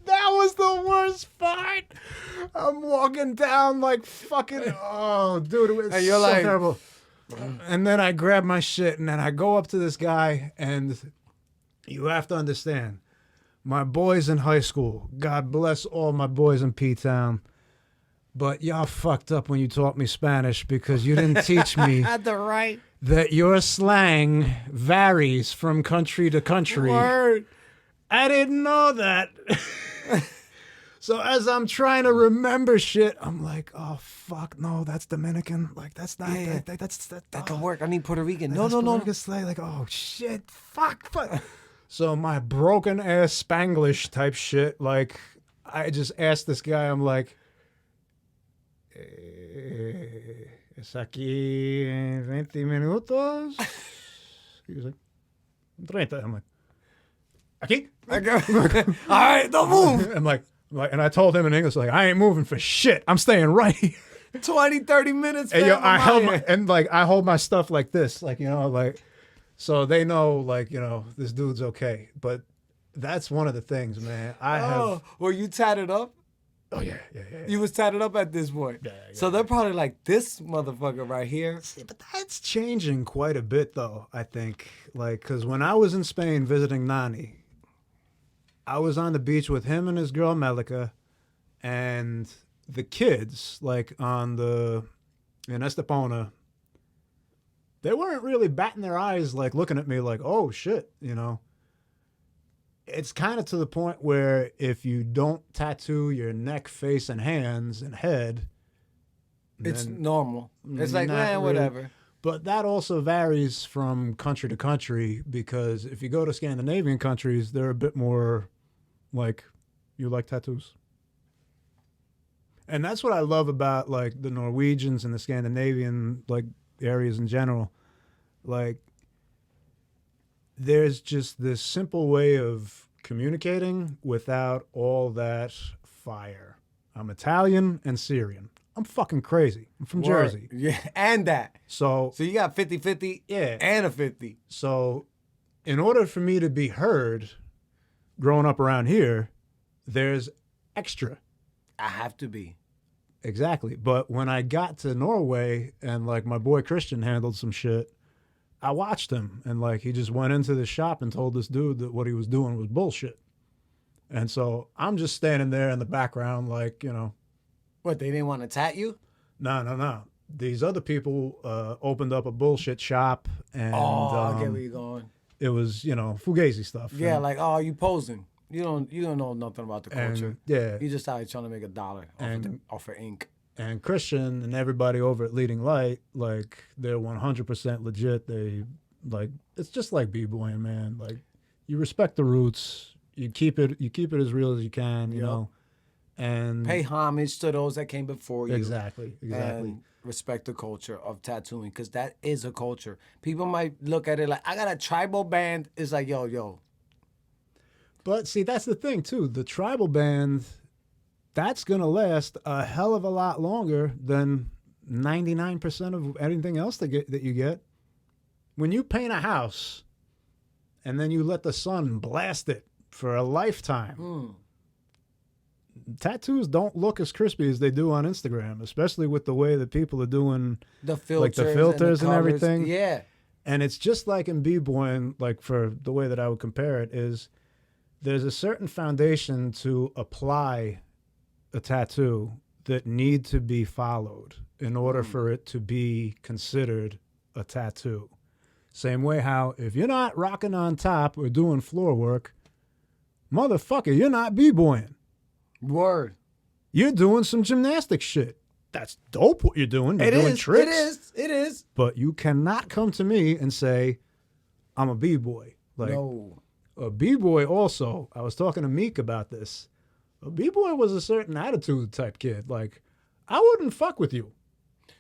that was the worst part. I'm walking down like fucking, oh, dude, it was And you're so like, terrible. And then I grab my shit and then I go up to this guy and you have to understand, my boys in high school, God bless all my boys in P-Town, but y'all fucked up when you taught me Spanish because you didn't teach me Had the right that your slang varies from country to country. word. I didn't know that. So as I'm trying to remember shit, I'm like, oh fuck, no, that's Dominican. Like that's not that's That could work. I need Puerto Rican. No, that's no, no. Puerto Rican slang. Like, oh shit, fuck. So my broken ass Spanglish type shit, like I just asked this guy, I'm like, es aquí en 20 minutos? He was like, 30. I'm like, aquí? All right, don't move. I'm like, and I told him in English, like, I ain't moving for shit. I'm staying right here. 20, 30 minutes. And yo, fam, I I'm held out my, here. and like, I hold my stuff like this, like, you know, like, so they know, like, you know, this dude's okay. But that's one of the things, man. I have, Oh, were you tatted up? oh yeah. You was tatted up at this point. Yeah. So they're probably like, this motherfucker right here. Yeah, but that's changing quite a bit, though, I think. Like, because when I was in Spain visiting Nani, I was on the beach with him and his girl, Melika, and the kids, like, in Estepona, they weren't really batting their eyes, like, looking at me like, oh, shit, you know. It's kind of to the point where if you don't tattoo your neck, face, and hands and head, It's then- normal. It's like, Not man, really. whatever. But that also varies from country to country because if you go to Scandinavian countries, they're a bit more like, you like tattoos. And that's what I love about like the Norwegians and the Scandinavian like areas in general. Like, there's just this simple way of communicating without all that fire. I'm Italian and Syrian. I'm fucking crazy. I'm from Jersey. Yeah, and that. So So you got 50-50 yeah. and a 50. So in order for me to be heard growing up around here, there's extra. I have to be. Exactly. But when I got to Norway and like my boy Christian handled some shit, I watched him and like he just went into the shop and told this dude that what he was doing was bullshit. And so I'm just standing there in the background like, you know, What, they didn't want to tat you? no. These other people opened up a bullshit shop and Oh, I get where you're going. It was, you know, fugazi stuff. Yeah, and, like, oh, you posing. You don't know nothing about the culture. and, yeah, You just out here trying to make $1 off of ink. and Christian and everybody over at Leading Light, like they're 100% legit. They like it's just like b-boying, man. Like you respect the roots, you keep it as real as you can, you know, and Pay homage to those that came before you. exactly. And respect the culture of tattooing, because that is a culture. People might look at it like, I got a tribal band. It's like, yo. But see, that's the thing too. The tribal band, that's gonna last a hell of a lot longer than 99% of anything else that you get. When you paint a house, and then you let the sun blast it for a lifetime. Tattoos don't look as crispy as they do on Instagram, especially with the way that people are doing The filters, like the filters and colors. everything. Yeah. And it's just like in b-boying, like for the way that I would compare it is there's a certain foundation to apply a tattoo that need to be followed in order for it to be considered a tattoo. Same way how if you're not rocking on top or doing floor work, motherfucker, you're not b-boying. Word. You're doing some gymnastic shit. That's dope what you're doing. You're doing tricks. It is. But you cannot come to me and say, I'm a b-boy. Like, No. a b-boy also, I was talking to Meek about this. A b-boy was a certain attitude type kid. Like, I wouldn't fuck with you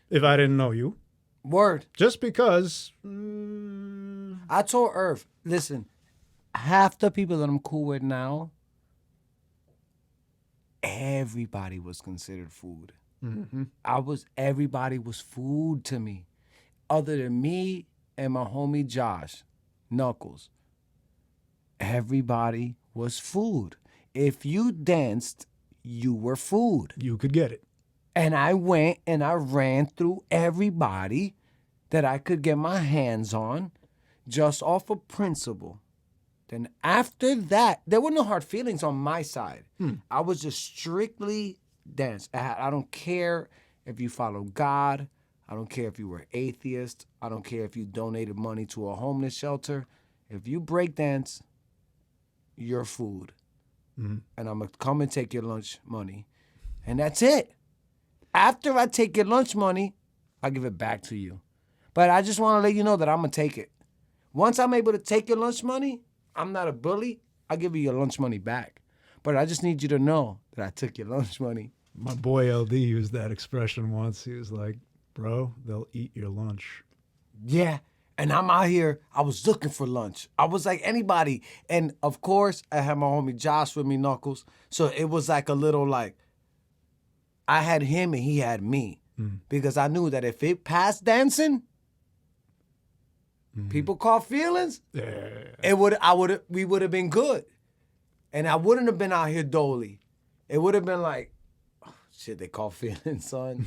if I didn't know you. Word. Just because. I told Earth, listen, half the people that I'm cool with now, everybody was considered food. Mm-hmm. Everybody was food to me. Other than me and my homie Josh, Knuckles, everybody was food. If you danced, you were food. You could get it. And I went and I ran through everybody that I could get my hands on just off of principle. Then after that, there were no hard feelings on my side. I was just strictly dance. I don't care if you follow God. I don't care if you were atheist. I don't care if you donated money to a homeless shelter. If you break dance, you're food. And I'm going to come and take your lunch money. And that's it. After I take your lunch money, I give it back to you. But I just want to let you know that I'm going to take it. Once I'm able to take your lunch money, I'm not a bully. I'll give you your lunch money back. But I just need you to know that I took your lunch money. My boy LD used that expression once. He was like, bro, they'll eat your lunch. Yeah. And I'm out here, I was looking for lunch. I was like anybody. And of course, I had my homie Josh with me, Knuckles. So it was like a little like, I had him and he had me. Because I knew that if it passed dancing, people caught feelings, we would have been good. And I wouldn't have been out here dolly. It would have been like, oh, shit, they caught feelings, son.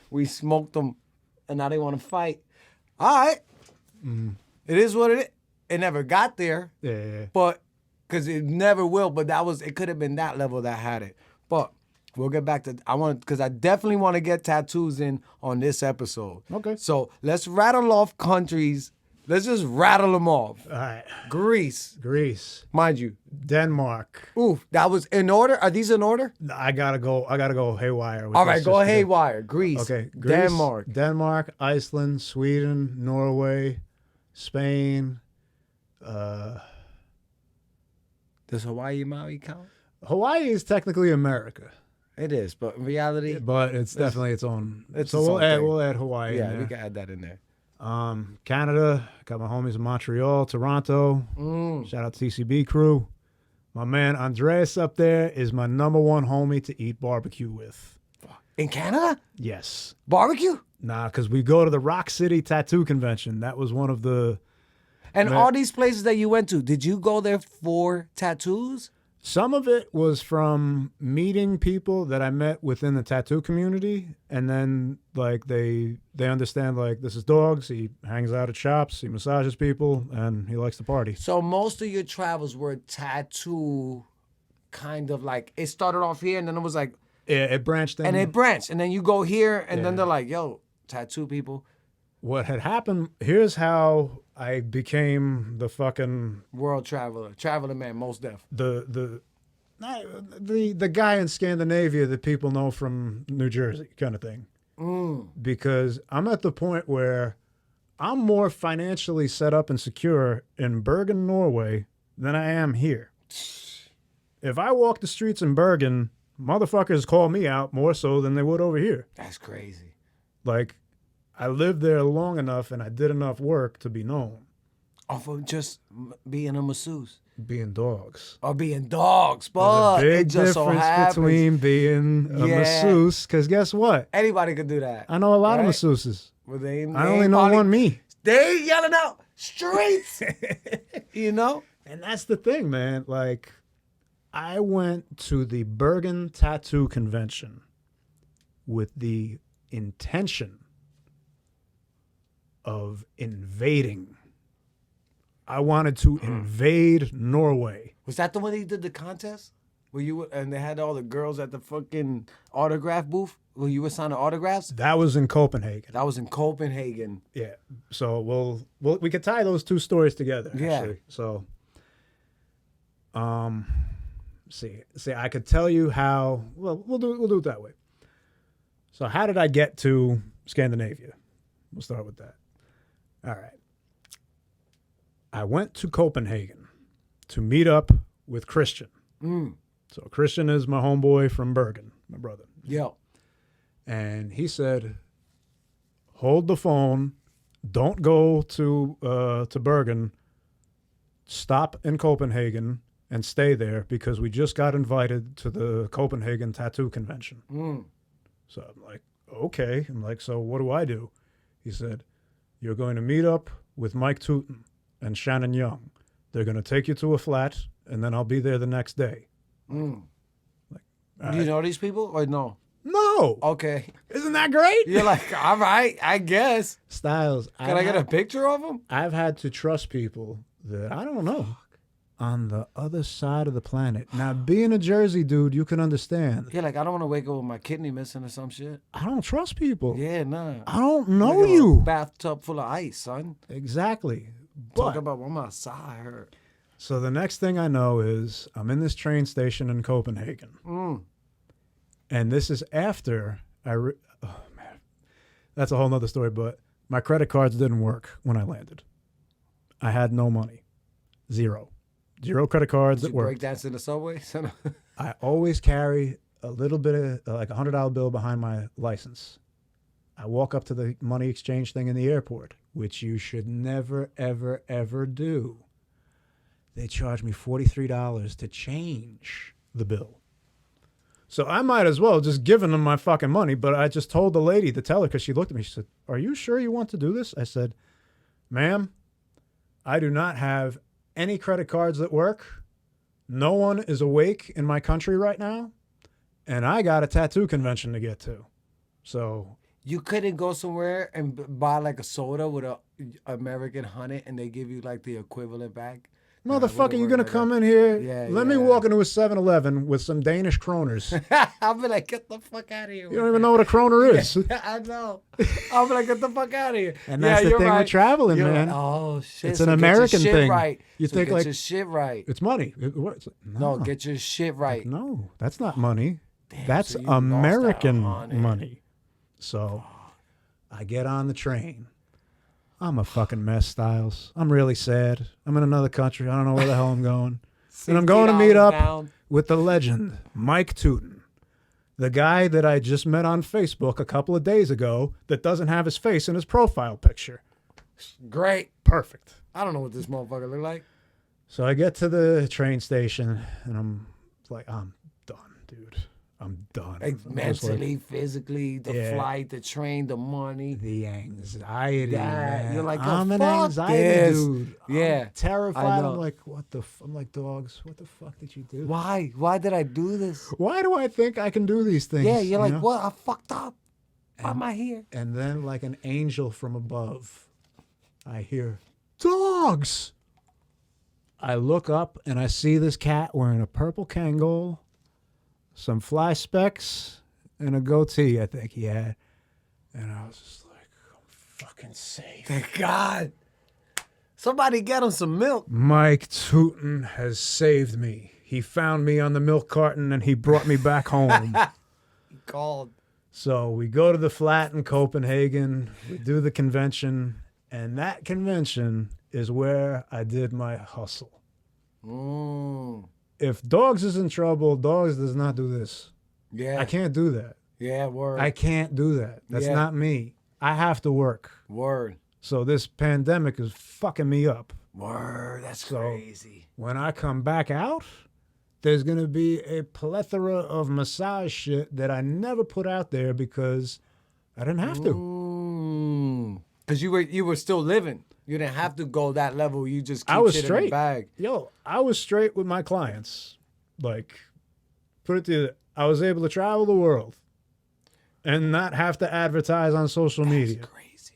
We smoked them and now they want to fight. All right. It is what it is. It never got there. But, because it never will, but it could have been that level that had it. But we'll get back to, because I definitely want to get tattoos in on this episode. Okay. So let's rattle off countries. Let's just rattle them off. All right. Greece. Mind you. Denmark. Ooh, that was in order? Are these in order? I gotta go haywire. All right, go haywire. Greece. Okay. Greece, Denmark, Iceland, Sweden, Norway, Spain. Does Hawaii Maui count? Hawaii is technically America. It is, but in reality, but it's definitely its own. It's so we'll add Hawaii. Yeah, in there. we can add that in there. Canada, got my homies in Montreal, Toronto. Shout out to TCB crew. My man Andreas up there is my number one homie to eat barbecue with. In Canada? Yes. Barbecue? Nah, because we go to the Rock City Tattoo Convention. That was one of the... And all these places that you went to, did you go there for tattoos? Some of it was from meeting people that I met within the tattoo community, and then like they understand like this is Dogs. He hangs out at shops, he massages people, and he likes to party. So most of your travels were tattoo, kind of like it started off here, and then it was like it branched, and then you go here, and then they're like, "Yo, tattoo people." What had happened? Here's how I became the fucking World traveler man, most deaf. the guy in Scandinavia that people know from New Jersey kind of thing. Because I'm at the point where I'm more financially set up and secure in Bergen, Norway than I am here. If I walk the streets in Bergen, motherfuckers call me out more so than they would over here. That's crazy. Like, I lived there long enough and I did enough work to be known. Off of just being a masseuse. Being dogs. Or being dogs, There's but a big it just so difference happens. between being a masseuse, because guess what? Anybody could do that. I know a lot right? of masseuses. Well, they I only ain't know probably- one me. They ain't yelling out streets. You know? And that's the thing, man. Like, I went to the Bergen Tattoo Convention with the intention of invading. I wanted to invade Norway. Was that the one he did the contest? Where you were, and they had all the girls at the fucking autograph booth where you were signing autographs? That was in Copenhagen. That was in Copenhagen. Yeah. So we could tie those two stories together. Yeah. Actually. So, see, I could tell you how. Well, we'll do it that way. So, how did I get to Scandinavia? We'll start with that. All right. I went to Copenhagen to meet up with Christian. So Christian is my homeboy from Bergen, my brother. Yeah. And he said, hold the phone. Don't go to Bergen. Stop in Copenhagen and stay there because we just got invited to the Copenhagen Tattoo Convention. So I'm like, okay. I'm like, so what do I do? He said, you're going to meet up with Mike Tooten and Shannon Young. They're going to take you to a flat, and then I'll be there the next day. Like, Do you know these people or no? No. Okay. Isn't that great? You're like, all right, I guess. Styles. Can I get a picture of them? I've had to trust people that I don't know on the other side of the planet. Now, being a Jersey dude, you can understand. Yeah, like I don't want to wake up with my kidney missing or some shit. I don't trust people. Yeah, nah. I don't know Like a you. bathtub full of ice, son. Exactly. Talk But, about I'm outside. Hurt. so the next thing I know is I'm in this train station in Copenhagen. And this is after oh, man. That's a whole nother story, but my credit cards didn't work when I landed. I had no money. Zero credit cards Did that you worked. break dance in the subway? I always carry a little bit of like $100 bill behind my license. I walk up to the money exchange thing in the airport, which you should never, ever, ever do. They charge me $43 to change the bill. So I might as well just given them my fucking money, but I just told the lady to tell her because she looked at me. She said, are you sure you want to do this? I said, ma'am, I do not have any credit cards that work. No one is awake in my country right now. And I got a tattoo convention to get to. So You couldn't go somewhere and buy like a soda with a American honey and they give you like the equivalent back? motherfucker, you're going to come in here. Yeah, Let me walk into a 7-Eleven with some Danish kroners. I'll be like, get the fuck out of here. You don't even know what a kroner is. I know. I'll be like, get the fuck out of here. And that's the thing with traveling, You're man. Like, oh, shit. It's so an get your American shit thing. Right. You so think get like your shit right. it's money. No, get your shit right. No, that's not money. Damn, that's so you lost American that on it. money. So I get on the train. I'm a fucking mess, Styles. I'm really sad. I'm in another country. I don't know where the hell I'm going. And I'm going to meet up down. with the legend, Mike Tooten, the guy that I just met on Facebook a couple of days ago that doesn't have his face in his profile picture. Great. Perfect. I don't know what this motherfucker look like. So I get to the train station, and I'm like, I'm done, dude. I'm done. Like, I'm just mentally, like, physically, the Yeah. flight, the train, the money. the anxiety, That, man. you're like, oh, I'm an fuck anxiety this. dude. Yeah, I'm terrified. I know. I'm like, what the? I'm like, dogs. What the fuck did you do? Why? Why did I do this? Why do I think I can do these things? Yeah, you're like, know? what? I fucked up. Why am I here? And then, like an angel from above, I hear dogs. I look up and I see this cat wearing a purple Kangol, some fly specks, and a goatee, I think he had. And I was just like, I'm fucking safe. Thank God. Somebody get him some milk. Mike Tootin has saved me. He found me on the milk carton and he brought me back home. He called. So we go to the flat in Copenhagen. We do the convention. And that convention is where I did my hustle. If Dogs is in trouble, Dogs does not do this. Yeah. I can't do that. Yeah, word. I can't do that. That's Yeah. not me. I have to work. Word. So this pandemic is fucking me up. Word. That's So crazy. when I come back out, there's going to be a plethora of massage shit that I never put out there because I didn't have to. Because you were still living. You didn't have to go that level. You just keep I was shit in straight. the bag. Yo, I was straight with my clients. Like, put it to you, I was able to travel the world and not have to advertise on social media. That's crazy.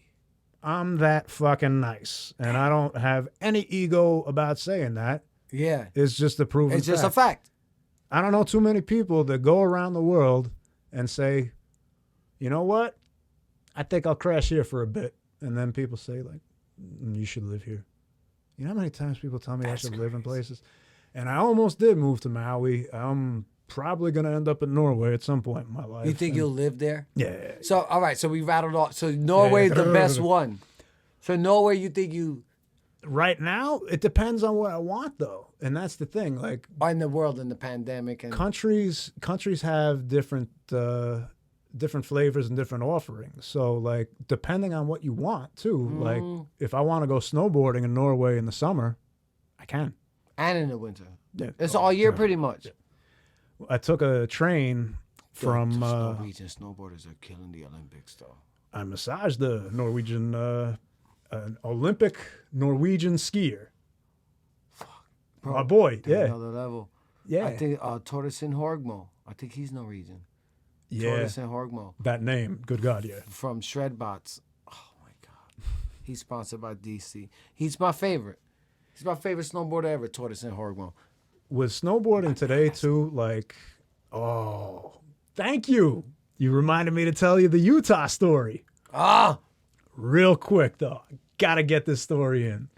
I'm that fucking nice. And I don't have any ego about saying that. Yeah. It's just a proven It's just fact. a fact. I don't know too many people that go around the world and say, you know what? I think I'll crash here for a bit. And then people say, like, you should live here. You know how many times people tell me I should live in places? And I almost did move to Maui. I'm probably going to end up in Norway at some point in my life. You think you'll live there? Yeah. So, all right. So we rattled off. So Norway is the best one. So Norway, you think you Right now, it depends on what I want, though. And that's the thing. Like, are in the world in the pandemic and countries have different flavors and different offerings. So, like, depending on what you want, too. Like, if I want to go snowboarding in Norway in the summer, I can. and in the winter. Yeah. It's all year pretty much. I took a train from... Norwegian snowboarders are killing the Olympics, though. I massaged the Norwegian... an Olympic Norwegian skier. Bro, My boy, yeah. Another level. Yeah. I think Torsten Horgmo. I think he's Norwegian. Yeah. Torsten Horgmo That name. Good God, yeah. from Shredbots. Oh my God. He's sponsored by DC. He's my favorite. He's my favorite snowboarder ever, Torsten Horgmo. With snowboarding today, too, like, oh, thank you. You reminded me to tell you the Utah story. Ah! Real quick, though. Gotta get this story in.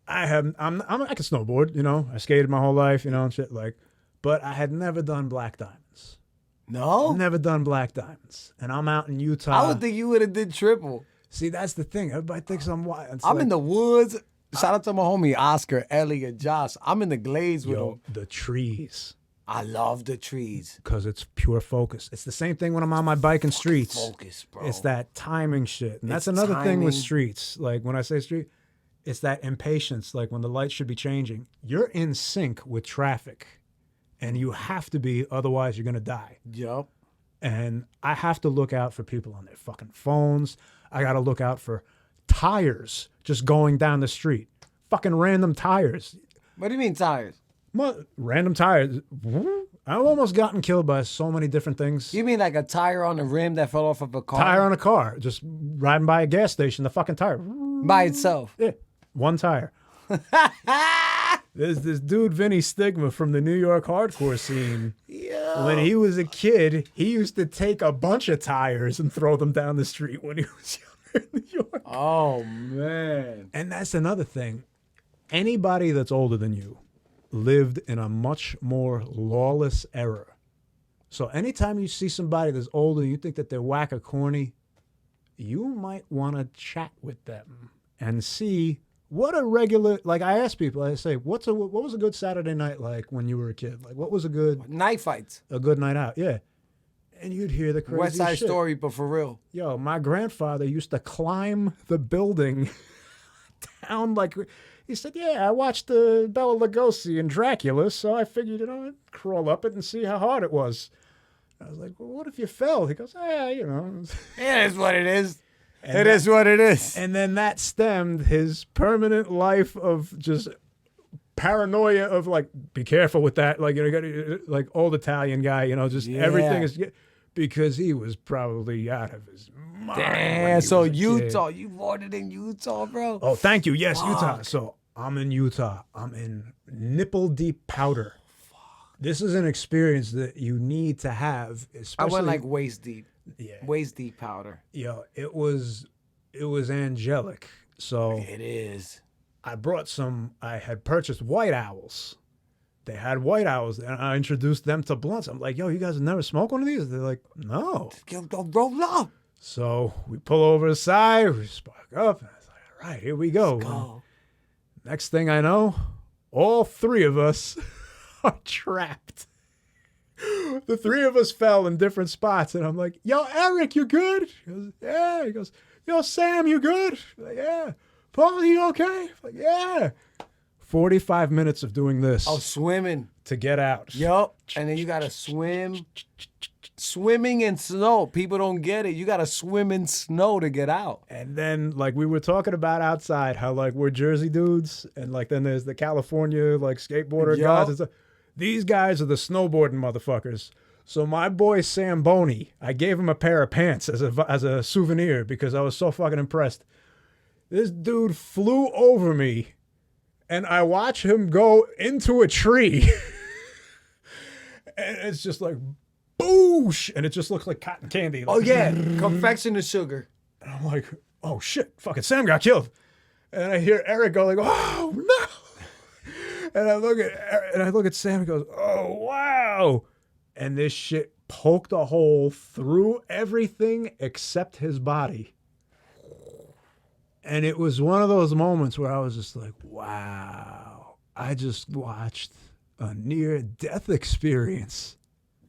I can snowboard, you know. I skated my whole life, you know, and shit, like, but I had never done black diamonds. No? Never done black diamonds. And I'm out in Utah. I would think you would have did triple. See, that's the thing. Everybody thinks I'm wild. I'm in the woods. Shout out to my homie Oscar, Ellie, and Josh. I'm in the glades with them. the trees. I love the trees. Because it's pure focus. It's the same thing when I'm on my bike in streets. Focus, bro. It's that timing shit. And that's It's another thing with timing. streets. Like when I say street, it's that impatience. Like when the lights should be changing. You're in sync with traffic. And you have to be, otherwise you're going to die. Yup. And I have to look out for people on their fucking phones. I got to look out for tires just going down the street. Fucking random tires. What do you mean tires? Random tires. I've almost gotten killed by so many different things. You mean like a tire on the rim that fell off of a car? Tire on a car. Just riding by a gas station, the fucking tire. By itself. Yeah, one tire. There's this dude, Vinny Stigma, from the New York hardcore scene. Yeah. When he was a kid, he used to take a bunch of tires and throw them down the street when he was younger in New York. Oh, man. And that's another thing. Anybody that's older than you lived in a much more lawless era. So anytime you see somebody that's older and you think that they're whack or corny, you might want to chat with them and see what a regular, like I ask people, I say, what was a good Saturday night like when you were a kid? Like what was a good Night fights. night out? Yeah. And you'd hear the crazy West Side shit. Story, but for real. Yo, my grandfather used to climb the building down like, he said, yeah, I watched Bela Lugosi and Dracula, so I figured, I'd crawl up it and see how hard it was. I was like, well, what if you fell? He goes, It is what it is. And It is what it is. And then that stemmed his permanent life of just paranoia of like, be careful with that. Like, like old Italian guy, just everything is, because he was probably out of his mind. Damn, so Utah, you voted in Utah, bro? Oh, thank you. Yes, Fuck. Utah. So I'm in Utah. I'm in nipple deep powder. This is an experience that you need to have. Especially, I went like waist deep. Yeah. Waist deep powder. Yo, it was angelic. So It is. I had purchased white owls. They had white owls, and I introduced them to blunts. I'm like, yo, you guys have never smoked one of these? They're like, no. Go roll up. So we pull over the side, we spark up, and I was like, all right, here we go. Go. Next thing I know, all three of us are trapped. The three of us fell in different spots, and I'm like, yo, Eric, you good? He goes, yeah. He goes, yo, Sam, you good? I'm like, yeah. Paul, you okay? I'm like, yeah. 45 minutes of doing this Oh, swimming. to get out. Yup. And then you gotta swim. Swimming in snow. People don't get it. You gotta swim in snow to get out. And then, like, we were talking about outside, how, like, we're Jersey dudes, and, like, then there's the California, like, skateboarder guys and stuff. These guys are the snowboarding motherfuckers. So my boy Sam Boney, I gave him a pair of pants as a souvenir because I was so fucking impressed. This dude flew over me, and I watch him go into a tree. And it's just like, boosh! And it just looks like cotton candy. Like, Oh yeah, confection of sugar. and I'm like, oh shit, fucking Sam got killed. And I hear Eric go like, oh no. And I look at Sam and goes, oh wow. And this shit poked a hole through everything except his body. And it was one of those moments where I was just like, wow, I just watched a near-death experience.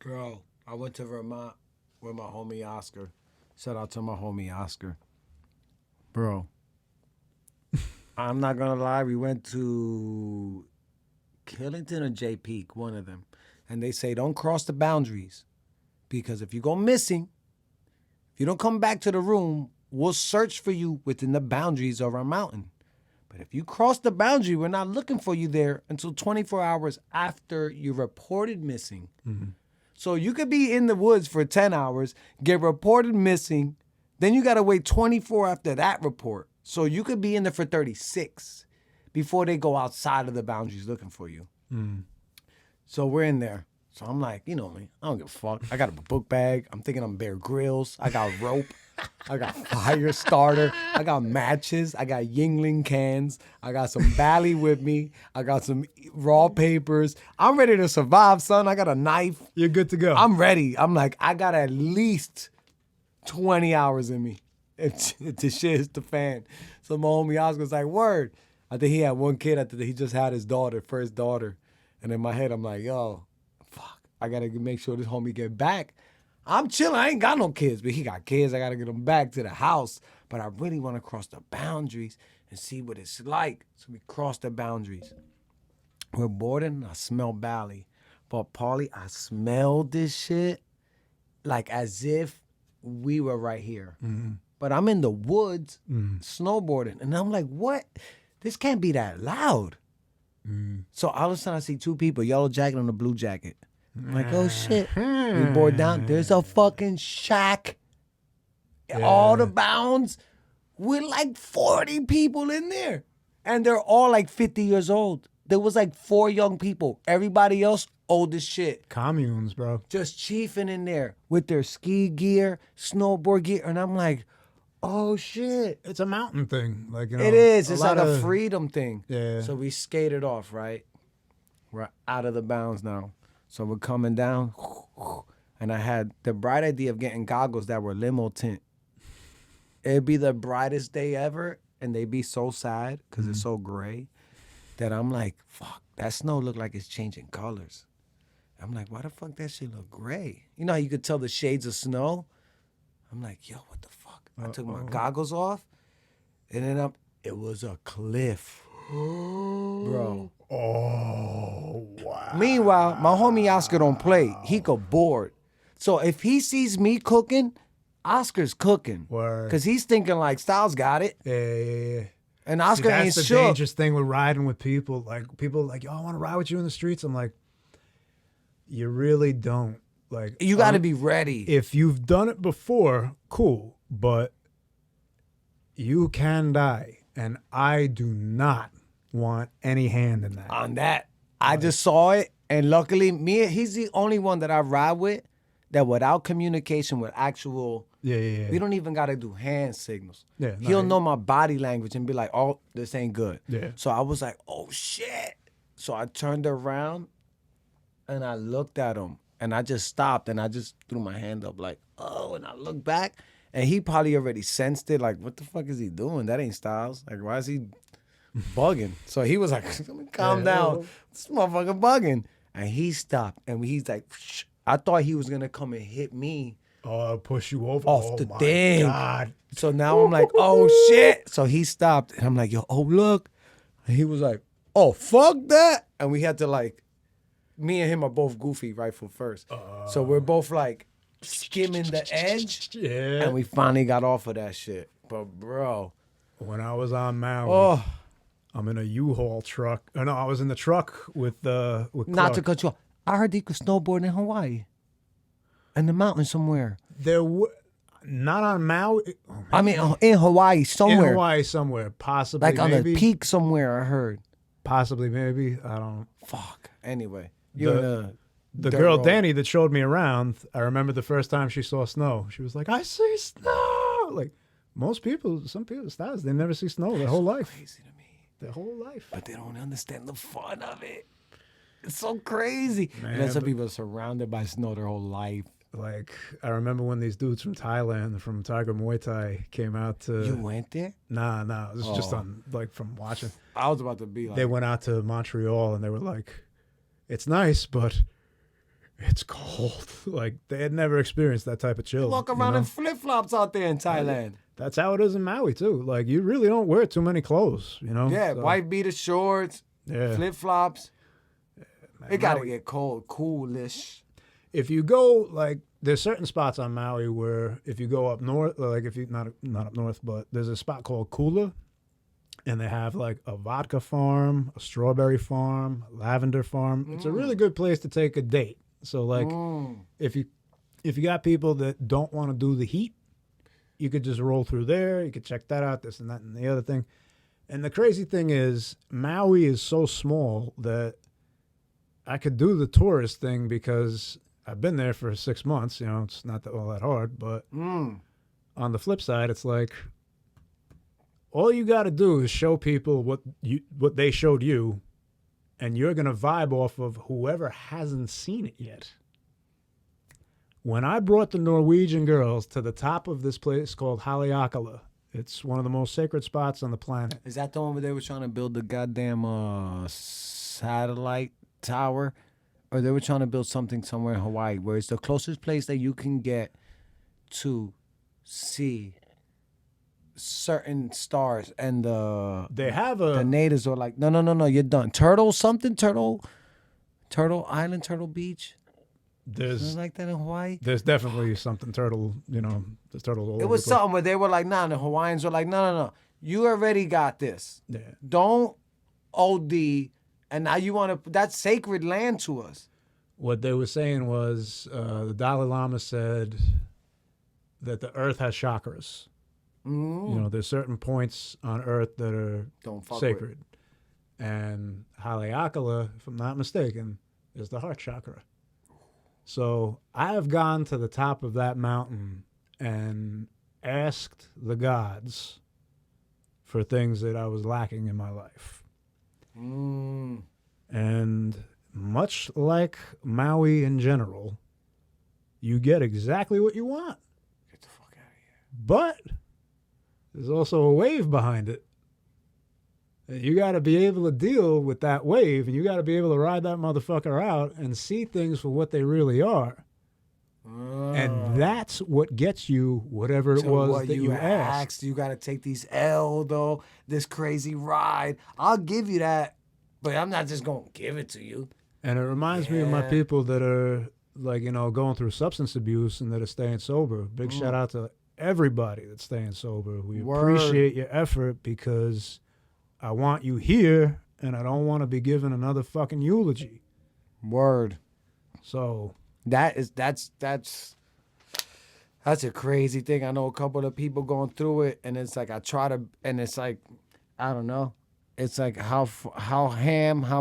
Bro, I went to Vermont with my homie Oscar. Shout out to my homie Oscar. Bro, I'm not gonna lie, we went to Killington or J Peak, one of them. And they say don't cross the boundaries. Because if you go missing, if you don't come back to the room, we'll search for you within the boundaries of our mountain. But if you cross the boundary, we're not looking for you there until 24 hours after you reported missing. Mm-hmm. So you could be in the woods for 10 hours, get reported missing, then you got to wait 24 after that report. So you could be in there for 36 before they go outside of the boundaries looking for you. Mm. So we're in there. So I'm like, you know me, I don't give a fuck. I got a book bag. I'm thinking I'm Bear Grylls. I got rope. I got fire starter. I got matches. I got Yingling cans. I got some Bally with me. I got some raw papers. I'm ready to survive, son. I got a knife. You're good to go. I'm ready. I'm like, I got at least 20 hours in me if the shit hits the fan. So my homie Oscar's like, word. I think he had one kid. I think he just had his first daughter. And in my head, I'm like, yo, fuck. I got to make sure this homie get back. I'm chilling. I ain't got no kids, but he got kids. I got to get them back to the house. But I really want to cross the boundaries and see what it's like. So we cross the boundaries. We're boarding. I smell Bally. But Paulie, I smelled this shit like as if we were right here. Mm-hmm. But I'm in the woods snowboarding. And I'm like, what? This can't be that loud. Mm. So all of a sudden I see two people, yellow jacket on a blue jacket. I'm like, oh shit. We board down. There's a fucking shack. All the bounds with like 40 people in there. And they're all like 50 years old. There was like 4 young people. Everybody else old as shit. Communes, bro. Just chiefing in there with their ski gear, snowboard gear. And I'm like, oh shit. It's a mountain thing. Like, you know, It is. It's like lot a of- freedom thing. Yeah. So we skated off, right? We're out of the bounds now. So we're coming down. And I had the bright idea of getting goggles that were limo tint. It'd be the brightest day ever. And they'd be so sad because it's so gray that I'm like, fuck, that snow look like it's changing colors. I'm like, why the fuck that shit look gray? You know how you could tell the shades of snow? I'm like, yo, what the fuck? I took my goggles off, and then it was a cliff. Bro. Oh, wow. Meanwhile, my homie Oscar don't play. He could board. So if he sees me cooking, Oscar's cooking. Word. Because he's thinking like, Styles got it. Yeah. And See, Oscar ain't that's the shook. dangerous thing with riding with people. Like, people are like, yo, I want to ride with you in the streets. I'm like, you really don't. Like, You got to be ready. if you've done it before, cool, but you can die, and I do not want any hand in that. On that, I just saw it. And luckily, he's the only one that I ride with that without communication with actual Yeah. We don't even gotta do hand signals. Yeah, no, He'll know my body language and be like, "Oh, this ain't good." Yeah. So I was like, "Oh shit!" So I turned around and I looked at him and I just stopped and I just threw my hand up like, "Oh!" And I looked back and he probably already sensed it. Like, what the fuck is he doing? That ain't Styles. Like, why is he bugging? So he was like, "Calm down, this motherfucker bugging." And he stopped and he's like, "Shh." I thought he was gonna come and hit me Oh, push you over. off the my thing. God. So now I'm like, oh shit. So he stopped and I'm like, yo, oh look. And he was like, oh fuck that. And we had to like, me and him are both goofy rifle first. So we're both like skimming the edge. Yeah. And we finally got off of that shit. But bro. When I was on Maui, Oh, I'm in a U-Haul truck. Oh, no, I was in the truck with not Clark. to cut you off. I heard you could snowboard in Hawaii. In the mountains somewhere. Not on Maui. Oh, I mean, in Hawaii somewhere. in Hawaii somewhere, possibly. Like on maybe, a peak somewhere, I heard. Possibly, maybe. I don't. Fuck. Anyway, you in The dirt girl road. Danny that showed me around, I remember the first time she saw snow. She was like, "I see snow." Like most people, some people, stars, they never see snow their whole life. Crazy to me. Their whole life. But they don't understand the fun of it. It's so crazy. Man, and then some but- people are surrounded by snow their whole life. Like I remember when these dudes from Thailand, from Tiger Muay Thai, came out to. You went there? Nah, it was just Oh. on like from watching. I was about to be like, They went out to Montreal and they were like, "It's nice, but it's cold." Like they had never experienced that type of chill. walk you around know? in flip flops out there in Thailand. That's how it is in Maui too. Like you really don't wear too many clothes, you know. Yeah, So, white beater shorts, Yeah. flip flops. Man, It gotta Maui- get cold, coolish. If you go like, there's certain spots on Maui where if you go up north, like if you not up north, but there's a spot called Kula, and they have like a vodka farm, a strawberry farm, a lavender farm. It's a really good place to take a date. So like, if you got people that don't want to do the heat, you could just roll through there. You could check that out, this and that and the other thing. And the crazy thing is, Maui is so small that I could do the tourist thing because I've been there for 6 months. You know, it's not all that hard. But on the flip side, it's like all you got to do is show people what they showed you, and you're gonna vibe off of whoever hasn't seen it yet. When I brought the Norwegian girls to the top of this place called Haleakala, it's one of the most sacred spots on the planet. Is that the one where they were trying to build the goddamn satellite tower? Or they were trying to build something somewhere in Hawaii where it's the closest place that you can get to see certain stars and They have the a natives are like, no, you're done. Turtle Island, Turtle Beach. there's Something like that in Hawaii. there's definitely something turtle. You know, there's turtles all over It was the place. something where they were like, nah, the Hawaiians were like, no. You already got this. Yeah. Don't OD. And now you want to, that's sacred land to us. What they were saying was the Dalai Lama said that the earth has chakras. You know, there's certain points on earth that are Don't fuck sacred. And Haleakala, if I'm not mistaken, is the heart chakra. So I have gone to the top of that mountain and asked the gods for things that I was lacking in my life. And much like Maui in general, you get exactly what you want. Get the fuck out of here. But there's also a wave behind it. And you got to be able to deal with that wave, and you got to be able to ride that motherfucker out and see things for what they really are. And that's what gets you whatever it So was what that you asked. you got to take these L, though, this crazy ride. I'll give you that, but I'm not just going to give it to you. And it reminds me of my Yeah. people that are like, you know, going through substance abuse and that are staying sober. Big shout out to everybody that's staying sober. We Word. appreciate your effort because I want you here and I don't want to be given another fucking eulogy. Word. So That's a crazy thing. I know a couple of people going through it, and it's like I try to, and it's like I don't know. It's like how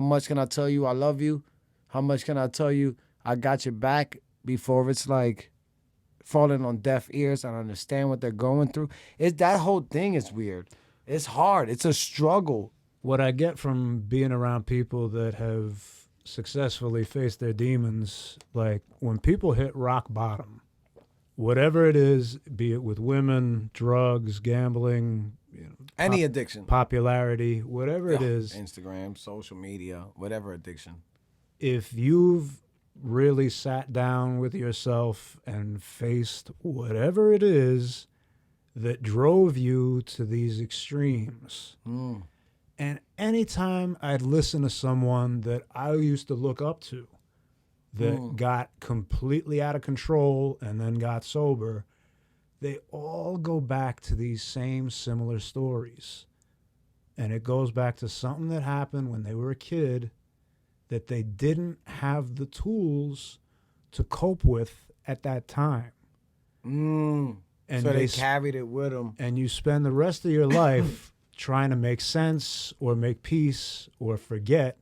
much can I tell you I love you? How much can I tell you I got your back before it's like falling on deaf ears. I don't understand what they're going through. That whole thing is weird. It's hard. It's a struggle. What I get from being around people that have successfully faced their demons, like when people hit rock bottom, whatever it is, be it with women, drugs, gambling, Any addiction. popularity, whatever it is, Instagram, social media, whatever addiction. if you've really sat down with yourself and faced whatever it is that drove you to these extremes. And anytime I'd listen to someone that I used to look up to that got completely out of control and then got sober, they all go back to these same similar stories. And it goes back to something that happened when they were a kid that they didn't have the tools to cope with at that time. And so they carried it with them. And you spend the rest of your life trying to make sense or make peace or forget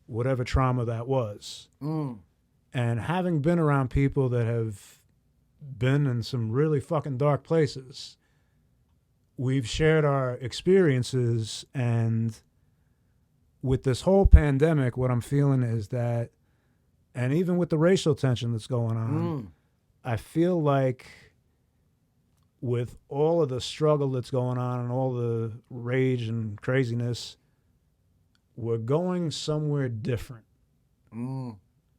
whatever trauma that was. And having been around people that have been in some really fucking dark places, we've shared our experiences. And with this whole pandemic, what I'm feeling is that, and even with the racial tension that's going on, I feel like with all of the struggle that's going on and all the rage and craziness, we're going somewhere different.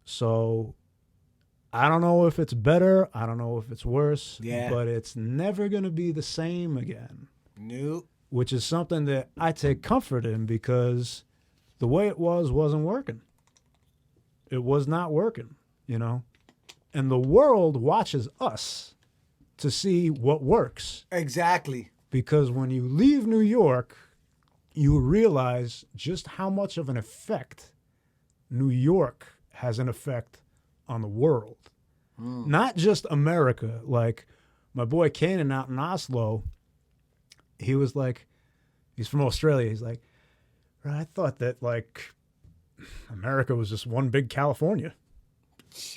So I don't know if it's better. I don't know if it's worse. But it's never going to be the same again. Nope. Which is something that I take comfort in, because the way it wasn't working. It was not working, And the world watches us to see what works. Exactly. Because when you leave New York, you realize just how much of an effect New York has an effect on the world. Not just America. Like my boy Kanan out in Oslo, he was like, he's from Australia. He's like, I thought that like America was just one big California.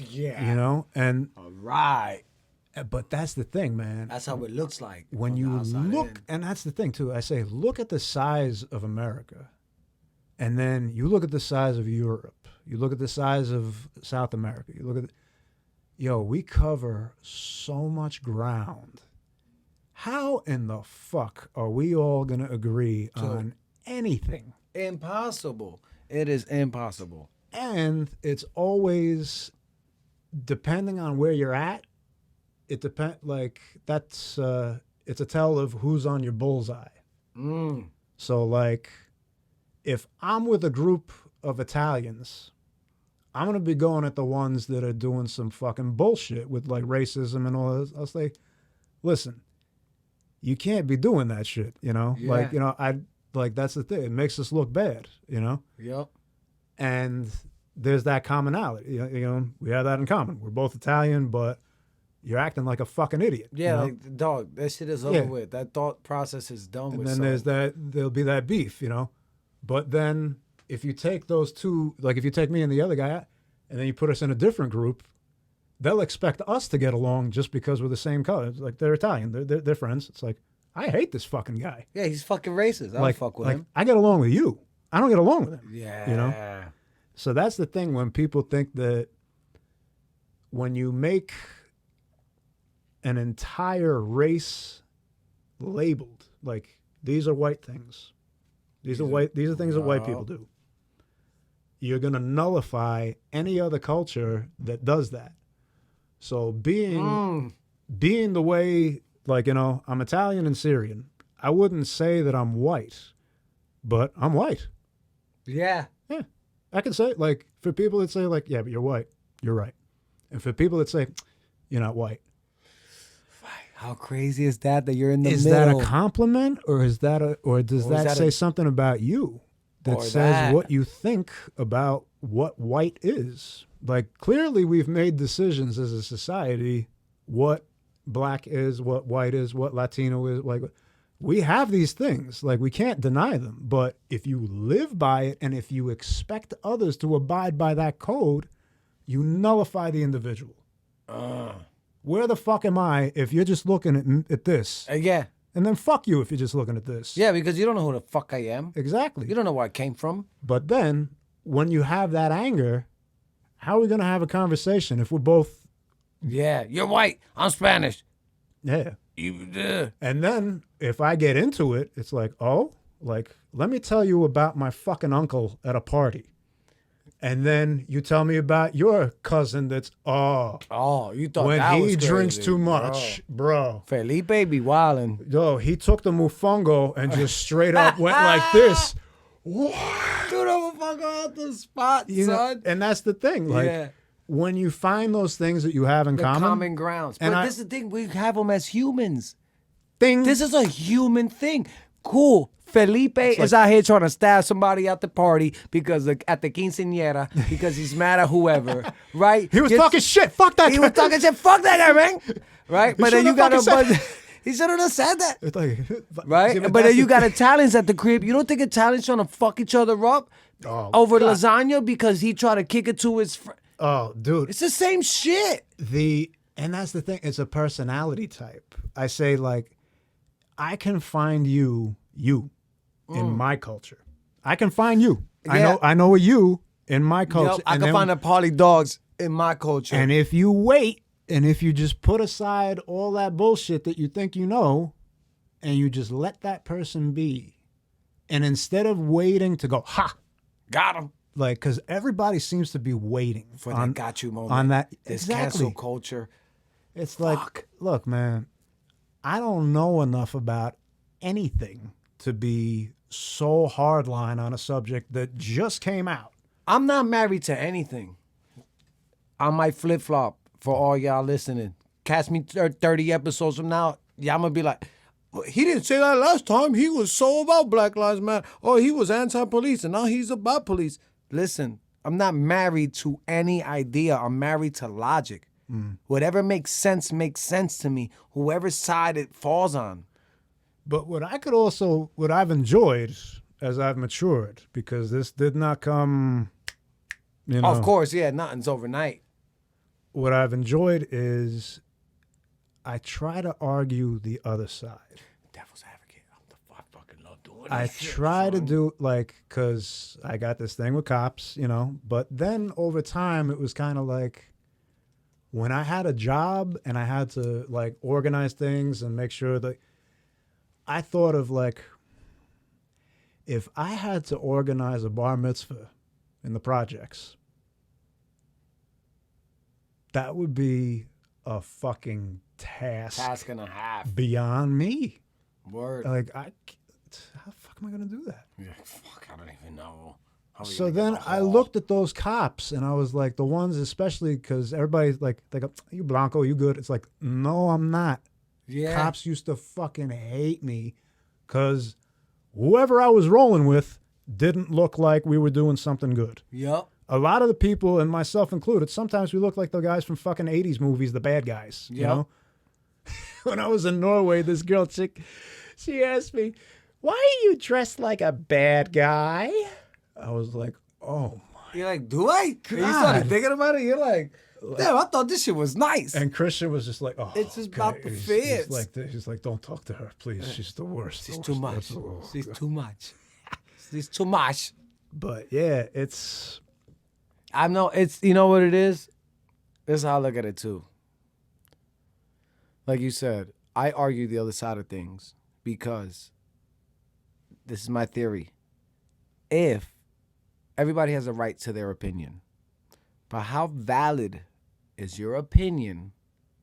Yeah. And all right. But that's the thing, man. That's how it looks like. When you look, and that's the thing too, I say, look at the size of America. And then you look at the size of Europe. You look at the size of South America. You look at, we cover so much ground. How in the fuck are we all going to agree on anything? Impossible. It is impossible. And it's always, depending on where you're at, it depends, like, that's, it's a tell of who's on your bullseye. So, like, if I'm with a group of Italians, I'm going to be going at the ones that are doing some fucking bullshit with, like, racism and all this. I'll say, listen, you can't be doing that shit, Like, like, that's the thing. It makes us look bad, Yep. And there's that commonality. We have that in common. We're both Italian, but you're acting like a fucking idiot. Yeah, like, dog, that shit is over with. That thought process is done with. And then there'll be that beef, But then if you take those two, like if you take me and the other guy, and then you put us in a different group, they'll expect us to get along just because we're the same color. It's like, they're Italian. They're friends. It's like, I hate this fucking guy. Yeah, he's fucking racist. I don't fuck with him. I get along with you. I don't get along with him. Yeah. So that's the thing when people think that when you make an entire race labeled, like, these are white things. These are things that white people do. You're going to nullify any other culture that does that. So being the way, like, I'm Italian and Syrian. I wouldn't say that I'm white, but I'm white. Yeah. Yeah. I can say, like, for people that say, like, yeah, but you're white, you're right. And for people that say, you're not white. How crazy is that you're in the middle? Is that a compliment, or does that say something about you that says what you think about what white is? Like, clearly we've made decisions as a society what black is, what white is, what Latino is. Like, we have these things. Like, we can't deny them. But if you live by it and if you expect others to abide by that code, you nullify the individual. where the fuck am I if you're just looking at this? Yeah. And then fuck you if you're just looking at this. Yeah, because you don't know who the fuck I am. Exactly. You don't know where I came from. But then, when you have that anger, how are we going to have a conversation if we're both... Yeah, you're white. I'm Spanish. Yeah. You, And then, if I get into it, it's like, oh, like, let me tell you about my fucking uncle at a party. And then you tell me about your cousin that's, Oh, you thought when that was he crazy, drinks too much, bro. Felipe be wildin'. Yo, he took the mofongo and just straight up went like this. What? Dude, I'm fucking out the spot, son. And that's the thing. Like, when you find those things that you have in the common grounds. But this is the thing. We have them as humans. This is a human thing. Cool. Felipe is out here trying to stab somebody at the party because at the quinceañera because he's mad at whoever, right? He was talking shit. Fuck that guy. He was talking shit. Fuck that guy, man. Right? But then you got to... He should have said that. It's like, right? But then you got Italians at the crib. You don't think Italians trying to fuck each other up over lasagna because he tried to kick it to his friend? Oh, dude. It's the same shit. And that's the thing. It's a personality type. I say, like, I can find you in my culture. I can find you. Yeah. I know a you in my culture. Yep, I can find the party dogs in my culture. And if you wait, and if you just put aside all that bullshit that you think you know, and you just let that person be, and instead of waiting to go, ha, got him. Like, because everybody seems to be waiting for that got you moment. On that. This exactly. cancel culture. It's like, look, man, I don't know enough about anything to be so hardline on a subject that just came out. I'm not married to anything. I might flip-flop for all y'all listening. Catch me 30 episodes from now, y'all gonna be like, he didn't say that last time. He was so about Black Lives Matter. Or he was anti-police and now he's about police. Listen, I'm not married to any idea. I'm married to logic. Whatever makes sense to me, whoever side it falls on. But what I've enjoyed as I've matured, because this did not come, you know. Of course, yeah, nothing's overnight. What I've enjoyed is I try to argue the other side. Devil's advocate. I fucking love doing that. I try to do, like, because I got this thing with cops, you know. But then over time, it was kind of like, when I had a job and I had to, like, organize things and make sure that, I thought of, like, if I had to organize a bar mitzvah in the projects, that would be a fucking task and a half. Beyond me. Word. Like, how the fuck am I going to do that? Yeah, fuck, I don't even know. So then I looked at those cops and I was like, the ones, especially because everybody's like, they go, you Blanco, you good? It's like, no, I'm not. Yeah. Cops used to fucking hate me because whoever I was rolling with didn't look like we were doing something good. Yep. A lot of the people, and myself included, sometimes we look like the guys from fucking 80s movies, the bad guys, you know? When I was in Norway, this girl chick, she asked me, why are you dressed like a bad guy? I was like, oh my. You're like, do I? God. And you started thinking about it, you're like, damn, I thought this shit was nice. And Christian was just like, oh, it's just about the fits. He's like, don't talk to her, please. She's the worst. She's too much. She's too much. She's too much. But yeah, I know it's, you know what it is? This is how I look at it too. Like you said, I argue the other side of things because this is my theory. If everybody has a right to their opinion, but how valid is your opinion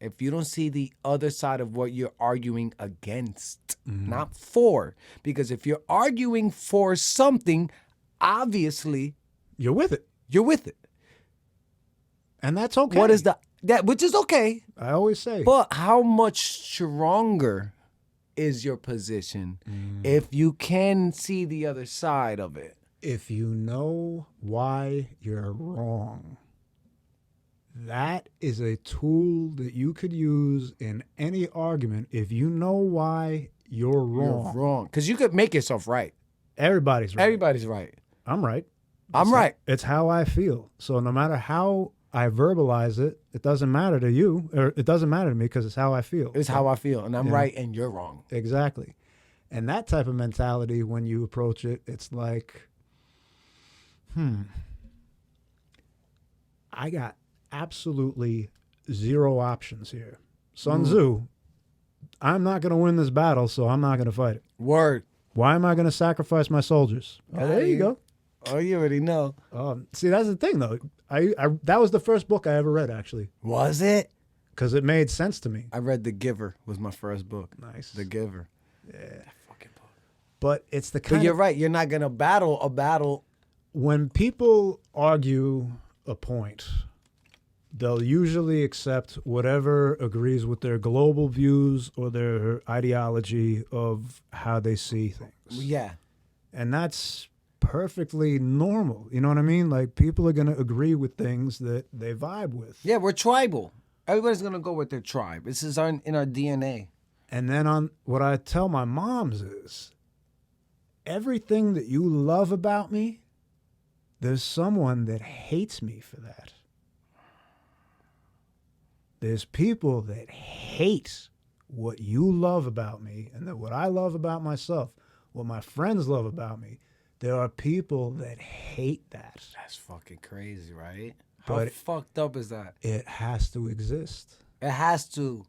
if you don't see the other side of what you're arguing against, not for? Because if you're arguing for something, obviously you're with it. You're with it. And that's okay. What is which is okay. I always say. But how much stronger is your position if you can see the other side of it? If you know why you're wrong, that is a tool that you could use in any argument. If you know why you're wrong. You're wrong. Because you could make yourself right. Everybody's right. Everybody's right. I'm right. I'm right. It's how I feel. So no matter how I verbalize it. It doesn't matter to you, or it doesn't matter to me because it's how I feel. It's how I feel, and I'm Yeah. right and you're wrong. Exactly. And that type of mentality, when you approach it, it's like, I got absolutely zero options here. Sun Tzu, I'm not going to win this battle, so I'm not going to fight it. Word. Why am I going to sacrifice my soldiers? Oh, there you go. Oh, you already know. See, that's the thing, though. I that was the first book I ever read, actually, Was it? because it made sense to me. I read The Giver. Was my first book. Nice. The Giver. Yeah. That fucking book. But it's the But kind you're of... right. You're not gonna battle a battle. When people argue a point, they'll usually accept whatever agrees with their global views or their ideology of how they see things. Yeah. And that's perfectly normal. You know what I mean? Like, people are going to agree with things that they vibe with. Yeah, we're tribal. Everybody's gonna go with their tribe. This is in our DNA. And then on what I tell my moms is, everything that you love about me, there's someone that hates me for that. There's people that hate what you love about me and that what I love about myself, what my friends love about me. There are people that hate that. That's fucking crazy, right? How But fucked up is that? it has to exist. It has to.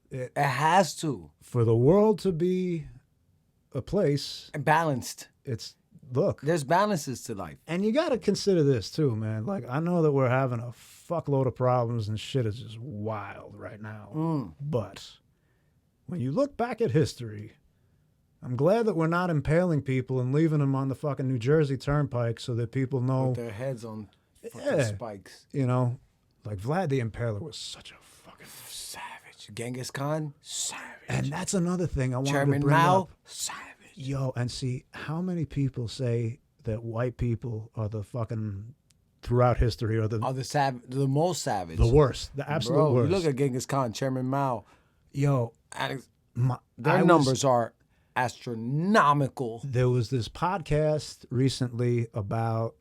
It, It has to. for the world to be a place, Balanced. it's, look, There's balances to life. and you got to consider this too, man. Like, I know that we're having a fuckload of problems and shit is just wild right now. But when you look back at history, I'm glad that we're not impaling people and leaving them on the fucking New Jersey Turnpike so that people know, With their heads on fucking Yeah. spikes. you know, like Vlad the Impaler was such a fucking... Savage. Genghis Khan, savage. And that's another thing I wanted Chairman to bring Mao, up. savage. Yo, and see, how many people say that white people are the fucking, throughout history, are the The most savage. the worst, the absolute Bro, worst. you look at Genghis Khan, Chairman Mao. Yo, Their numbers are astronomical. There was this podcast recently about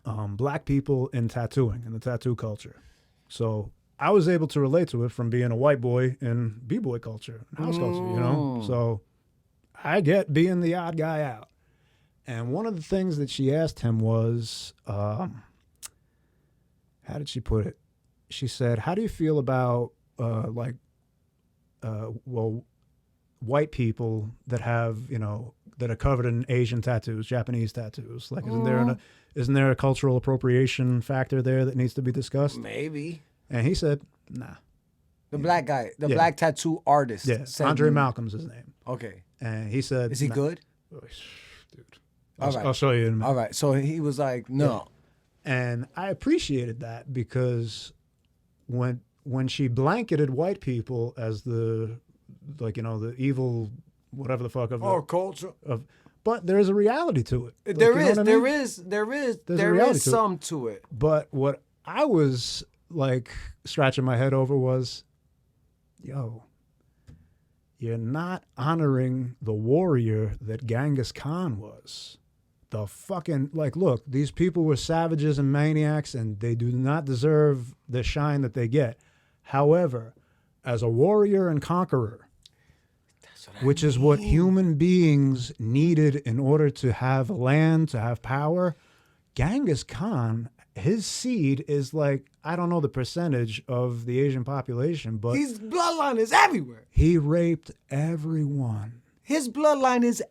black people in tattooing and the tattoo culture. So I was able to relate to it from being a white boy in b-boy culture, house culture, you know? So I get being the odd guy out. And one of the things that she asked him was, how did she put it? She said, how do you feel about, white people that have, you know, that are covered in Asian tattoos, Japanese tattoos? Like, isn't there a cultural appropriation factor there that needs to be discussed? Maybe. And he said, nah. The black guy, the Yeah. black tattoo artist. Yeah, said Andre you- Malcolm's his name. Okay. And he said, Is he nah. good? Oh, dude. All right. I'll show you in a minute. All right. So he was like, no. And I appreciated that because when she blanketed white people as the, like, you know, the evil, whatever the fuck of the, culture. but there is a reality to it. Like, There you know is, what I there mean? is, there is, There's a there reality is to it. some to it. But what I was like scratching my head over was, yo, you're not honoring the warrior that Genghis Khan was. The fucking, like, look, these people were savages and maniacs and they do not deserve the shine that they get. However, as a warrior and conqueror, which is what human beings needed in order to have land, to have power, Genghis Khan, his seed is like, I don't know the percentage of the Asian population, but His bloodline is everywhere. he raped everyone. His bloodline is,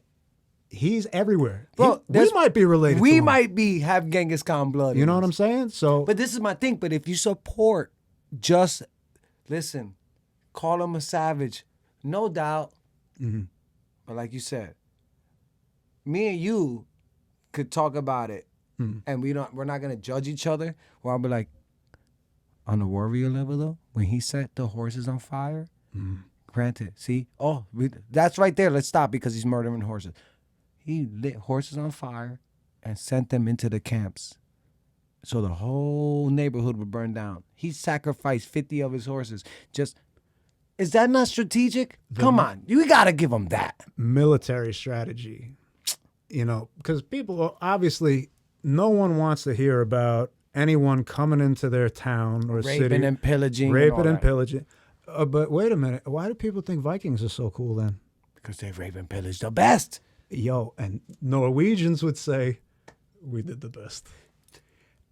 He's everywhere. Bro, we there's- might be related to we him. might be, have Genghis Khan blood. You in know what us. I'm saying? So, But this is my thing. But if you support, just listen, call him a savage, no doubt. But like you said, me and you could talk about it, and we're not gonna judge each other. Where I'll be like, on the warrior level though, when he set the horses on fire, granted, see, that's right there. Let's stop because he's murdering horses. He lit horses on fire and sent them into the camps. So the whole neighborhood would burn down. He sacrificed 50 of his horses. Is that not strategic? Come on. You got to give him that. military strategy, you know, because people obviously, no one wants to hear about anyone coming into their town or Raping city, and pillaging. raping and pillaging. But wait a minute, why do people think Vikings are so cool then? Because they rape and pillage the best. Yo, and Norwegians would say, we did the best.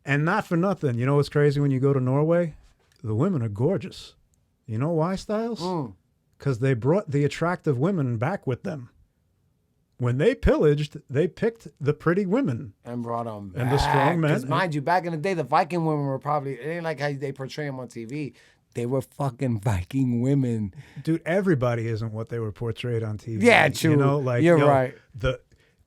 And not for nothing. You know what's crazy when you go to Norway? The women are gorgeous. You know why, Styles? Because they brought the attractive women back with them. When they pillaged, they picked the pretty women. And brought them back. And the strong men. Because mind you, back in the day, the Viking women were probably, it ain't like how they portray them on TV. They were fucking Viking women. Dude, everybody isn't what they were portrayed on TV. Yeah, true. You know, like, you're right. The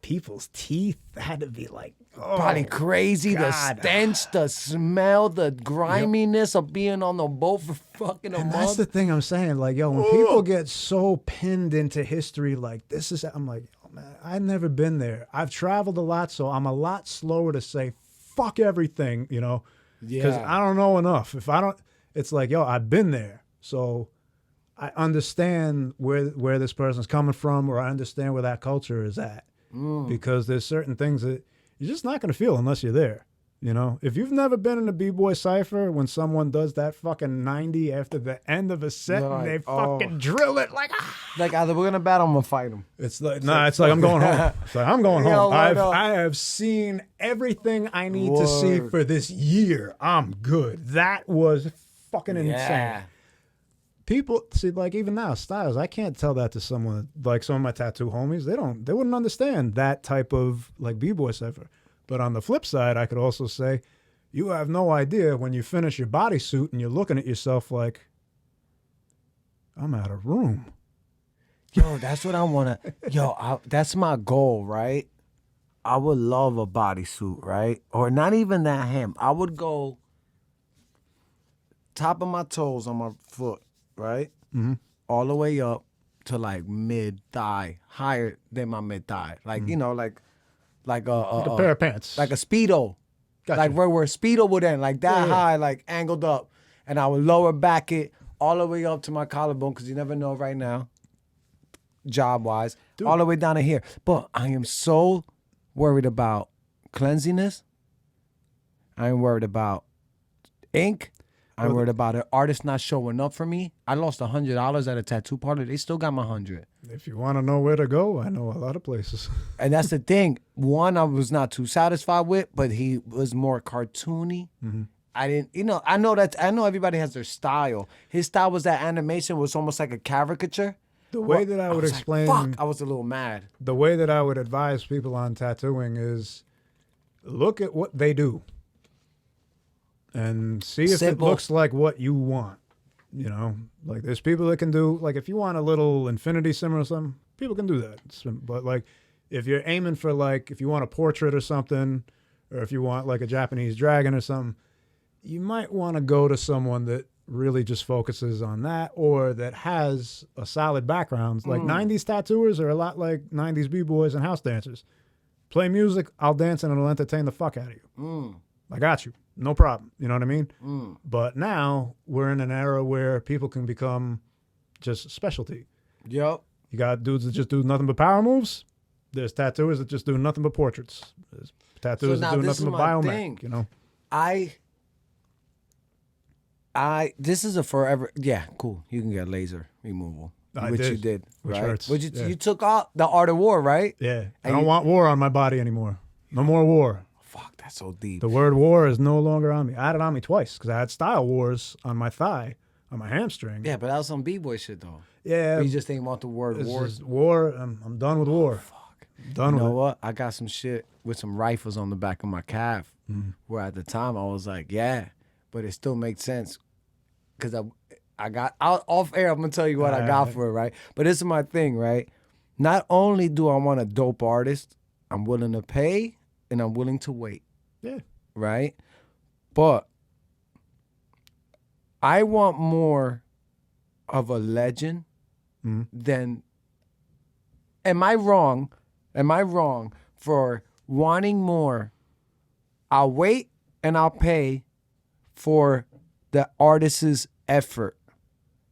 people's teeth had to be like, Probably crazy. God. The stench, the smell, the griminess of being on the boat for fucking a And month. that's the thing I'm saying. Like, yo, when people get so pinned into history, like, this is, I'm like, oh, man, I've never been there. I've traveled a lot, so I'm a lot slower to say, fuck everything, you know? Because I don't know enough. If I don't, it's like, yo, I've been there. So I understand where this person's coming from, or I understand where that culture is at. Because there's certain things that you're just not going to feel unless you're there. You know, if you've never been in a B-boy cypher, when someone does that fucking 90 after the end of a set and they fucking drill it like, like either we're gonna battle them or fight them. It's like, it's like I'm going home. It's like I'm going home. Yo, I have seen everything I need to see for this year. I'm good. That was fucking insane. People see, like, even now, Styles, I can't tell that to someone like some of my tattoo homies. They wouldn't understand that type of like B-boy cipher. But on the flip side, I could also say, you have no idea when you finish your bodysuit and you're looking at yourself like, I'm out of room. Yo, that's what I want to. That's my goal, right? I would love a bodysuit, right? Or not even that hem. I would go top of my toes on my foot, right? All the way up to like mid thigh, higher than my mid thigh. Like, you know, like a pair of pants. like a Speedo. Gotcha. Like where Speedo would end, like that high, like angled up. And I would lower back it all the way up to my collarbone, because you never know right now, job-wise, all the way down to here. But I am so worried about cleanliness. I am worried about ink. I'm worried about an artist not showing up for me. I lost $100 at a tattoo parlor. They still got my 100. If you want to know where to go, I know a lot of places. And that's the thing. One, I was not too satisfied with, but he was more cartoony. I didn't, I know everybody has their style. His style was that animation was almost like a caricature. The way that I would explain, fuck, I was a little mad. The way that I would advise people on tattooing is look at what they do and see if it looks like what you want. You know, like there's people that can do, like if you want a little infinity symbol or something, people can do that. But like if you're aiming for like, if you want a portrait or something, or if you want like a Japanese dragon or something, you might want to go to someone that really just focuses on that, or that has a solid background. Like 90s tattooers are a lot like 90s b-boys and house dancers. Play music, I'll dance, and it'll entertain the fuck out of you. I got you. No problem. You know what I mean? But now we're in an era where people can become just specialty. Yep. You got dudes that just do nothing but power moves. There's tattooers that just do nothing but portraits. There's tattooers that do nothing but biomech, you know? This is a forever, cool. You can get laser removal, which you did, which right? hurts. You took out the art of war, right? Yeah. I don't want war on my body anymore. No more war. Fuck, that's so deep. The word war is no longer on me. I had it on me twice because I had style wars on my thigh, on my hamstring. Yeah, but that was some b-boy shit though. Yeah. But you just didn't want the word war. War. I'm done with war. Fuck. Done with it. You know with what? I got some shit with some rifles on the back of my calf, where at the time I was like, yeah, but it still makes sense. Because I got out off air, I'm gonna tell you what I got for it, right? But this is my thing, right? Not only do I want a dope artist, I'm willing to pay and I'm willing to wait. Yeah. Right? But I want more of a legend than. Am I wrong? Am I wrong for wanting more? I'll wait and I'll pay for the artist's effort.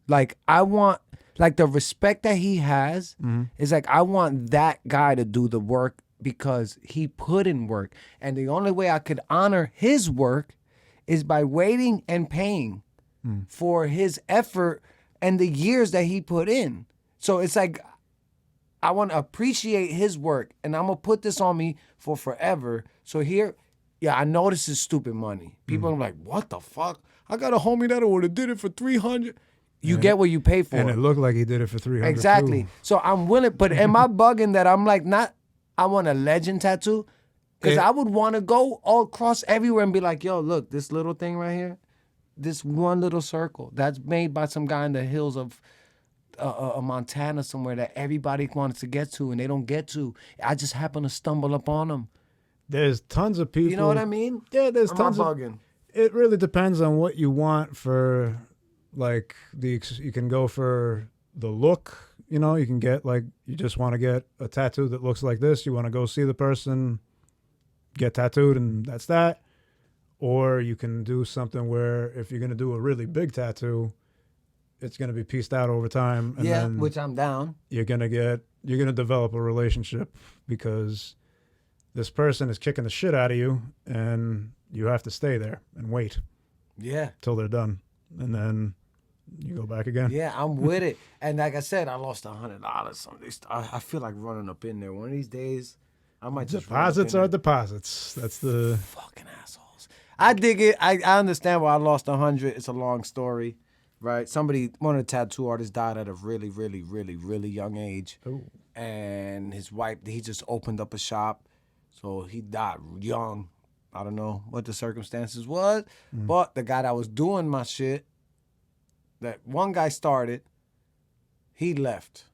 Like I want, like the respect that he has is like, I want that guy to do the work because he put in work. And the only way I could honor his work is by waiting and paying for his effort and the years that he put in. So it's like, I want to appreciate his work, and I'm going to put this on me for forever. So here, yeah, I know this is stupid money. People are like, what the fuck? I got a homie that would have did it for $300. You get what you pay for. And it looked like he did it for $300. Exactly. Too. So I'm willing, but am I bugging that I'm like, I want a legend tattoo? Because I would want to go all across everywhere and be like, yo, look, this little thing right here, this one little circle that's made by some guy in the hills of Montana somewhere that everybody wants to get to and they don't get to. I just happen to stumble upon them. There's tons of people. You know what I mean? Yeah, there's tons of bugging. It really depends on what you want for, like, you can go for the look, you know, you can get, like, you just want to get a tattoo that looks like this. You want to go see the person, get tattooed, and that's that. Or you can do something where if you're going to do a really big tattoo, it's going to be pieced out over time. And then which I'm down. You're going to develop a relationship because this person is kicking the shit out of you and you have to stay there and wait. Yeah. Till they're done. And then you go back again. Yeah, I'm with it. And like I said, I lost $100. I feel like running up in there. One of these days, I might just Deposits are deposits. That's the fucking assholes. I dig it. I understand why I lost 100. It's a long story, right? One of the tattoo artists died at a really, really, really, really young age. Ooh. And his wife, he just opened up a shop. So he died young. I don't know what the circumstances was, but the guy that was doing my shit, that one guy started, he left.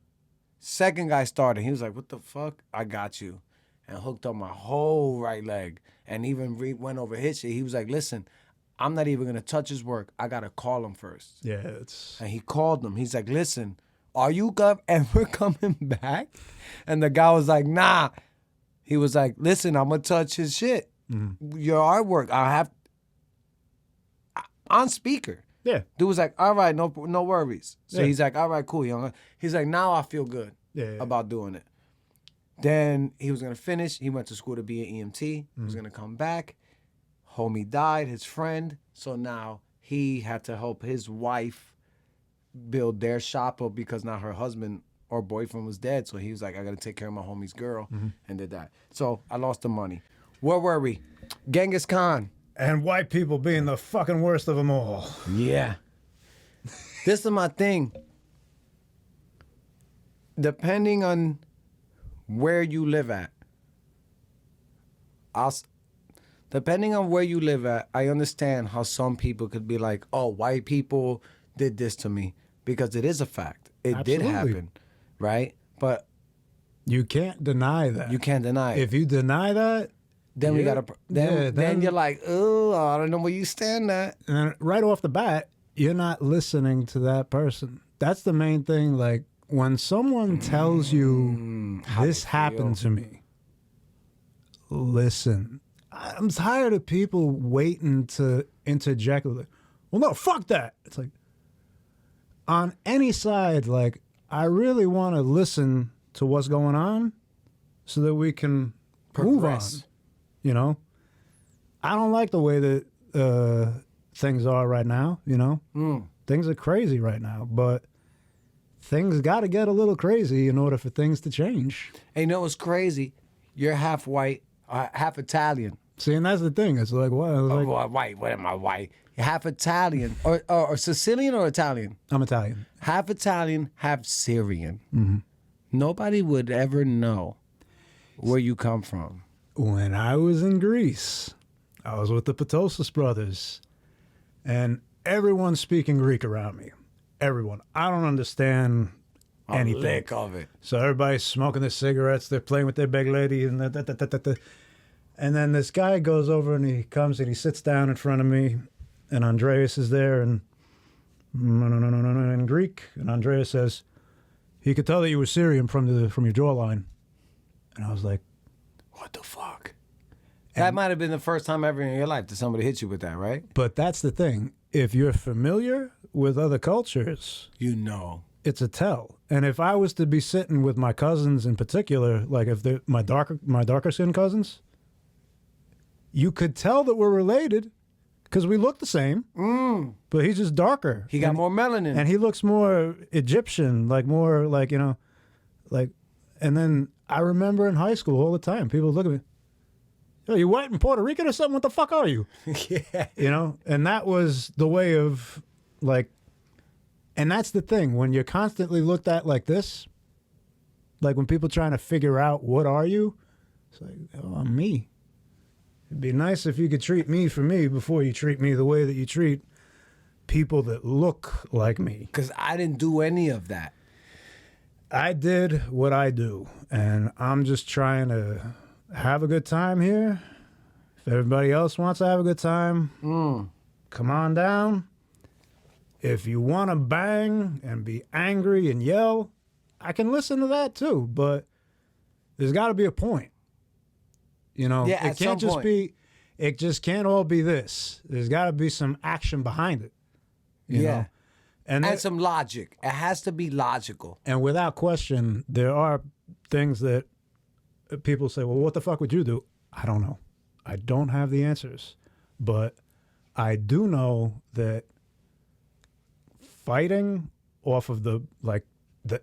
Second guy started. He was like, what the fuck? I got you. And hooked up my whole right leg. And even went over his shit. He was like, listen, I'm not even going to touch his work. I got to call him first. Yeah, it's... And he called him. He's like, listen, are you ever coming back? And the guy was like, nah. He was like, listen, I'm going to touch his shit. Your artwork, on speaker. Yeah. Dude was like, all right, no worries. So Yeah. he's like, all right, cool, young. He's like, now I feel good about doing it. Then he was going to finish. He went to school to be an EMT. He was going to come back. Homie died, his friend. So now he had to help his wife build their shop up because now her husband or boyfriend was dead. So he was like, I got to take care of my homie's girl and did that. So I lost the money. Where were we? Genghis Khan. And white people being the fucking worst of them all. Yeah. This is my thing. Depending on where you live at, depending on where you live at, I understand how some people could be like, oh, white people did this to me. Because it is a fact. It Absolutely. did happen. Right? But you can't deny that. you can't deny it. If you deny that, Then we gotta. Then then you're like, oh, I don't know where you stand at. and right off the bat, you're not listening to that person. That's the main thing. Like when someone tells you this happened to me, listen. I'm tired of people waiting to interject with it. Well, no, fuck that. It's like on any side, like I really want to listen to what's going on so that we can move on. You know, I don't like the way that things are right now. You know, things are crazy right now, but things got to get a little crazy in order for things to change. And you know what's crazy? You're half white, half Italian. See, and that's the thing. It's like, what? Like, White? What am I white? You're half Italian, or Sicilian or Italian? I'm Italian. Half Italian, half Syrian. Nobody would ever know where you come from. When I was in Greece, I was with the Patosis brothers, and everyone's speaking Greek around me. Everyone. I don't understand anything. A lick of it. So everybody's smoking their cigarettes. They're playing with their big lady, and and then this guy goes over and he comes and he sits down in front of me, and Andreas is there, and in Greek, and Andreas says, he could tell that you were Syrian from your jawline, and I was like, what the fuck? That might have been the first time ever in your life that somebody hit you with that, right? But that's the thing. If you're familiar with other cultures, you know, it's a tell. And if I was to be sitting with my cousins in particular, like if they're my darker skin cousins, you could tell that we're related because we look the same, but he's just darker. He got more melanin. And he looks more Egyptian, like more like, you know, like, and then I remember in high school all the time, people would look at me, yo, you white and Puerto Rican or something? What the fuck are you? Yeah. You know? And that was the way of, like, and that's the thing. When you're constantly looked at like this, like when people trying to figure out what are you, it's like, oh, I'm me. It'd be nice if you could treat me for me before you treat me the way that you treat people that look like me. Because I didn't do any of that. I did what I do, and I'm just trying to have a good time here. If everybody else wants to have a good time, come on down. If you want to bang and be angry and yell, I can listen to that too, but there's got to be a point. You know, Yeah, it at can't some just point. be, it just can't all be this. There's got to be some action behind it. You know? And that- some logic. It has to be logical. And without question, there are things that people say, well, what the fuck would you do? I don't know. I don't have the answers. But I do know that fighting off of the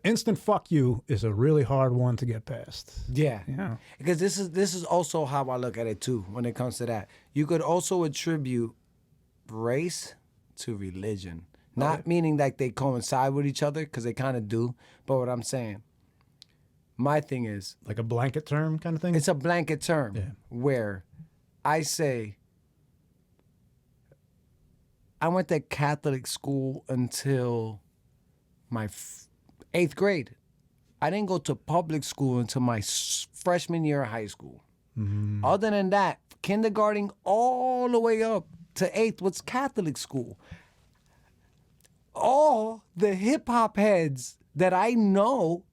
instant fuck you is a really hard one to get past. Yeah. Yeah. Because this is also how I look at it too when it comes to that. You could also attribute race to religion. Not meaning that they coincide with each other, because they kind of do. But what I'm saying, my thing is, Like a blanket term kind of thing? it's a blanket term Yeah. where I say, I went to Catholic school until my 8th grade. I didn't go to public school until my freshman year of high school. Other than that, kindergarten all the way up to 8th was Catholic school. All the hip hop heads that I know,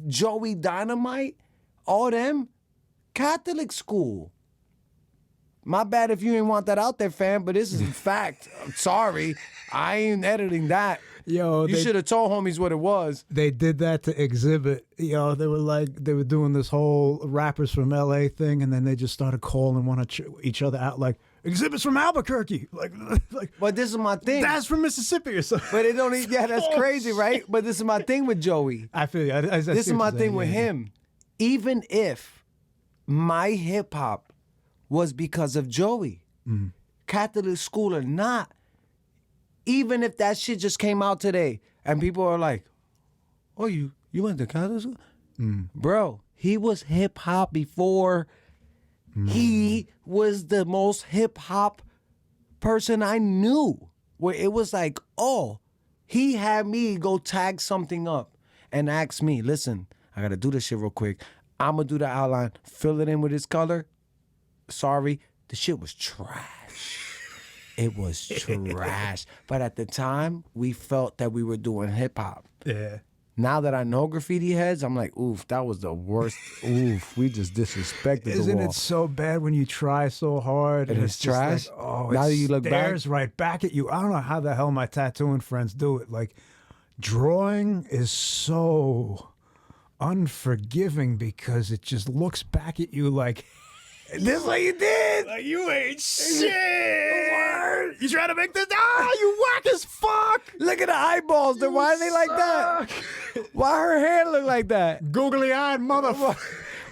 Joey Dynamite, all them, Catholic school. My bad if you didn't want that out there, fam, but this is a fact. I'm sorry. I ain't editing that. Yo, You should have told homies what it was. they did that to Exhibit. They were doing this whole rappers from LA thing, and then they just started calling each other out like, Exhibit's from Albuquerque. Like But this is my thing. that's from Mississippi or something. But it don't. Yeah, that's crazy, right? But this is my thing with Joey. I feel you. This is my thing with him. Even if my hip hop was because of Joey, Catholic school or not, even if that shit just came out today and people are like, "Oh, you went to Catholic school, bro?" He was hip hop before. He was the most hip hop person I knew. Where it was like, oh, he had me go tag something up and ask me, listen, I gotta do this shit real quick. I'm gonna do the outline, fill it in with his color. Sorry, the shit was trash. It was trash. But at the time, we felt that we were doing hip hop. Yeah. Now that I know graffiti heads, I'm like, oof, that was the worst. Oof, we just disrespected Isn't the wall. it so bad when you try so hard And it's just trash? Like, oh, Now it that you look back? stares right back at you. I don't know how the hell my tattooing friends do it. Like, drawing is so unforgiving because it just looks back at you like, this is what you did. Like, you ain't shit. You trying to make this? Ah, you whack as fuck. Look at the eyeballs. Then why are they like that? Why her hair look like that? Googly eyed motherfucker.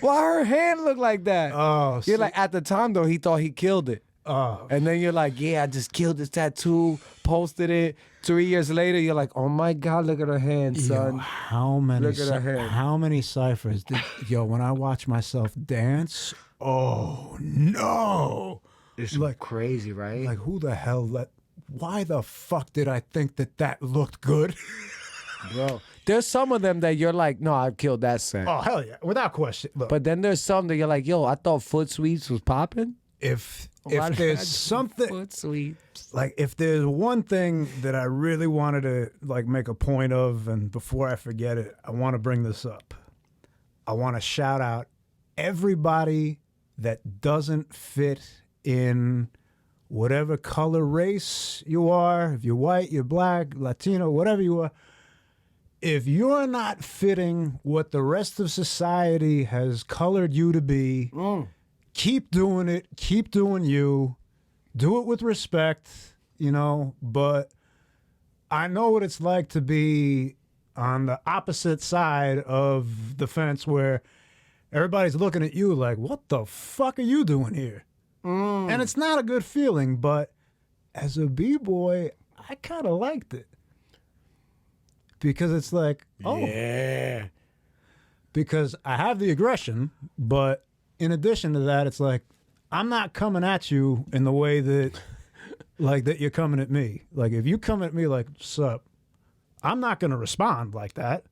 Why her hand look like that? Oh, You're like, at the time though, he thought he killed it. oh, And then you're like, yeah, I just killed this tattoo, posted it. 3 years later, you're like, oh my God, look at her hand, yo, son. how many? Look at her hand. How many ciphers did? Yo, when I watch myself dance, oh no! It's like- crazy, right? Like, who the hell let? Why the fuck did I think that looked good? bro, there's some of them that you're like, no, I killed that scent. Oh hell yeah, without question. Look, But then there's some that you're like, yo, I thought Foot Sweets was popping. if Why did I there's do something Foot Sweets. like if there's one thing that I really wanted to like make a point of, and before I forget it, I want to bring this up. I want to shout out everybody that doesn't fit in whatever color race you are. If you're white, you're black, Latino, whatever you are. If you're not fitting what the rest of society has colored you to be, keep doing it. Keep doing you. do it with respect, you know, but I know what it's like to be on the opposite side of the fence where everybody's looking at you like, what the fuck are you doing here? And it's not a good feeling, but as a B-boy, I kind of liked it. Because it's like, oh. Yeah. Because I have the aggression, but in addition to that, it's like, I'm not coming at you in the way that, like, that you're coming at me. Like, if you come at me like, sup, I'm not going to respond like that.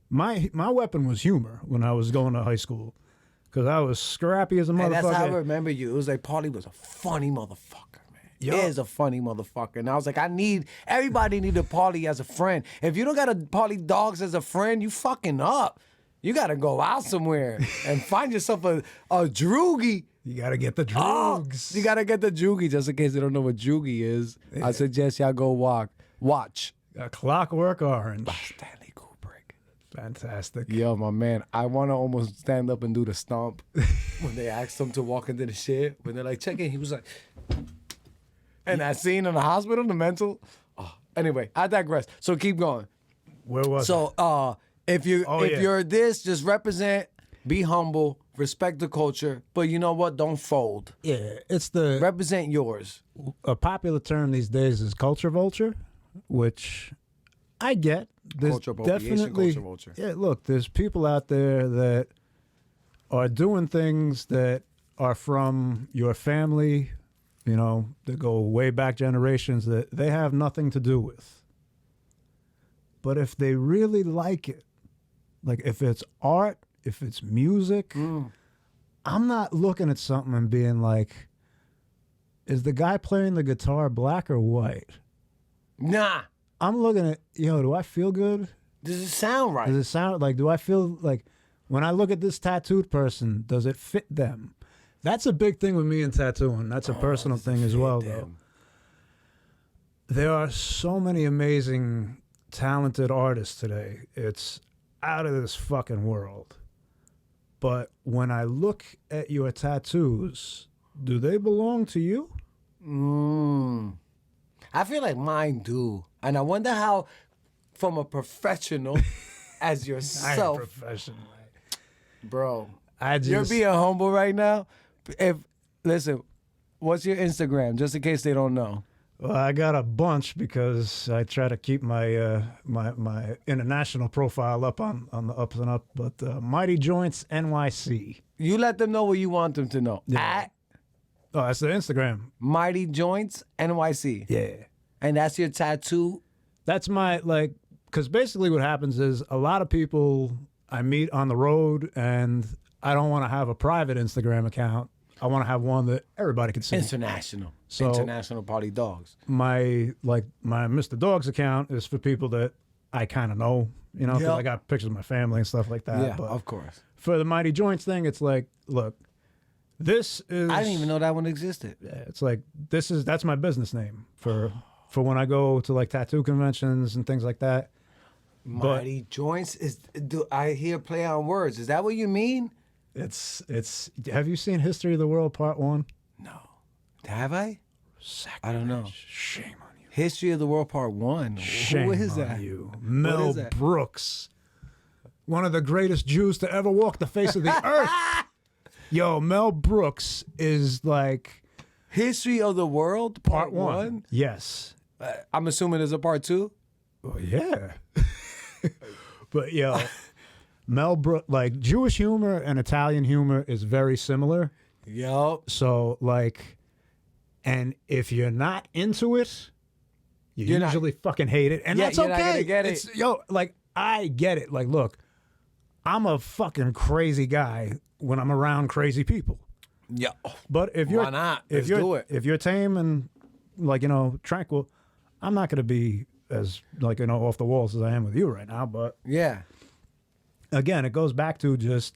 My weapon was humor when I was going to high school. Because I was scrappy as a motherfucker. And that's how I remember you. It was like, Paulie was a funny motherfucker, man. He is a funny motherfucker. And I was like, everybody need a Paulie as a friend. If you don't got a Paulie Dogs as a friend, you fucking up. You got to go out somewhere and find yourself a droogie. You got to get the droogs. You got to get the droogie. Just in case you don't know what droogie is, I suggest y'all go watch. A Clockwork Orange. By Stanley Kubrick. Fantastic. Yo, my man, I want to almost stand up and do the stomp when they asked him to walk into the shit. When they're like, check in, he was like, and that scene in the hospital, the mental. Oh, anyway, I digress. So keep going. Where was So if you're this, just represent, be humble, respect the culture, but you know what? Don't fold. Yeah, it's the Represent yours. a popular term these days is culture vulture, which I get. There's Culture appropriation, definitely culture vulture. Yeah, look, there's people out there that are doing things that are from your family, you know, that go way back generations that they have nothing to do with. But if they really like it, like if it's art, if it's music, I'm not looking at something and being like, is the guy playing the guitar black or white? Nah. I'm looking at, do I feel good? Does it sound right? Does it sound like, do I feel like when I look at this tattooed person, does it fit them? That's a big thing with me and tattooing. That's a personal thing as well, though. There are so many amazing, talented artists today. It's out of this fucking world. But when I look at your tattoos, do they belong to you? I feel like mine do. And I wonder how, from a professional as yourself. I'm professional. Bro, You're you're being humble right now. Listen, what's your Instagram, just in case they don't know? Well, I got a bunch because I try to keep my my international profile up on the ups and up. But Mighty Joints NYC. You let them know what you want them to know. Yeah. Oh, that's the Instagram. Mighty Joints NYC. Yeah. And that's your tattoo? That's my, because basically what happens is a lot of people I meet on the road, and I don't want to have a private Instagram account. I want to have one that everybody can see. International. So International Party Dogs. My Mr. Dogs account is for people that I kind of know, because I got pictures of my family and stuff like that. Yeah, but of course. For the Mighty Joints thing, it's like, look, this is... I didn't even know that one existed. Yeah, it's like, that's my business name for when I go to like tattoo conventions and things like that. Mighty Joints I hear play on words. Is that what you mean? It's. Have you seen History of the World Part 1? No. Have I? I don't know. Shame on you. History of the World Part 1. Shame Who is on that? you. What Mel is that? Brooks. One of the greatest Jews to ever walk the face of the earth. Yo, Mel Brooks is like... History of the World Part 1? Yes. I'm assuming there's a Part 2? Well, yeah. But yo, Mel Brooks, like Jewish humor and Italian humor is very similar. Yup. So like, and if you're not into it, you usually fucking hate it, and Yeah, that's you're okay. not gonna get it. It's, like I get it. Like, look, I'm a fucking crazy guy when I'm around crazy people. Yeah. But if you're Why not? If Let's you're do it. if you're tame and like tranquil, I'm not gonna be as like off the walls as I am with you right now. But Yeah. again, it goes back to just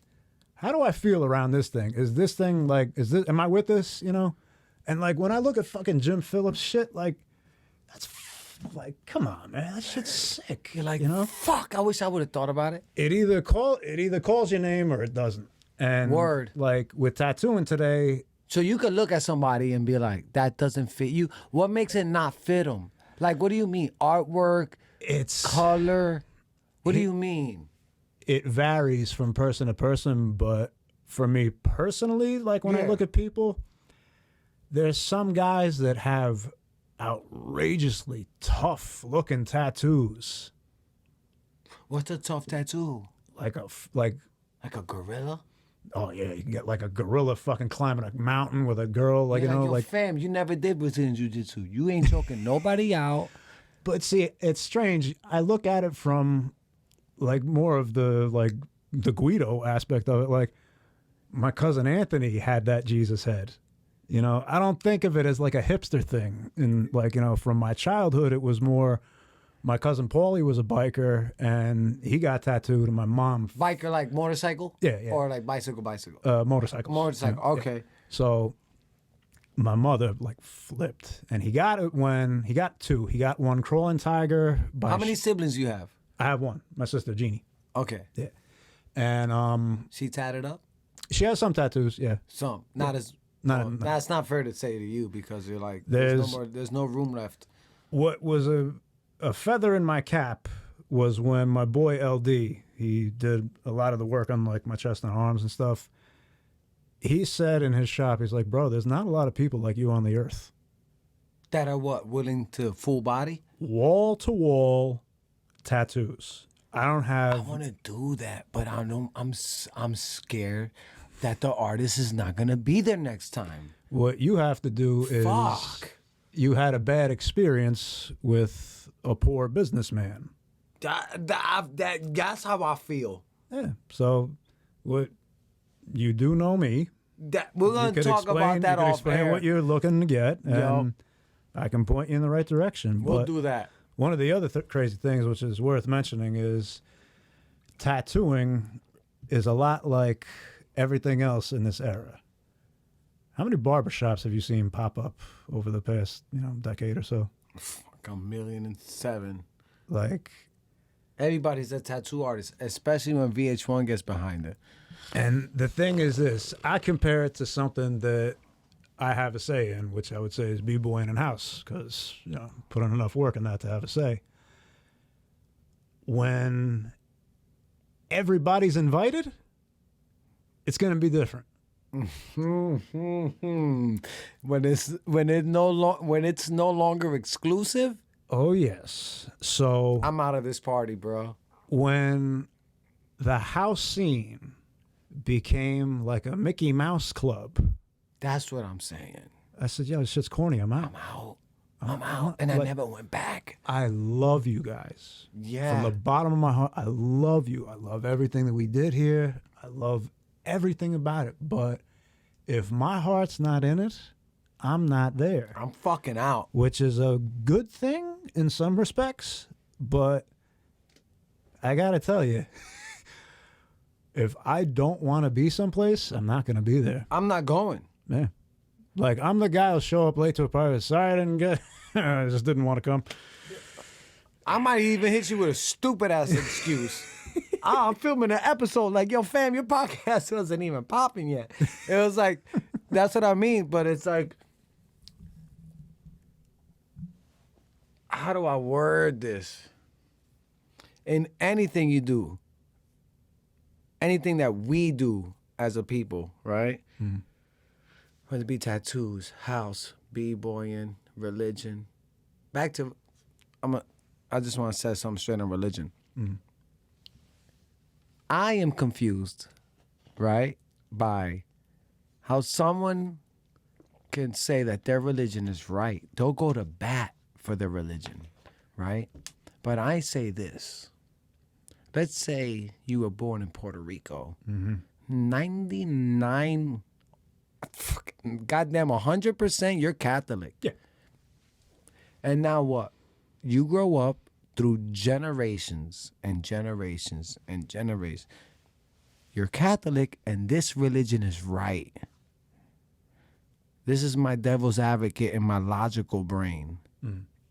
how do I feel around this thing? Is this thing like, am I with this, And like when I look at fucking Jim Phillips shit, like that's like, come on, man, that shit's sick. You're like, fuck, I wish I would have thought about it. It either calls your name or it doesn't. And Word. like with tattooing today, So you could look at somebody and be like, that doesn't fit you. What makes it not fit them? Like, what do you mean? Artwork, It's color? What do you mean? it varies from person to person, but for me personally, like when I Yeah. look at people, there's some guys that have outrageously tough looking tattoos. What's a tough tattoo? Like Like a gorilla? oh yeah, you can get like a gorilla fucking climbing a mountain with a girl, like, you know, yo, like. fam, you never did Brazilian Jiu-Jitsu. You ain't choking nobody out. But see, it's strange. I look at it from like more of the Guido aspect of it. Like my cousin Anthony had that Jesus head. You know, I don't think of it as like a hipster thing. And like, you know, from my childhood, it was more. My cousin Paulie was a biker, and he got tattooed, and my mom. Biker like motorcycle? Yeah. Or like bicycle? Motorcycles. Motorcycle, Yeah. okay. So my mother like flipped, and he got it when he got two. He got one crawling tiger. By How many siblings you have? I have one. My sister Jeannie. Okay. Yeah, and She tatted up? she has some tattoos. Yeah, Some. Not as... Not- well, that's not fair to say to you because you're like, There's- there's no room left. what was a feather in my cap was when my boy LD, he did a lot of the work on like my chest and arms and stuff. He said in his shop, he's like, bro, there's not a lot of people like you on the earth. That are what? Willing to full body? Wall to wall tattoos. I don't I have. want to do that, but I'm scared that the artist is not going to be there next time. What you have to do is. Fuck. You had a bad experience with a poor businessman. That's how I feel. Yeah. So, what you do know me. That we're You going to could talk about that you could off explain air. what you're looking to get, and Yo. I can point you in the right direction. We'll But do that. one of the other crazy things, which is worth mentioning, is tattooing is a lot like everything else in this era. How many barbershops have you seen pop up over the past, decade or so? Fuck, 1,000,007. Like, Everybody's a tattoo artist, especially when VH1 gets behind it. and the thing is this, I compare it to something that I have a say in, which I would say is b-boying in house, because, put in enough work in that to have a say. When everybody's invited, it's going to be different. When it's no longer exclusive, Oh, yes. So I'm out of this party, bro. when the house scene became like a Mickey Mouse club, That's what I'm saying. I said, yo, this shit's corny. I'm out. I'm out, and I like- never went back. I love you guys. Yeah. From the bottom of my heart, I love you. I love everything that we did here. I love everything about it. But if my heart's not in it, I'm not there, I'm fucking out. which is a good thing in some respects. But I got to tell you, if I don't want to be someplace, I'm not going to be there. I'm not going. Yeah. Like, I'm the guy who'll show up late to a party. Sorry, I didn't get. I just didn't want to come. I might even hit you with a stupid ass excuse. I'm filming an episode. Like, yo, fam, your podcast wasn't even popping yet. It was like, that's what I mean. But it's like, how do I word this? In anything you do, anything that we do as a people, right? Whether it be tattoos, house, b-boying, religion. Back to, I just want to say something straight on religion. I am confused, right, by how someone can say that their religion is right. They'll go to bat for their religion, right? But I say this. Let's say you were born in Puerto Rico. 99, goddamn 100% you're Catholic. Yeah. And now what? You grow up through generations and generations and generations. You're Catholic and this religion is right. This is my devil's advocate in my logical brain.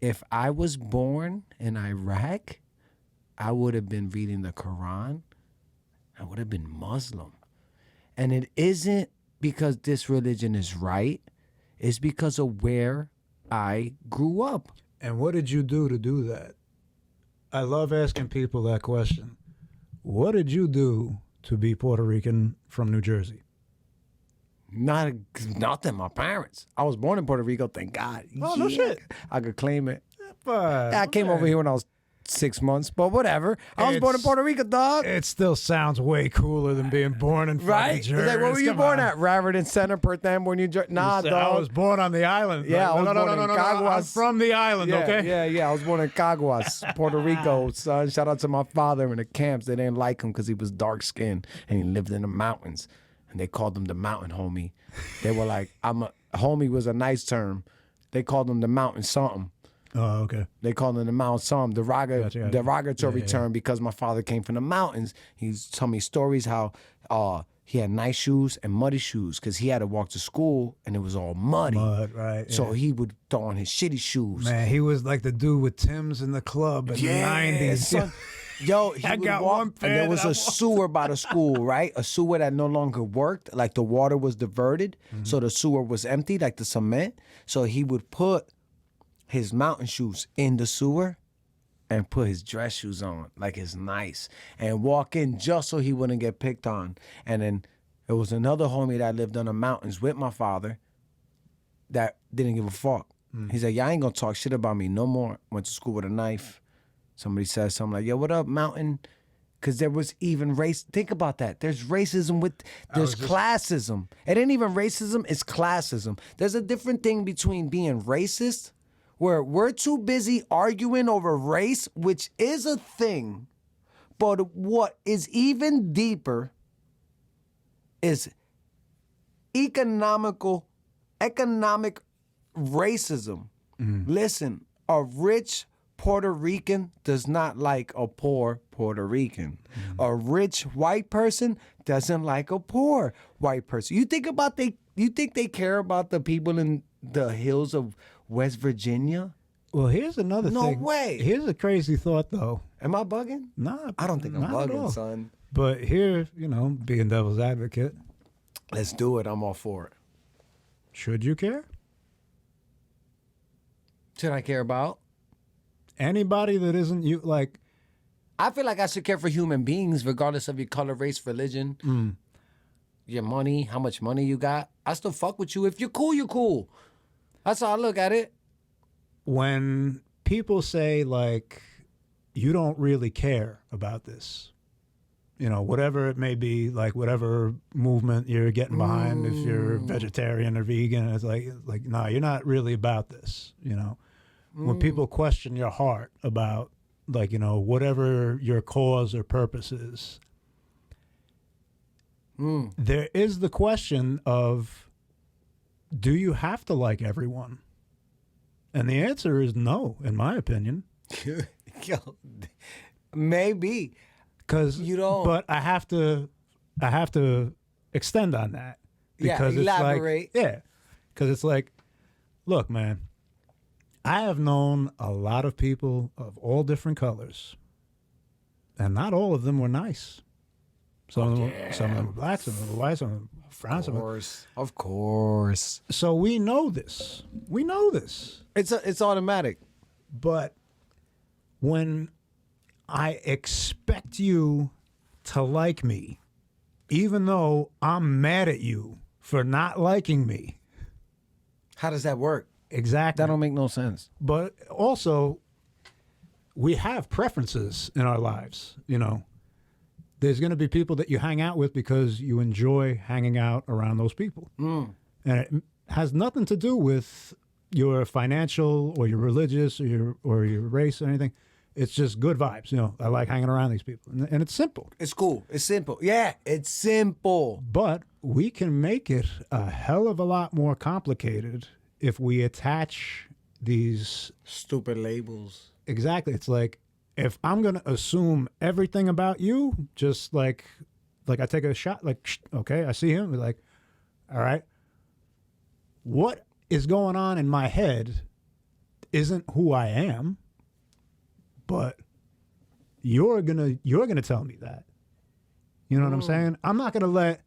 If I was born in Iraq, I would have been reading the Quran. I would have been Muslim. And it isn't because this religion is right. It's because of where I grew up. And what did you do to do that? I love asking people that question. What did you do to be Puerto Rican from New Jersey? Nothing. My parents. I was born in Puerto Rico. Thank God. Oh, no shit. I could claim it. But I came over here when I was 6 months, but whatever. I was born in Puerto Rico, dog. It still sounds way cooler than being born in Right? fucking Jersey. It's like, where were you born at? Raritan Center, Perth Amboy, New Jersey. Nah, You said, dog. I was born on the island. Yeah, I was born in no. Caguas. I'm from the island, okay? Yeah. I was born in Caguas, Puerto Rico, son. Shout out to my father in the camps. They didn't like him because he was dark skinned and he lived in the mountains. And they called him the mountain homie. They were like, homie was a nice term. They called him the mountain something. Oh, okay. They called him the mountain something, derogatory term because my father came from the mountains. He's told me stories how he had nice shoes and muddy shoes because he had to walk to school and it was all muddy. Mud, right. So yeah. he would throw on his shitty shoes. Man, he was like the dude with Tim's in the club in the 90s. Son. Yo, he I would got walk, one pair and there was that I a sewer by the school, right? A sewer that no longer worked, like the water was diverted, so the sewer was empty, like the cement. So he would put his mountain shoes in the sewer and put his dress shoes on, like it's nice, and walk in just so he wouldn't get picked on. And then there was another homie that lived on the mountains with my father that didn't give a fuck. He said, "Yeah, I ain't gonna talk shit about me no more." Went to school with a knife. Somebody says something like, "Yo, what up, mountain?" Because there was even race. Think about that. There's racism there's classism. It ain't even racism, it's classism. There's a different thing between being racist, where we're too busy arguing over race, which is a thing. But what is even deeper is economic racism. Listen, a rich Puerto Rican does not like a poor Puerto Rican. A rich white person doesn't like a poor white person. You think they care about the people in the hills of West Virginia? Well, here's another thing. No way. Here's a crazy thought, though. Am I bugging? Nah, I don't think I'm not at bugging, all. son. But here, being devil's advocate, Let's do it. I'm all for it. should you care? Should I care about? Anybody that isn't you, like, I feel like I should care for human beings, regardless of your color, race, religion, your money, how much money you got. I still fuck with you. If you're cool, you're cool. That's how I look at it. when people say, like, you don't really care about this, whatever it may be, like whatever movement you're getting behind, if you're vegetarian or vegan, it's like, no, you're not really about this, When people question your heart about, like, whatever your cause or purpose is, there is the question of, do you have to like everyone? And the answer is no, in my opinion. Yo, maybe. Because You don't. But I have to extend on that. Yeah, Because elaborate. It's like, yeah. Because it's like, look, man, I have known a lot of people of all different colors, and not all of them were nice. Some of them were black, some of them were white, some of them were brown. Of course. So we know this. We know this. It's automatic. But when I expect you to like me, even though I'm mad at you for not liking me. How does that work? Exactly. That don't make no sense. But also, we have preferences in our lives, There's going to be people that you hang out with because you enjoy hanging out around those people. And it has nothing to do with your financial or your religious or your race or anything. It's just good vibes. I like hanging around these people. And it's simple. It's cool. It's simple. Yeah, it's simple. But we can make it a hell of a lot more complicated if we attach these. Stupid labels. Exactly. It's like, if I'm going to assume everything about you, just like I take a shot, like, okay, I see him, like, all right, what is going on in my head isn't who I am, but you're gonna tell me that. You know what I'm saying? I'm not gonna let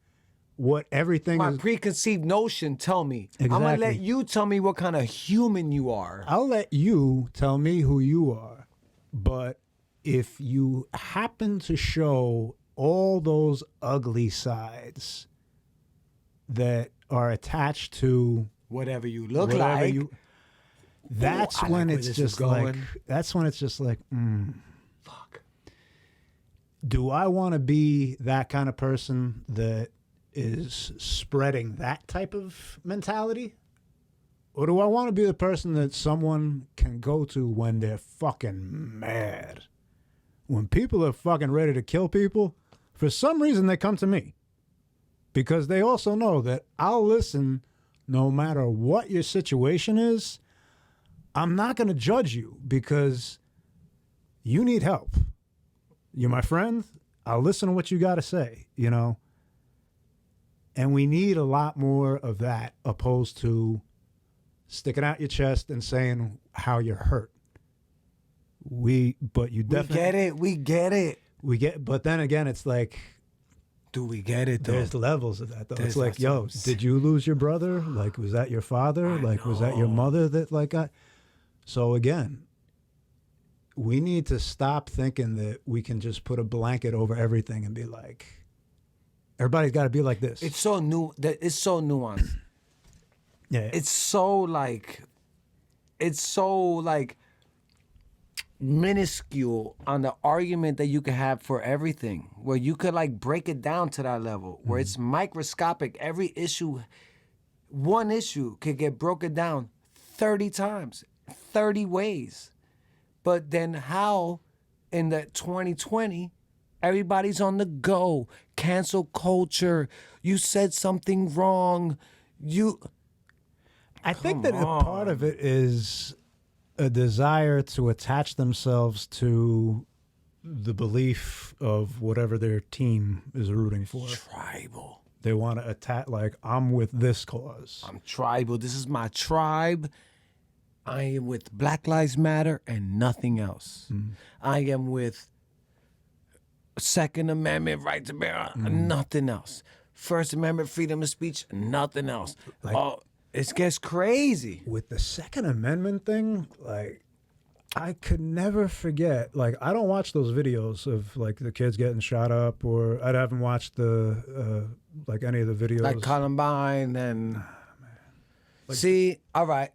what everything My is. preconceived notion, tell me. I'm going to let Exactly. you tell me what kind of human you are. I'll let you tell me who you are. But if you happen to show all those ugly sides that are attached to Whatever you look whatever like. that's I when like where it's this just is going. like, Fuck. do I want to be that kind of person that is spreading that type of mentality? Or do I want to be the person that someone can go to when they're fucking mad? When people are fucking ready to kill people, for some reason they come to me. Because they also know that I'll listen no matter what your situation is. I'm not going to judge you because you need help. You're my friend. I'll listen to what you got to say, you know? And we need a lot more of that opposed to sticking out your chest and saying how you're hurt. But you definitely We get it. but then again, it's like, Do we get it, though? there's levels of that, though. There's It's like, lots yo, of- did you lose your brother? Like, was that your father? Was that your mother that, like, got... So, again, we need to stop thinking that we can just put a blanket over everything and be like, everybody's got to be like this. It's so new. It's so nuanced. Yeah. It's so like minuscule on the argument that you could have for everything, where you could like break it down to that level, where it's microscopic. Every issue, one issue could get broken down 30 times, 30 ways. But then how in the 2020, everybody's on the go, cancel culture, you said something wrong, I think that a part of it is a desire to attach themselves to the belief of whatever their team is rooting for. tribal. They want to attack, like, I'm with this cause. I'm tribal. This is my tribe. I am with Black Lives Matter and nothing else. I am with Second Amendment right to bear nothing else. First Amendment freedom of speech, nothing else. It gets crazy. With the Second Amendment thing, like, I could never forget. Like, I don't watch those videos of, like, the kids getting shot up, or I haven't watched the, like, any of the videos. Like Columbine and... See, all right.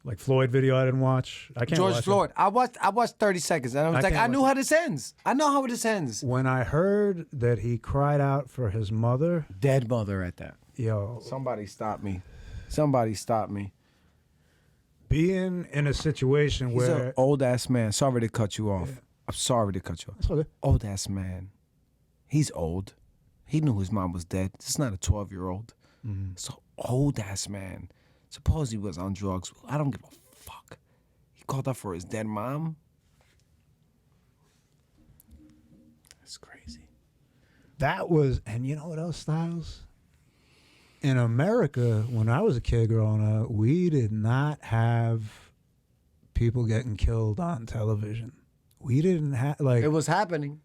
Like Floyd video I didn't watch. I can't George watch Floyd. I watched 30 seconds and I was I like, can't I knew watch how this ends. I know how this ends. When I heard that he cried out for his mother, Dead mother at that. yo, Somebody stop me. Somebody stop me. being in a situation He's where an old ass man. Sorry to cut you off. I'm sorry to cut you off. That's okay. Old ass man. He's old. He knew his mom was dead. This is not a 12-year-old. It's an old ass man. Suppose he was on drugs. I don't give a fuck. He called up for his dead mom. That's crazy. that was, and you know what else, Styles? In America, when I was a kid growing up, we did not have people getting killed on television. We didn't have, like, It was happening.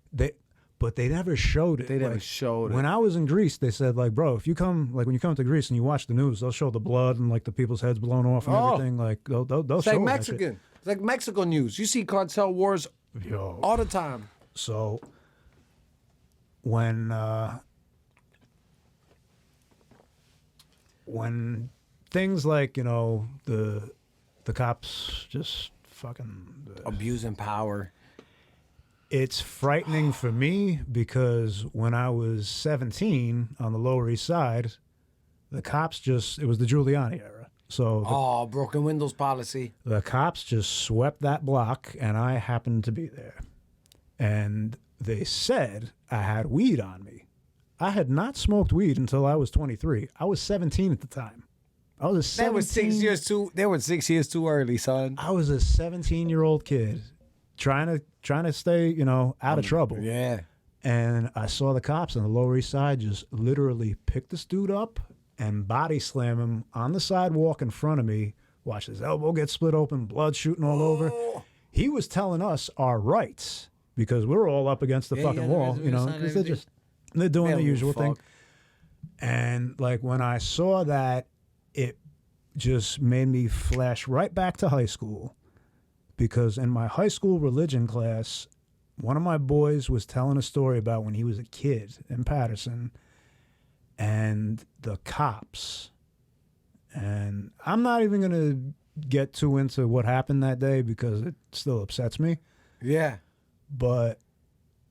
but they never showed it. They never Like, showed When it. I was in Greece, they said, like, bro, if you come, like, when you come to Greece and you watch the news, they'll show the blood and, like, the people's heads blown off and Oh. everything. Like, they'll It's show like that Mexican. It's like Mexico news. You see cartel wars shit. Yo. all the time. So when things like, you know, the cops just fucking Abusing power. it's frightening for me because when I was 17 on the Lower East Side, the cops it was the Giuliani era. So Oh, broken windows policy. the cops just swept that block and I happened to be there. And they said I had weed on me. I had not smoked weed until I was 23. I was 17 at the time. I was a 17. They were 6 years too early, son. I was a 17-year-old kid trying to stay, you know, out of trouble. Yeah. And I saw the cops on the Lower East Side just literally pick this dude up and body slam him on the sidewalk in front of me. Watch his elbow get split open, blood shooting all over. He was telling us our rights because we're all up against the fucking the wall, you know, reservation because and everything. they're doing They the don't usual give a thing. fuck. And like when I saw that, it just made me flash right back to high school, because in my high school religion class, one of my boys was telling a story about when he was a kid in Patterson and the cops. And I'm not even going to get too into what happened that day because it still upsets me. Yeah. But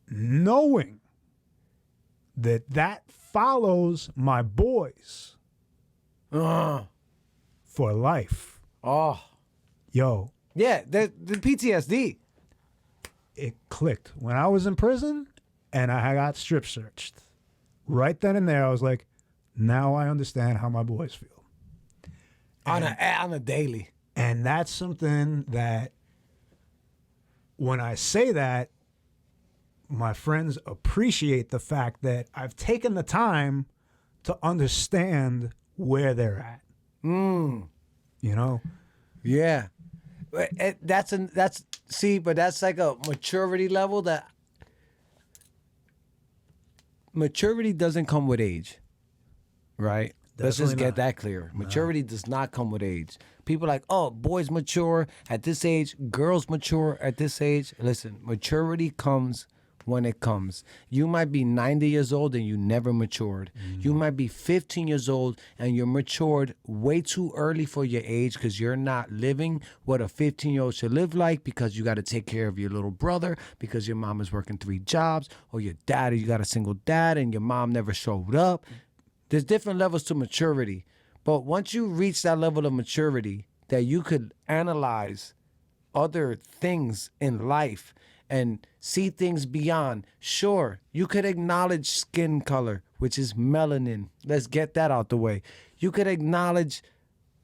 knowing that follows my boys for life. Oh. Yo. Yeah, the PTSD. It clicked. When I was in prison and I got strip searched, right then and there, I was like, now I understand how my boys feel. On a daily. And that's something that when I say that, my friends appreciate the fact that I've taken the time to understand where they're at. You know? Yeah. But that's like a maturity level that maturity doesn't come with age. Right? Let's just get that clear. Maturity does not come with age. People are like, oh, boys mature at this age, girls mature at this age. Listen, maturity comes when it comes. You might be 90 years old and you never matured. You might be 15 years old and you're matured way too early for your age because you're not living what a 15-year-old should live like, because you got to take care of your little brother because your mom is working 3 jobs, or your dad, or you got a single dad and your mom never showed up. There's different levels to maturity. But once you reach that level of maturity that you could analyze other things in life and see things beyond, sure, you could acknowledge skin color, which is melanin. Let's get that out the way. You could acknowledge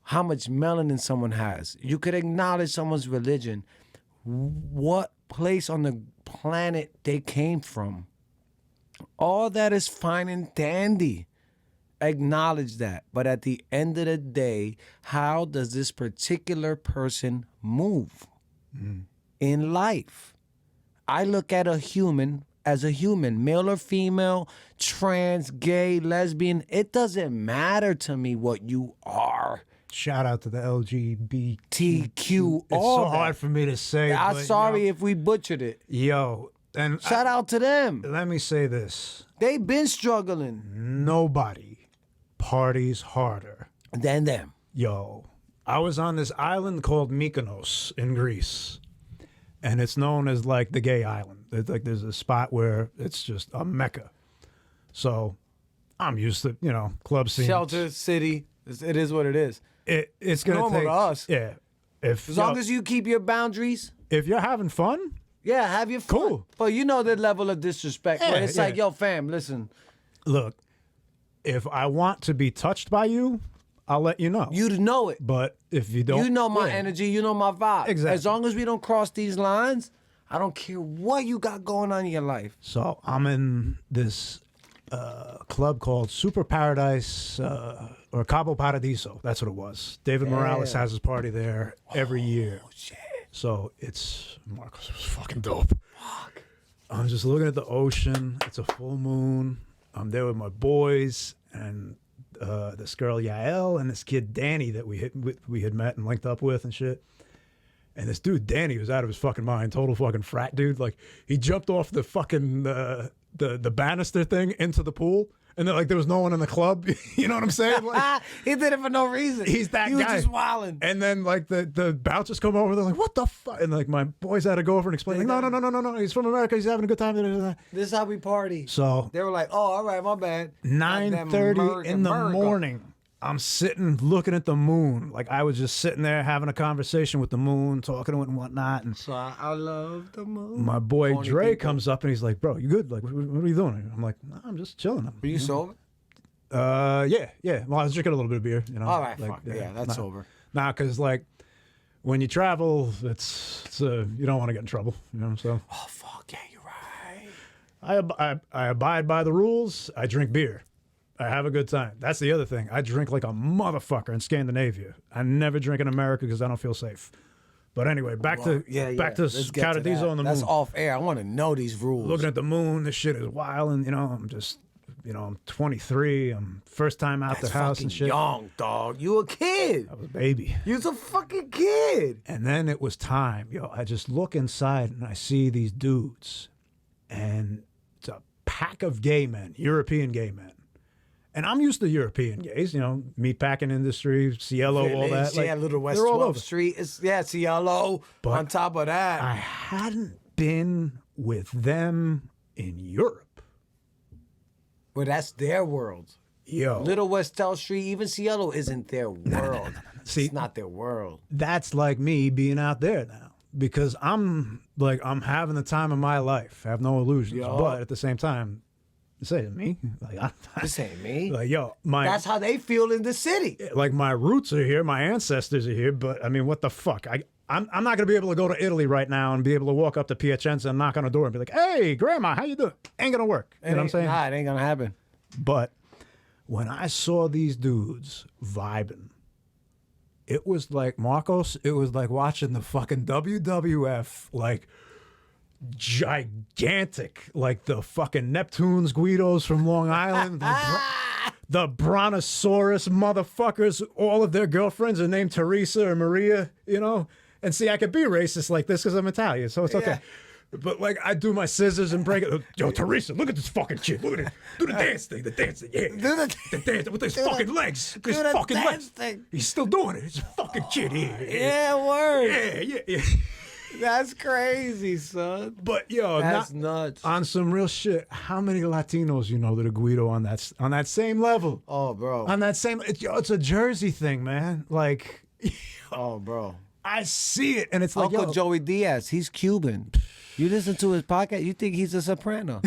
how much melanin someone has. You could acknowledge someone's religion, what place on the planet they came from. All that is fine and dandy. Acknowledge that. But at the end of the day, how does this particular person move in life? I look at a human as a human, male or female, trans, gay, lesbian. It doesn't matter to me what you are. Shout out to the LGBT. TQ. It's so hard for me to say. I'm but, sorry if we butchered it. Yo. And shout out to them. Let me say this. They've been struggling. Nobody parties harder than them. Yo. I was on this island called Mykonos in Greece. And it's known as like the gay island. It's like there's a spot where it's just a mecca. So I'm used to, club scenes. Shelter city. It is what it is. It's going to take to us. Yeah. As long as you keep your boundaries. If you're having fun. Yeah, have your fun. Cool. But you know the level of disrespect. Yeah, where it's like, yo, fam, listen. Look, if I want to be touched by you, I'll let you know. You'd know it. But if you don't... You know my energy. You know my vibe. Exactly. As long as we don't cross these lines, I don't care what you got going on in your life. So I'm in this club called Super Paradise or Cabo Paradiso. That's what it was. David Morales has his party there every year. Shit. So it's... Marcos, it was fucking dope. Fuck. I'm just looking at the ocean. It's a full moon. I'm there with my boys and... this girl Yael and this kid Danny that we had met and linked up with and shit. And this dude Danny was out of his fucking mind, total fucking frat dude. Like he jumped off the fucking the banister thing into the pool, and then like there was no one in the club. You know what I'm saying? Like, he did it for no reason. He's that guy. He was just wilding. And then like the bouncers come over, they're like, "What the fuck?" And like my boys had to go over and explain. Like, no. He's from America. He's having a good time. This is how we party. So they were like, "Oh, all right, my bad." 9:30 in the morning. I'm sitting looking at the moon. Like I was just sitting there having a conversation with the moon, talking to it and whatnot. And so I love the moon. My boy Dre comes up and he's like, "Bro, you good? Like, what are you doing?" I'm like, "No, I'm just chilling." Were you sober? Yeah. Well, I was drinking a little bit of beer. All right, like, fuck. Yeah, that's sober. Nah, because like when you travel, it's you don't want to get in trouble. So. Oh fuck yeah, you're right. I abide by the rules. I drink beer. I have a good time. That's the other thing. I drink like a motherfucker in Scandinavia. I never drink in America because I don't feel safe. But anyway, back to Paradiso on the moon. That's off air. I want to know these rules. Looking at the moon, this shit is wild, and I'm just I'm 23. I'm first time out the house fucking and shit. young, dog. You a kid. I was a baby. You was a fucking kid. And then it was time. I just look inside and I see these dudes. And it's a pack of gay men, European gay men. And I'm used to European gays, meatpacking industry, Cielo, all that. Yeah, Little West they're all 12th over. Street. It's Cielo. But on top of that. I hadn't been with them in Europe. Well, that's their world. Yo. Little West 12th Street, even Cielo isn't their world. No. See, it's not their world. That's like me being out there now. Because I'm having the time of my life. I have no illusions. Yo. But at the same time, this ain't me. This ain't me. That's how they feel in the city. Like, my roots are here, my ancestors are here, but I mean, what the fuck? I'm not going to be able to go to Italy right now and be able to walk up to Piacenza and knock on a door and be like, hey, grandma, how you doing? Ain't going to work. You know what I'm saying? Nah, it ain't going to happen. But when I saw these dudes vibing, it was like, Marcos, it was like watching the fucking WWF, like, gigantic, like the fucking Neptunes Guidos from Long Island, the Brontosaurus motherfuckers, all of their girlfriends are named Teresa or Maria, and see, I could be racist like this because I'm Italian, so it's okay. But like, I do my scissors and break it. Yo, Teresa, look at this fucking shit. Look at it. Do the dance thing. The dance thing. Yeah. The dance with his fucking legs. His fucking legs. Thing. He's still doing it. It's a fucking kid here. Yeah, word. Yeah. That's crazy, son. But that's nuts. On some real shit, how many Latinos that are Guido on that same level? Oh, bro. On that same, it's a Jersey thing, man. Like, oh, bro. I see it, and it's like Uncle Joey Diaz. He's Cuban. You listen to his podcast, you think he's a soprano.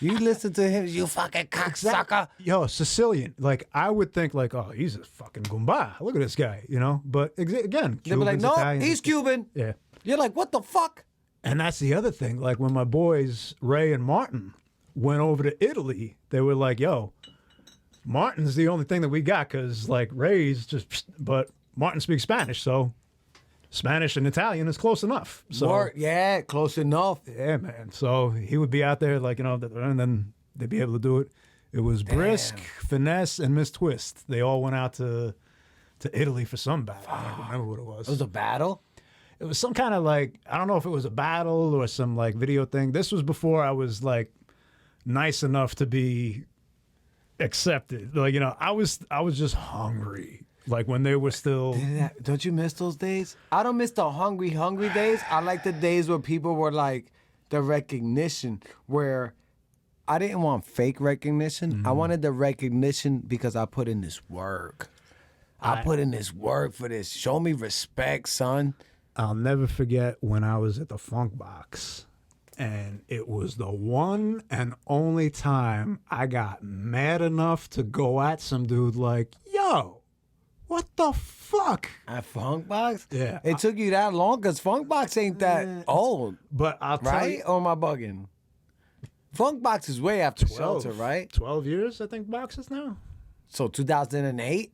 You listen to him, you fucking cocksucker. Yo, Sicilian. Like, I would think like, oh, he's a fucking Goomba. Look at this guy, But again, they'd be like, no, Italians, he's Cuban. Yeah. You're like, what the fuck? And that's the other thing. Like, when my boys, Ray and Martin, went over to Italy, they were like, yo, Martin's the only thing that we got because, like, Ray's just, but Martin speaks Spanish, so Spanish and Italian is close enough. So close enough. Yeah, man. So he would be out there, like, and then they'd be able to do it. It was Brisk, Finesse, and Miss Twist. They all went out to Italy for some battle. I don't remember what it was. It was a battle? It was some kind of like, I don't know if it was a battle or some like video thing. This was before I was like nice enough to be accepted. Like, I was just hungry. Like when they were still. Don't you miss those days? I don't miss the hungry days. I like the days where people were like the recognition, where I didn't want fake recognition. Mm-hmm. I wanted the recognition because I put in this work. I put in this work for this. Show me respect, son. I'll never forget when I was at the Funk Box, and it was the one and only time I got mad enough to go at some dude like, yo, what the fuck? At Funk Box? Yeah. It took you that long because Funk Box ain't that old. But I'll tell you. Right? Or am I bugging? Funk Box is way after 12, Shelter, right? 12 years, I think, boxes now. So 2008?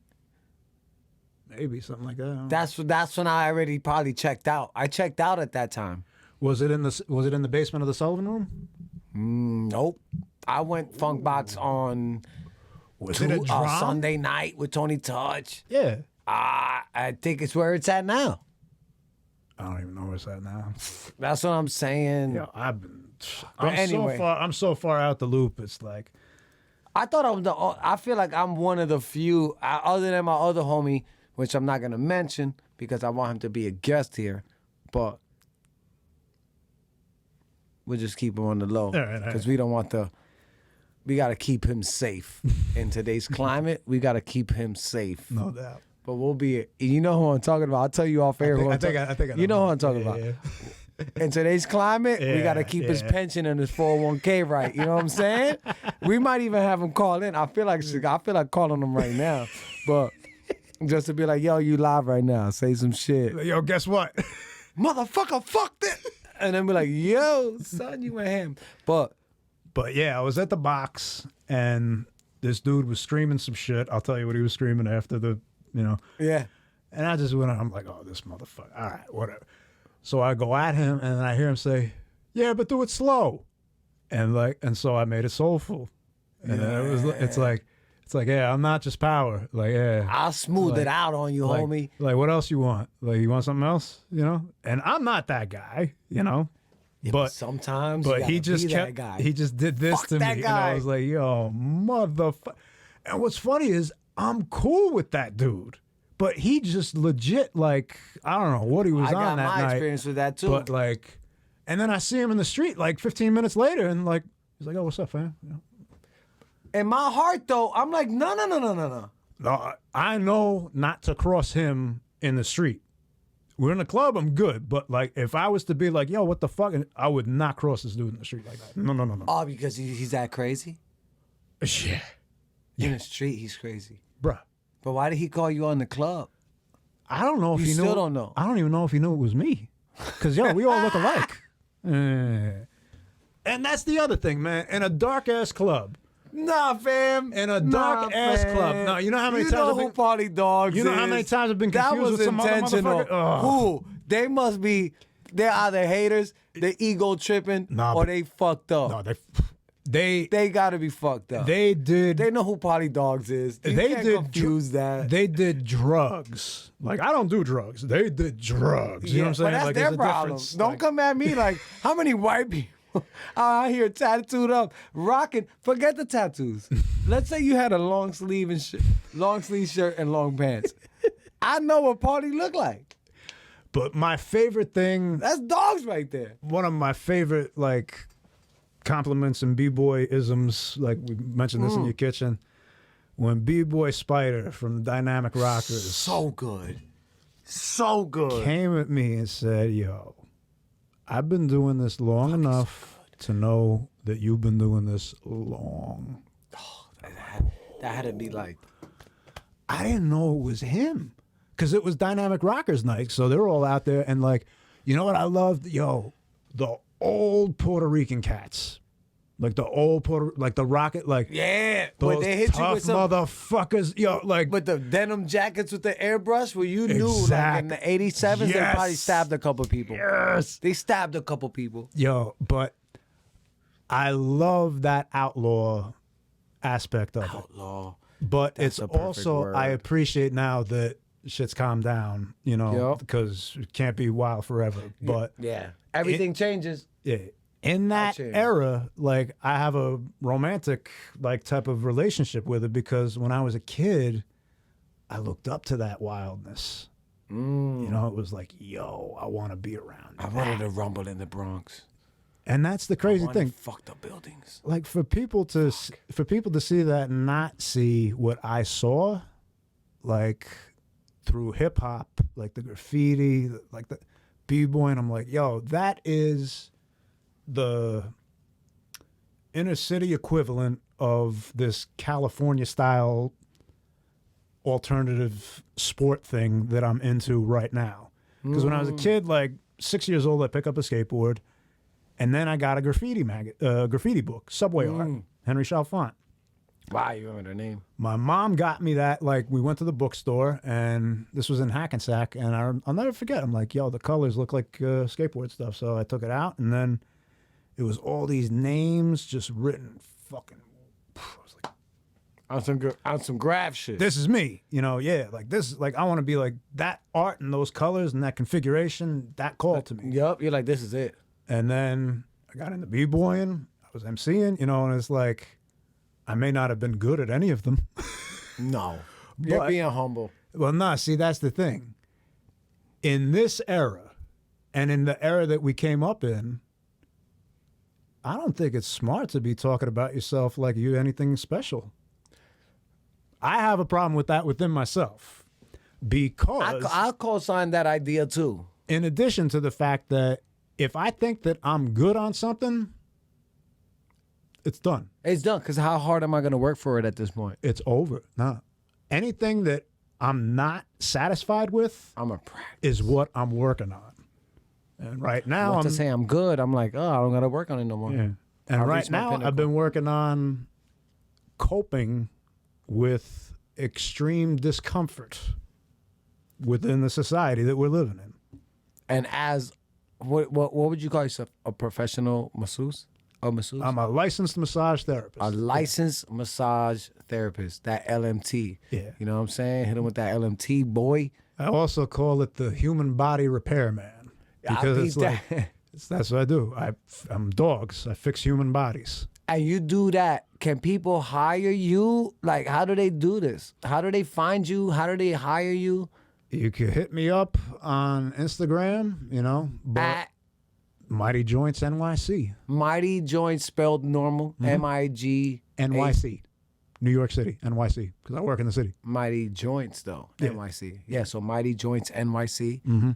Maybe something like that. That's when I already probably checked out. I checked out at that time. Was it in the basement of the Sullivan Room? Nope. I went Funk Box on was it a drop? Sunday night with Tony Touch. Yeah. I think it's where it's at now. I don't even know where it's at now. That's what I'm saying. Yeah, I'm so far out the loop. It's like I thought I feel like I'm one of the few, other than my other homie, which I'm not gonna mention because I want him to be a guest here, but we'll just keep him on the low because we don't want we got to keep him safe in today's climate. We got to keep him safe. No doubt. But we'll be. You know who I'm talking about. I'll tell you off air. I think you know who I'm talking about. Yeah. In today's climate, we got to keep his pension and his 401k right. You know what I'm saying? We might even have him call in. I feel like calling him right now, but just to be like, yo, you live right now. Say some shit. Yo, guess what? Motherfucker, fuck that. And then be like, yo, son, you went ham. But yeah, I was at the box and this dude was screaming some shit. I'll tell you what he was screaming after the. Yeah. And I just went on, I'm like, oh, this motherfucker. All right, whatever. So I go at him and I hear him say, yeah, but do it slow. And so I made it soulful. And then it's like, yeah, I'm not just power. Like, yeah. I'll smooth it out on you, homie. Like, what else you want? Like, you want something else? You know? And I'm not that guy, you know? Yeah, but sometimes he just that guy. He just did this to me. And I was like, yo, motherfucker. And what's funny is I'm cool with that dude. But he just legit, like, I don't know what he was on that night. I got my experience with that, too. But, like, and then I see him in the street, like, 15 minutes later, and, like, he's like, oh, what's up, fam? You know? In my heart, though, I'm like, no. No, I know not to cross him in the street. We're in the club, I'm good. But, like, if I was to be like, yo, what the fuck? I would not cross this dude in the street like that. No. Oh, because he's that crazy? Yeah. In the street, he's crazy. Bruh. But why did he call you on the club? I don't know if he knew. You still don't know. I don't even know if he knew it was me. Because, yo, we all look alike. And that's the other thing, man. In a dark-ass club. Nah, fam. In a dark-ass club. No, you know how many times I've been... Party Dogs You know how many times I've been confused with some other motherfucker? Who? They must be... They're either haters, they're ego tripping, or they fucked up. No, they gotta be fucked up. They know who Party Dogs is. You can't confuse that. They did drugs. Like, I don't do drugs. They did drugs. You know what I'm saying? But that's like, their problem. Don't come at me like, how many white people out here tattooed up, rocking? Forget the tattoos. Let's say you had a long sleeve shirt and long pants. I know what Party look like. But my favorite thing... That's dogs right there. One of my favorite, like... compliments and b-boy isms, like we mentioned this in your kitchen, when b-boy Spider from the Dynamic Rockers so good came at me and said, yo, I've been doing this long enough to know that you've been doing this long. Oh, that had to be like, I didn't know it was him because it was Dynamic Rockers night, so they were all out there. And like, you know what I loved? Yo, the old Puerto Rican cats, like the old like the Rocket, like those they hit tough you with some motherfuckers, yo, like with the denim jackets with the airbrush, where you knew like in the '87s they probably stabbed a couple people. Yes, they stabbed a couple people. Yo, but I love that outlaw aspect of it. But it's also word. I appreciate now that shit's calmed down, you know, because it can't be wild forever. But everything changes. Yeah. In that era, like I have a romantic like type of relationship with it because when I was a kid, I looked up to that wildness. You know, it was like, yo, I want to be around. I wanted to rumble in the Bronx. And that's the crazy thing. Fucked up buildings. Like for people to see that and not see what I saw, like through hip hop, like the graffiti, like the b-boy, and I'm like, yo, that is the inner city equivalent of this California style alternative sport thing that I'm into right now. Because when I was a kid, like 6 years old, I picked up a skateboard, and then I got a graffiti book, Subway Art, Henry Chalfant. Wow, you remember their name? My mom got me that. Like, we went to the bookstore, and this was in Hackensack, and I'll never forget. I'm like, yo, the colors look like skateboard stuff. So I took it out, and then it was all these names just written fucking. I was like, on some graph shit. This is me, you know? Yeah, like this. Like I want to be like that art and those colors and that configuration. That called to me. Yup, you're like, this is it. And then I got into b-boying. I was MCing, you know, and it's like. I may not have been good at any of them. No. You're being humble. Well, nah, see, that's the thing. In this era, and in the era that we came up in, I don't think it's smart to be talking about yourself like you're anything special. I have a problem with that within myself. Because... I'll co-sign that idea, too. In addition to the fact that if I think that I'm good on something... It's done. It's done, because how hard am I going to work for it at this point? It's over. Nah. Anything that I'm not satisfied with I'm a practice. Is what I'm working on. And right now, Once I say I'm good, I'm like, oh, I don't got to work on it no more. Yeah. And right now, I've been working on coping with extreme discomfort within the society that we're living in. And as, what would you call yourself? A professional masseuse? A masseuse? I'm a licensed massage therapist. A licensed massage therapist. That LMT. Yeah. You know what I'm saying? Hit him with that LMT, boy. I also call it the human body repairman because I it's beat like that. that's what I do. I'm dogs. I fix human bodies. And you do that. Can people hire you? Like, how do they do this? How do they find you? How do they hire you? You can hit me up on Instagram, you know, but At Mighty Joints NYC. Mighty Joints spelled normal. MIG. NYC. New York City, NYC, because I work in the city. Mighty Joints, though. Yeah. NYC. Yeah, so Mighty Joints NYC.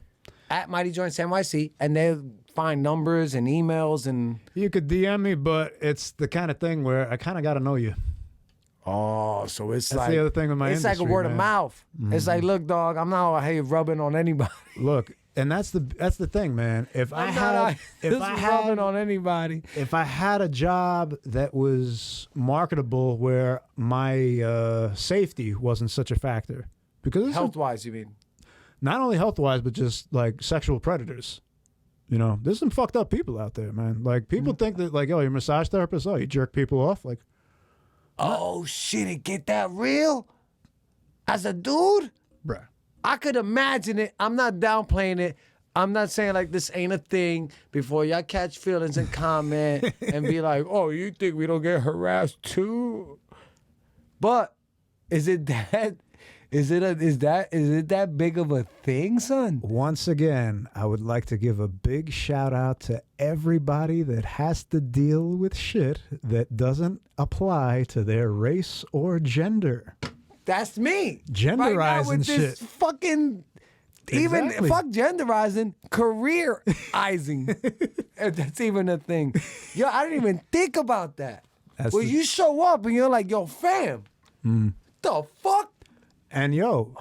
At Mighty Joints NYC. And they'll find numbers and emails and. You could DM me, but it's the kind of thing where I kind of got to know you. Oh, so it's That's like. the other thing with my It's industry, like a word of man. mouth. It's like, look, dog, I'm not out here rubbing on anybody. Look, and that's the thing, man. If I I'm not out had here if I rubbing had on anybody. if I had a job that was marketable where my safety wasn't such a factor, because there's Health wise, you mean? not only health wise, but just like sexual predators. You know, there's some fucked up people out there, man. Like people think that, like, oh, you're a massage therapist, oh, you jerk people off, like, Oh, shit, it get that real? As a dude? bruh. I could imagine it. I'm not downplaying it. I'm not saying like this ain't a thing before y'all catch feelings and comment and be like, oh, you think we don't get harassed too? But is it that is it that big of a thing, son? Once again, I would like to give a big shout out to everybody that has to deal with shit that doesn't apply to their race or gender. That's me. Genderizing right now with this shit. fucking even Exactly. fuck genderizing, careerizing. If that's even a thing. Yo, I didn't even think about that. That's Well, the- you show up and you're like, yo, fam, the fuck? And yo,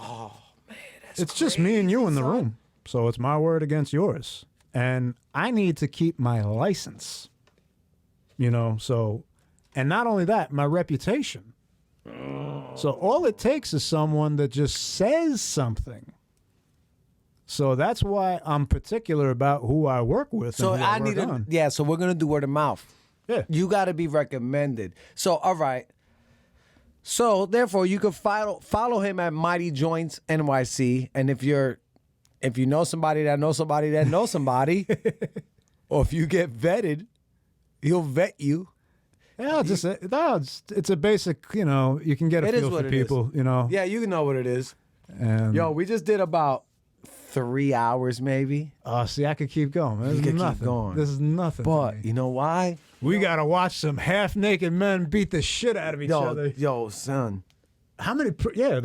it's just me and you in the son. room. So it's my word against yours. And I need to keep my license. You know, so, and not only that, my reputation. So all it takes is someone that just says something. So that's why I'm particular about who I work with. So and who I work need to, on. yeah, so we're going to do word of mouth. Yeah. You got to be recommended. So, all right. So, therefore, you can follow him at Mighty Joints NYC. And if you know somebody that knows somebody that knows somebody, or if you get vetted, he'll vet you. Yeah, it's a basic, you know, you can get a It is feel what for it is. people, you know. Yeah, you know what it is. And, Yo, we just did about 3 hours, maybe. see, I could keep going. This You is could keep nothing. going. This is nothing. to But me. you know why? We got to watch some half-naked men beat the shit out of each other. Yo, son. How many? The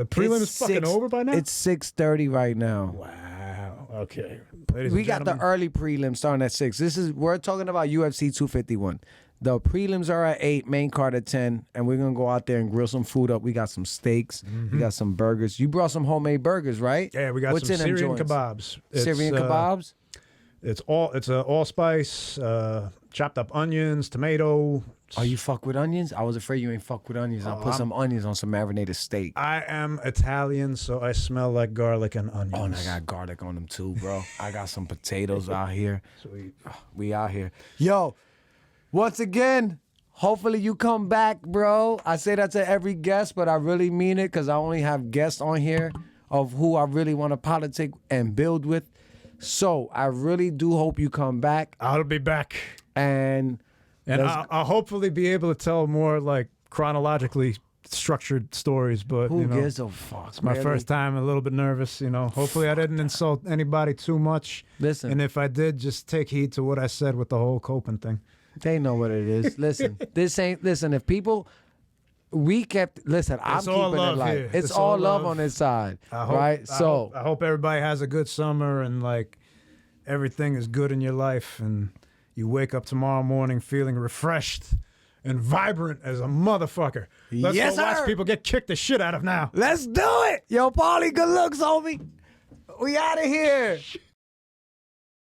prelim is fucking over by now? It's 6:30 right now. Wow. Okay. Ladies We and got the gentlemen, early prelims starting at 6. We're talking about UFC 251. The prelims are at 8, main card at 10, and we're gonna go out there and grill some food up. We got some steaks, we got some burgers. You brought some homemade burgers, right? Yeah, we got What's some in them Syrian joints? kebabs. Syrian kebabs. It's a allspice, chopped up onions, tomato. Oh, you fuck with onions? I was afraid you ain't fuck with onions. I'll put some onions on some marinated steak. I am Italian, so I smell like garlic and onions. Oh, and I got garlic on them too, bro. I got some potatoes out here. Sweet. We out here. Yo, once again, hopefully you come back, bro. I say that to every guest, but I really mean it because I only have guests on here of who I really want to politic and build with. So I really do hope you come back. I'll be back. And I'll hopefully be able to tell more like chronologically structured stories, but who you know, gives a fuck? it's my first time, a little bit nervous, you know. Hopefully I didn't insult anybody too much. Listen. And if I did, just take heed to what I said with the whole coping thing. They know what it is. Listen, if people, I'm all keeping it love light. here. It's all love on this side, right? I hope everybody has a good summer and like everything is good in your life and you wake up tomorrow morning feeling refreshed and vibrant as a motherfucker. Let's Yes, go watch sir. people get kicked the shit out of now. Let's do it. Yo, Paulie, good looks, homie. We out of here.